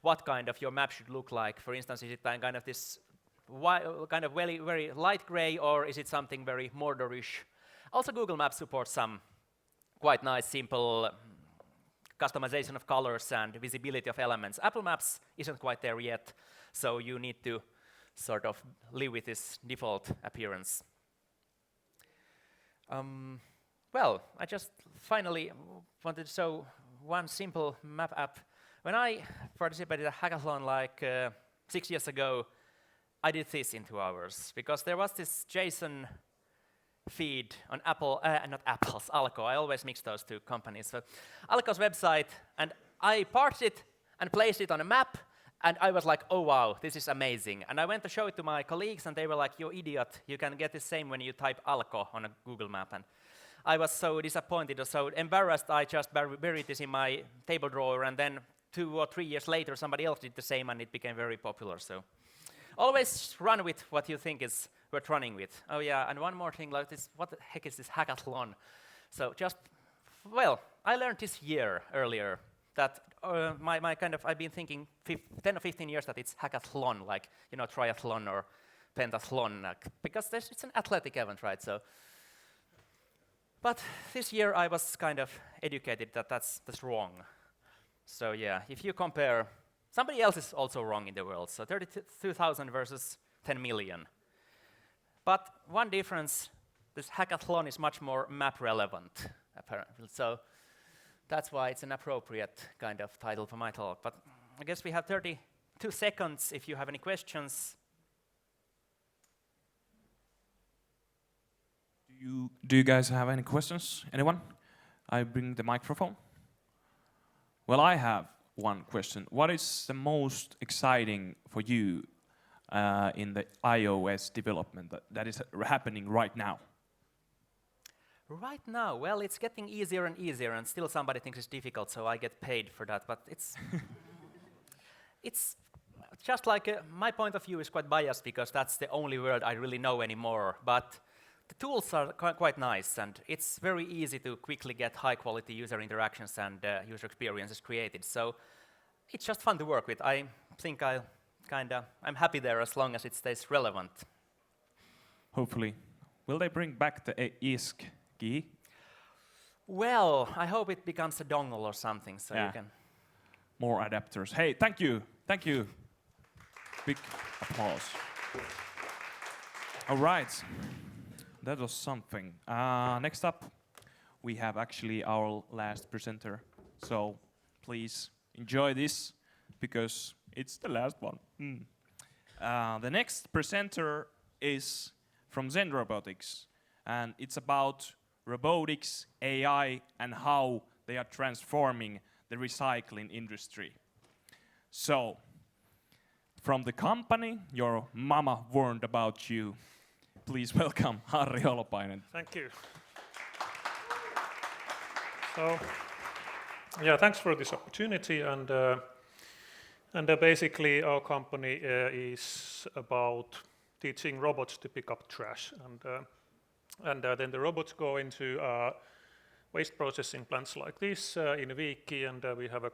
what kind of your map should look like. For instance, is it kind of this kind of very, very light gray, or is it something very Mordorish? Also, Google Maps supports some quite nice, simple customization of colors and visibility of elements. Apple Maps isn't quite there yet, so you need to sort of live with this default appearance. Well, I just finally wanted to show one simple map app. When I participated in a hackathon like 6 years ago, I did this in 2 hours, because there was this JSON feed on Aalto. I always mix those 2 companies. So Aalto's website, and I parsed it and placed it on a map, and I was like, oh wow, this is amazing. And I went to show it to my colleagues, and they were like, you idiot, you can get the same when you type Aalto on a Google map. And I was so disappointed or so embarrassed, I just buried this in my table drawer, and then 2 or 3 years later, somebody else did the same, and it became very popular. So always run with what you think is worth running with. Oh yeah, and one more thing like this, what the heck is this hackathon? So just, well, I learned this year earlier that my kind of, I've been thinking 10 or 15 years that it's hackathon, like, you know, triathlon or pentathlon, because it's an athletic event, right? So, but this year I was kind of educated that that's wrong. So yeah, if you compare, somebody else is also wrong in the world. So 32,000 versus 10 million. But one difference, this hackathon is much more map relevant, apparently. So that's why it's an appropriate kind of title for my talk. But I guess we have 32 seconds if you have any questions. Do you guys have any questions? Anyone? I bring the microphone. Well, I have one question. What is the most exciting for you in the iOS development that is happening right now? Right now, well, it's getting easier and easier, and still somebody thinks it's difficult, so I get paid for that. But it's it's just like my point of view is quite biased because that's the only word I really know anymore. But the tools are quite nice, and it's very easy to quickly get high-quality user interactions and user experiences created. So it's just fun to work with. I think I'm happy there as long as it stays relevant. Hopefully. Will they bring back the ISK key? Well, I hope it becomes a dongle or something, so you can... More adapters. Hey, thank you. Thank you. Big applause. All right. That was something. Next up, we have actually our last presenter. So please enjoy this, because it's the last one. The next presenter is from Zen Robotics, and it's about robotics, AI, and how they are transforming the recycling industry. So, from the company your mama warned about you, please welcome Harri Holopainen. Thank you. So, yeah, thanks for this opportunity. And basically, our company is about teaching robots to pick up trash. And then the robots go into waste processing plants like this in Viki, and we have a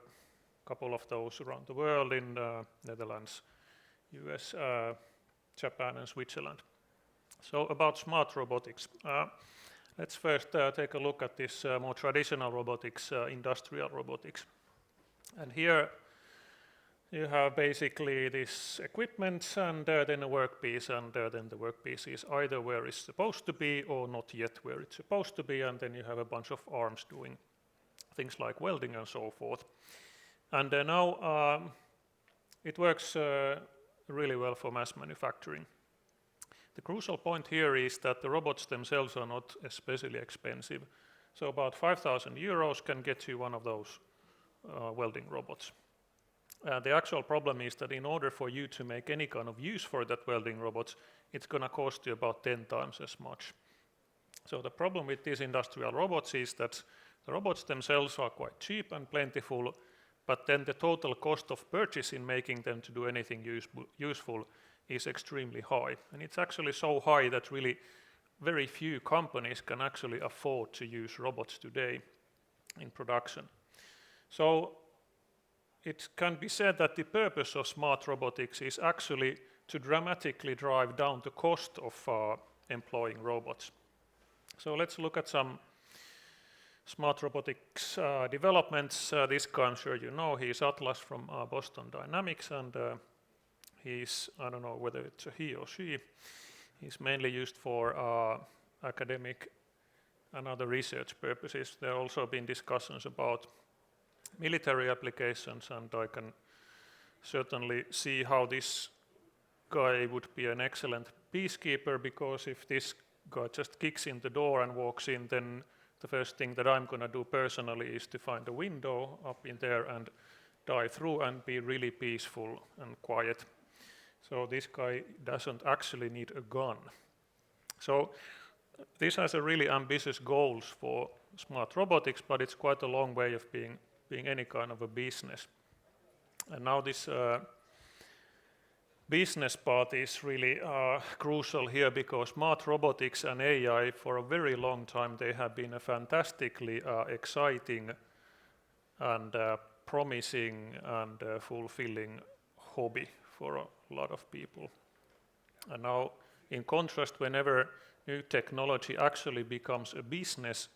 couple of those around the world in Netherlands, US, Japan, and Switzerland. So about smart robotics. Let's first take a look at this more traditional robotics, industrial robotics. And here you have basically this equipment and then a workpiece, and then the workpiece is either where it's supposed to be or not yet where it's supposed to be, and then you have a bunch of arms doing things like welding and so forth. And now it works really well for mass manufacturing. The crucial point here is that the robots themselves are not especially expensive. So about 5,000 euros can get you one of those welding robots. The actual problem is that in order for you to make any kind of use for that welding robots, it's going to cost you about 10 times as much. So the problem with these industrial robots is that the robots themselves are quite cheap and plentiful, but then the total cost of purchase in making them to do anything useful is extremely high. And it's actually so high that really very few companies can actually afford to use robots today in production. So it can be said that the purpose of smart robotics is actually to dramatically drive down the cost of employing robots. So let's look at some smart robotics developments. This guy, I'm sure you know, he's Atlas from Boston Dynamics, and he's, I don't know whether it's a he or she, he's mainly used for academic and other research purposes. There have also been discussions about military applications, and I can certainly see how this guy would be an excellent peacekeeper, because if this guy just kicks in the door and walks in, then the first thing that I'm going to do personally is to find a window up in there and dive through and be really peaceful and quiet. So this guy doesn't actually need a gun. So this has a really ambitious goals for smart robotics, but it's quite a long way of being any kind of a business. And now this business part is really crucial here, because smart robotics and AI for a very long time, they have been a fantastically exciting and promising and fulfilling hobby for a lot of people. And now, in contrast, whenever new technology actually becomes a business,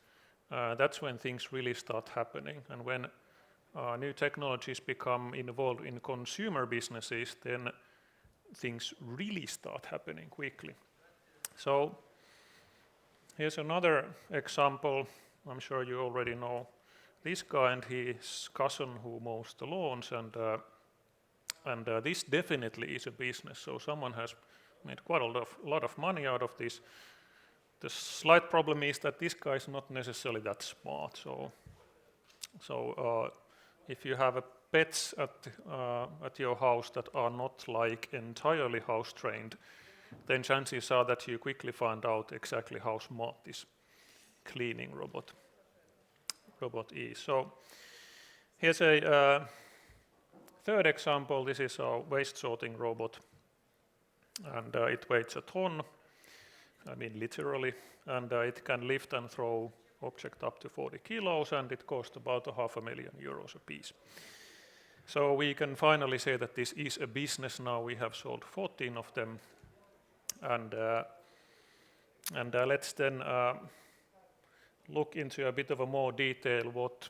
that's when things really start happening. And when new technologies become involved in consumer businesses, then things really start happening quickly. So here's another example. I'm sure you already know this guy and his cousin who mows the lawns, and this definitely is a business. So someone has made quite a lot of money out of this. The slight problem is that this guy is not necessarily that smart. So if you have pets at your house that are not like entirely house trained, then chances are that you quickly find out exactly how smart this cleaning robot is. So here's a third example. This is a waste sorting robot, and it weighs a ton. I mean literally, and it can lift and throw object up to 40 kilos, and it costs about €500,000 a piece. So we can finally say that this is a business now. We have sold 14 of them, and let's then look into a bit of a more detail what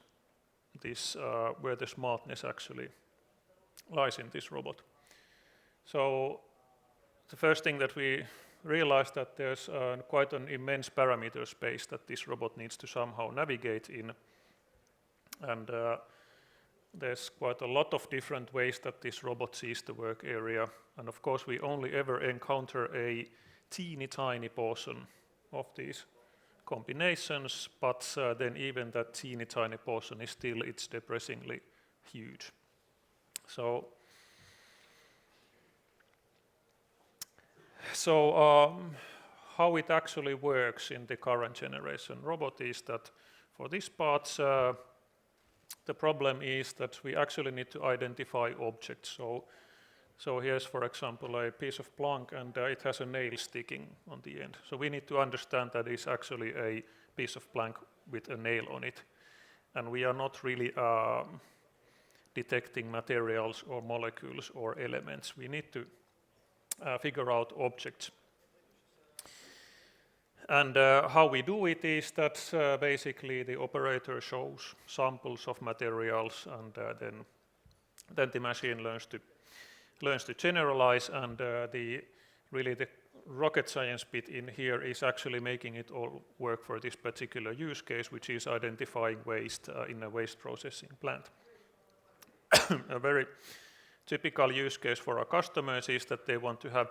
this where the smartness actually lies in this robot. So the first thing that we realized that there's quite an immense parameter space that this robot needs to somehow navigate in, and there's quite a lot of different ways that this robot sees the work area, and of course we only ever encounter a teeny tiny portion of these combinations, but then even that teeny tiny portion is still, it's depressingly huge. So how it actually works in the current generation robot is that for this part, the problem is that we actually need to identify objects. So here's, for example, a piece of plank, and it has a nail sticking on the end. So we need to understand that it's actually a piece of plank with a nail on it. And we are not really detecting materials or molecules or elements. We need to figure out objects. And how we do it is that basically the operator shows samples of materials, and then the machine learns to generalize, and the rocket science bit in here is actually making it all work for this particular use case, which is identifying waste in a waste processing plant. A very typical use case for our customers is that they want to have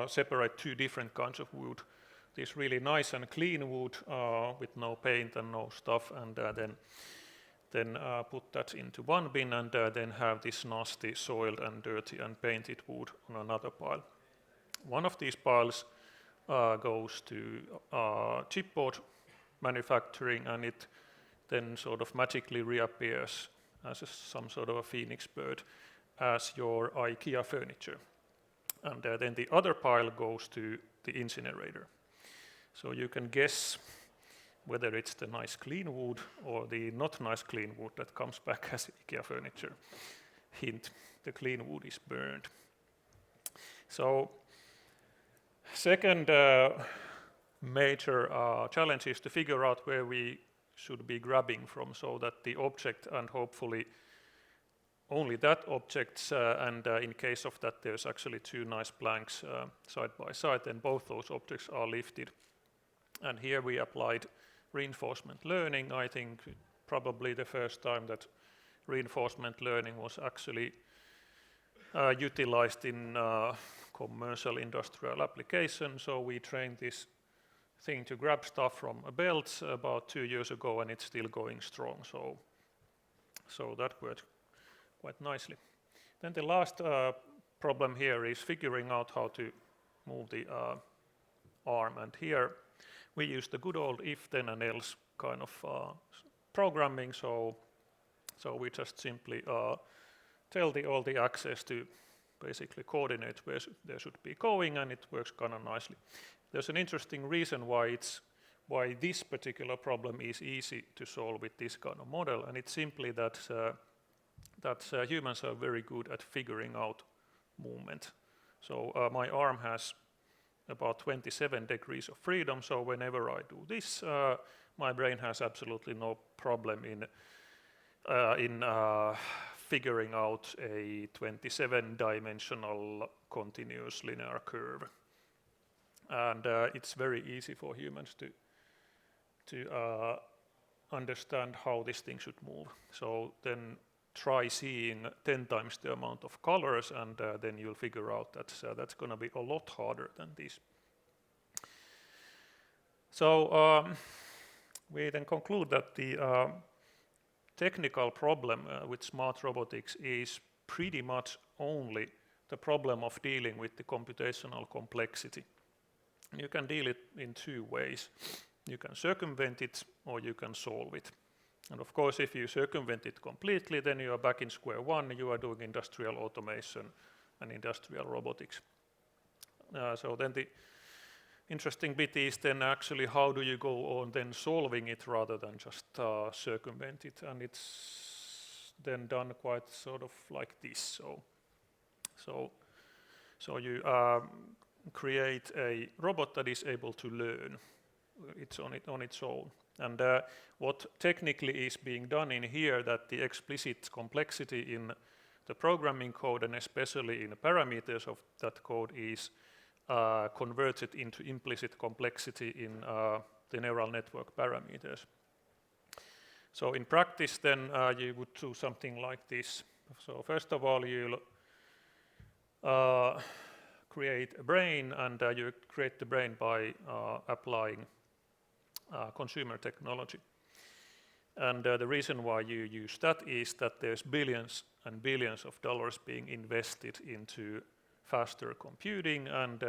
separate two different kinds of wood. This really nice and clean wood with no paint and no stuff, and then put that into one bin, and then have this nasty soiled and dirty and painted wood on another pile. One of these piles goes to chipboard manufacturing, and it then sort of magically reappears as some sort of a phoenix bird as your IKEA furniture. And then the other pile goes to the incinerator. So you can guess whether it's the nice clean wood or the not nice clean wood that comes back as IKEA furniture. Hint, the clean wood is burned. So second major challenge is to figure out where we should be grabbing from, so that the object, and hopefully only that object, and in case of that there's actually two nice planks side by side, then both those objects are lifted. And here we applied reinforcement learning. I think probably the first time that reinforcement learning was actually utilized in commercial industrial application. So we trained this thing to grab stuff from a belt about 2 years ago, and it's still going strong. So that worked quite nicely. Then the last problem here is figuring out how to move the arm, and here we use the good old if, then, and else kind of programming. So we just simply tell all the access to basically coordinate where they should be going, and it works kind of nicely. There's an interesting reason why this particular problem is easy to solve with this kind of model, and it's simply that humans are very good at figuring out movement. So my arm has about 27 degrees of freedom, so whenever I do this, my brain has absolutely no problem in figuring out a 27-dimensional continuous linear curve. And it's very easy for humans to understand how this thing should move. So then try seeing 10 times the amount of colors, and then you'll figure out that that's going to be a lot harder than this. So we then conclude that the technical problem with smart robotics is pretty much only the problem of dealing with the computational complexity. You can deal it in two ways. You can circumvent it, or you can solve it. And of course, if you circumvent it completely, then you are back in square one. You are doing industrial automation and industrial robotics. So then the interesting bit is then actually how do you go on then solving it rather than just circumvent it. And it's then done quite sort of like this. So you create a robot that is able to learn. It's on its own. And what technically is being done in here, that the explicit complexity in the programming code, and especially in the parameters of that code, is converted into implicit complexity in the neural network parameters. So in practice then you would do something like this. So first of all you'll create a brain, and you create the brain by applying consumer technology. And the reason why you use that is that there's billions and billions of dollars being invested into faster computing and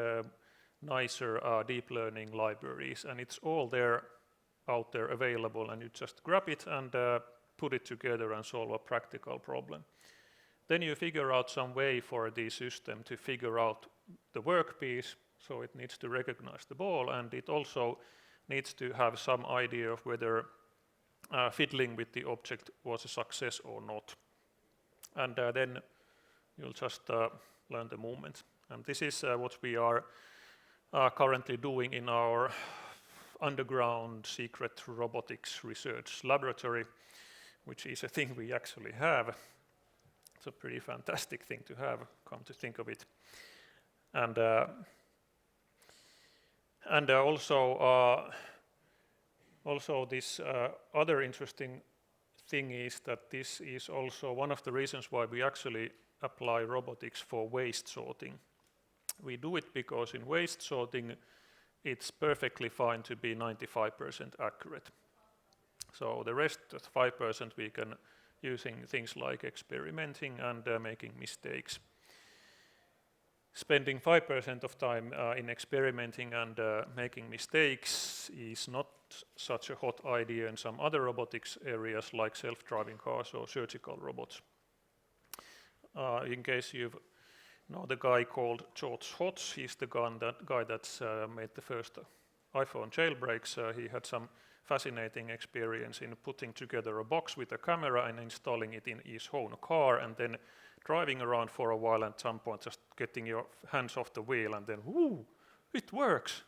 nicer deep learning libraries, and it's all there out there available, and you just grab it and put it together and solve a practical problem. Then you figure out some way for the system to figure out the workpiece, so it needs to recognize the ball, and it also needs to have some idea of whether fiddling with the object was a success or not. And then you'll just learn the movement. And this is what we are currently doing in our underground secret robotics research laboratory, which is a thing we actually have. It's a pretty fantastic thing to have, come to think of it. And also this other interesting thing is that this is also one of the reasons why we actually apply robotics for waste sorting. We do it because in waste sorting it's perfectly fine to be 95% accurate. So the rest of 5% we can using things like experimenting and making mistakes. Spending 5% of time in experimenting and making mistakes is not such a hot idea in some other robotics areas like self-driving cars or surgical robots. In case you know the guy called George Hotz, he's the guy that's made the first iPhone jailbreaks. He had some fascinating experience in putting together a box with a camera and installing it in his own car, and then driving around for a while, and at some point just getting your hands off the wheel, and then, whoo, it works.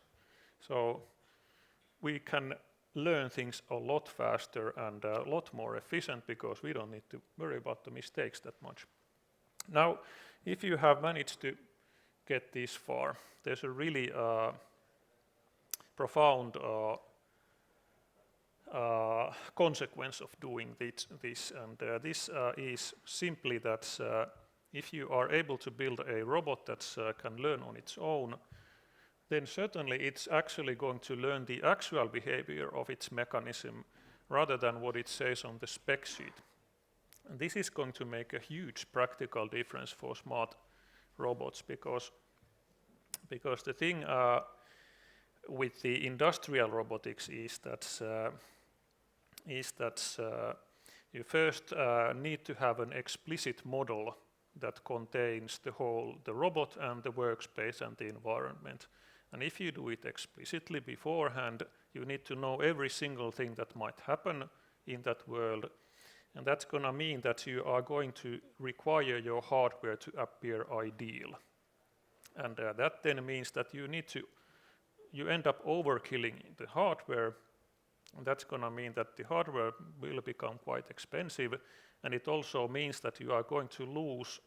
So we can learn things a lot faster and a lot more efficient because we don't need to worry about the mistakes that much. Now, if you have managed to get this far, there's a really profound consequence of doing this, and this is simply that if you are able to build a robot that can learn on its own, then certainly it's actually going to learn the actual behavior of its mechanism rather than what it says on the spec sheet. And this is going to make a huge practical difference for smart robots because the thing with the industrial robotics is that you first need to have an explicit model that contains the robot and the workspace and the environment. And if you do it explicitly beforehand, you need to know every single thing that might happen in that world. And that's going to mean that you are going to require your hardware to appear ideal. And that then means that you end up overkilling the hardware. And that's going to mean that the hardware will become quite expensive, and it also means that you are going to lose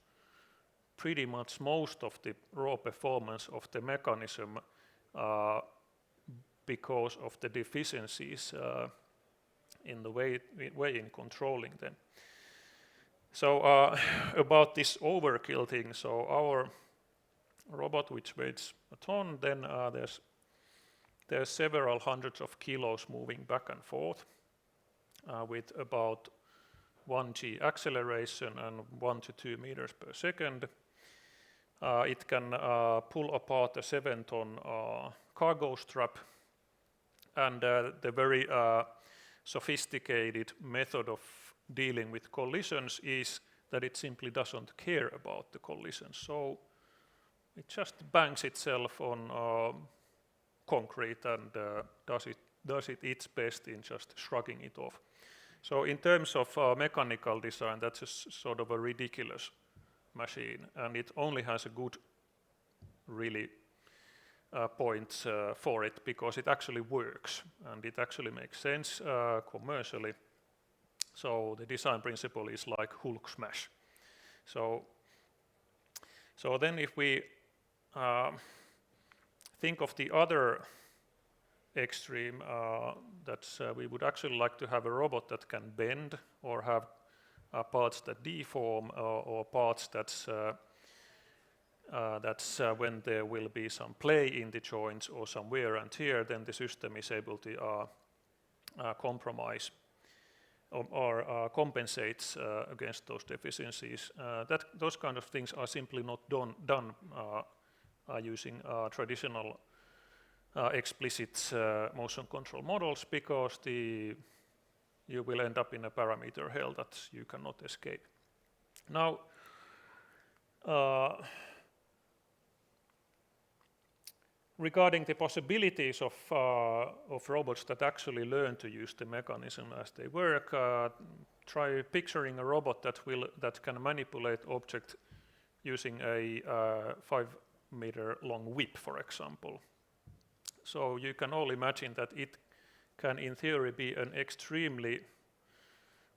pretty much most of the raw performance of the mechanism because of the deficiencies in the way in controlling them. So about this overkill thing, so our robot, which weighs a ton, then there's several hundreds of kilos moving back and forth with about 1g acceleration and 1 to 2 meters per second. It can pull apart a 7-ton cargo strap, and the very sophisticated method of dealing with collisions is that it simply doesn't care about the collisions. So it just bangs itself on concrete and does it its best in just shrugging it off. So in terms of mechanical design, that's a sort of a ridiculous machine, and it only has a good really points for it because it actually works and it actually makes sense commercially. So the design principle is like Hulk smash. So then if we think of the other extreme, that we would actually like to have a robot that can bend or have parts that deform or parts That's when there will be some play in the joints or some wear and tear, then the system is able to compromise or compensates against those deficiencies. Those kind of things are simply not done using traditional explicit motion control models, because you will end up in a parameter hell that you cannot escape. Now, regarding the possibilities of robots that actually learn to use the mechanism as they work, try picturing a robot that can manipulate object using a 5-meter long whip, for example. So you can all imagine that it can, in theory, be an extremely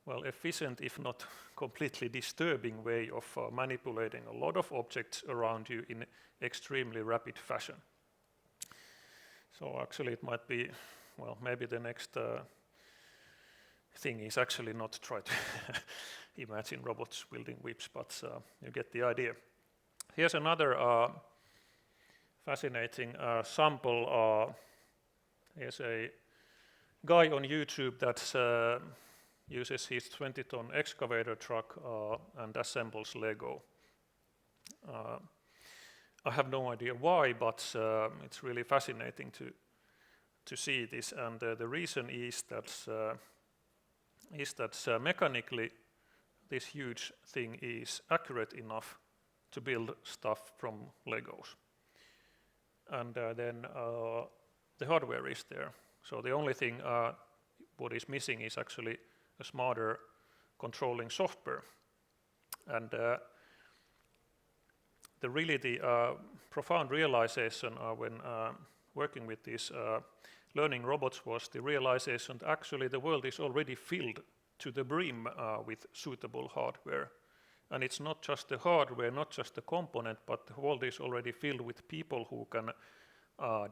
efficient, if not completely disturbing way of manipulating a lot of objects around you in extremely rapid fashion. So actually it might be, maybe the next thing is actually not try to imagine robots wielding whips, but you get the idea. Here's another fascinating sample. Here's a guy on YouTube that uses his 20-ton excavator truck and assembles Lego. I have no idea why, but it's really fascinating to see this, and the reason is that mechanically this huge thing is accurate enough to build stuff from Legos, and then the hardware is there. So the only thing what is missing is actually a smarter controlling software, and the profound realization when working with these learning robots was the realization that actually the world is already filled to the brim with suitable hardware. And it's not just the hardware, not just the component, but the world is already filled with people who can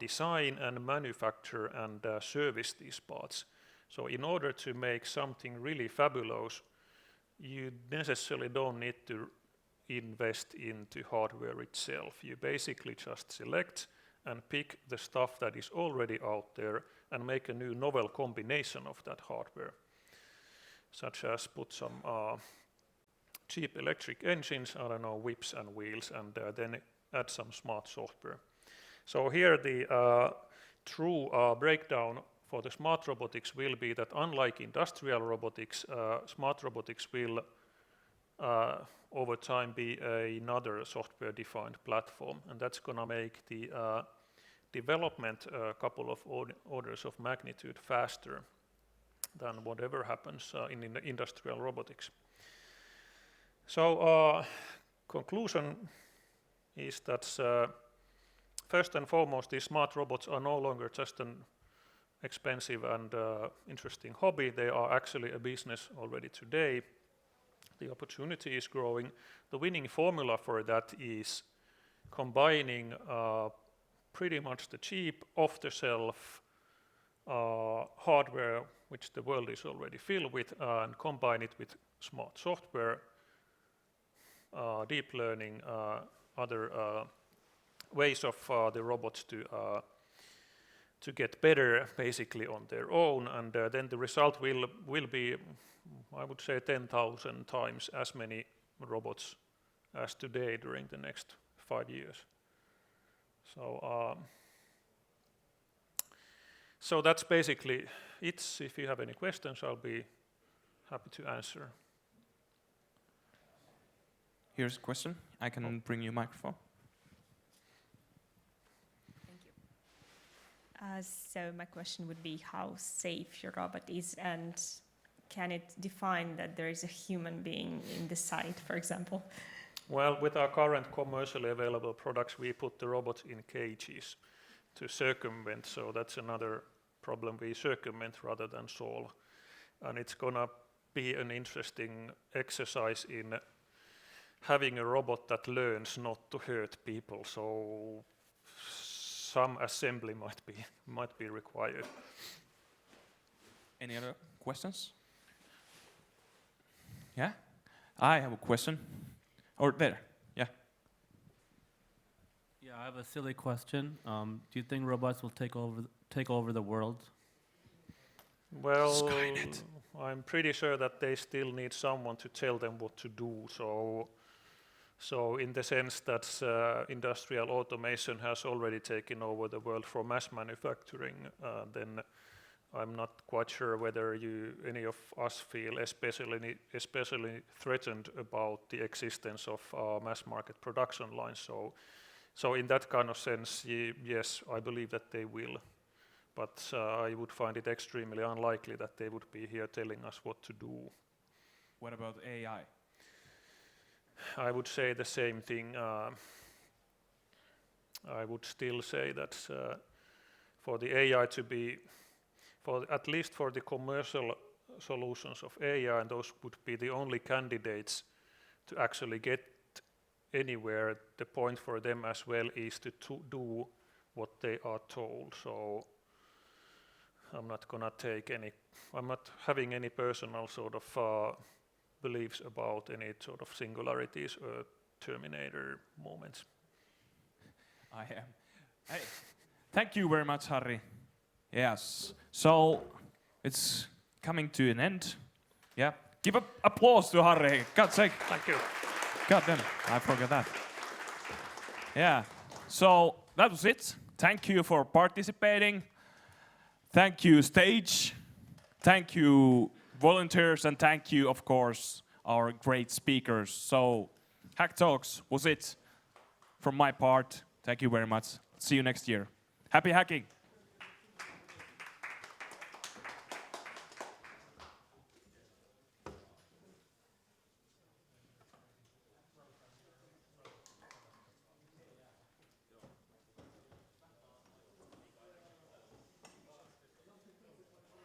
design and manufacture and service these parts. So in order to make something really fabulous, you necessarily don't need to invest into hardware itself. You basically just select and pick the stuff that is already out there and make a new novel combination of that hardware, such as put some cheap electric engines, I don't know, whips and wheels, and then add some smart software. So here the true breakdown for the smart robotics will be that unlike industrial robotics, smart robotics will over time be another software-defined platform, and that's going to make the development a couple of orders of magnitude faster than whatever happens in industrial robotics. So conclusion is that first and foremost, these smart robots are no longer just an expensive and interesting hobby. They are actually a business already today. The opportunity is growing. The winning formula for that is combining pretty much the cheap, off-the-shelf hardware, which the world is already filled with, and combine it with smart software, deep learning, other ways of the robots to get better basically on their own, and then the result will be, I would say, 10,000 times as many robots as today during the next 5 years. So that's basically it. If you have any questions, I'll be happy to answer. Here's a question. I can bring you a microphone. Thank you. So my question would be how safe your robot is, and can it define that there is a human being in the site, for example? Well, with our current commercially available products, we put the robots in cages to circumvent, so that's another problem we circumvent rather than solve. And it's gonna be an interesting exercise in having a robot that learns not to hurt people, so some assembly might be required. Any other questions? Yeah? I have a question. Or there, yeah. have a silly question. Do you think robots will take over the world? Well, Skynet. I'm pretty sure that they still need someone to tell them what to do. So in the sense that industrial automation has already taken over the world for mass manufacturing, then I'm not quite sure whether any of us feel especially threatened about the existence of mass market production lines. So in that kind of sense, yes, I believe that they will. But I would find it extremely unlikely that they would be here telling us what to do. What about AI? I would say the same thing. I would still say that for the AI to be, at least for the commercial solutions of AI, and those would be the only candidates to actually get anywhere, the point for them as well is to do what they are told. So I'm not having any personal sort of beliefs about any sort of singularities or Terminator moments. I am. Hey, thank you very much, Harry. Yes. So it's coming to an end. Yeah. Give an applause to Harry. God's sake. Thank you. God damn it. I forgot that. Yeah. So that was it. Thank you for participating. Thank you, stage. Thank you, volunteers, and thank you, of course, our great speakers. So, Hack Talks was it from my part. Thank you very much. See you next year. Happy hacking!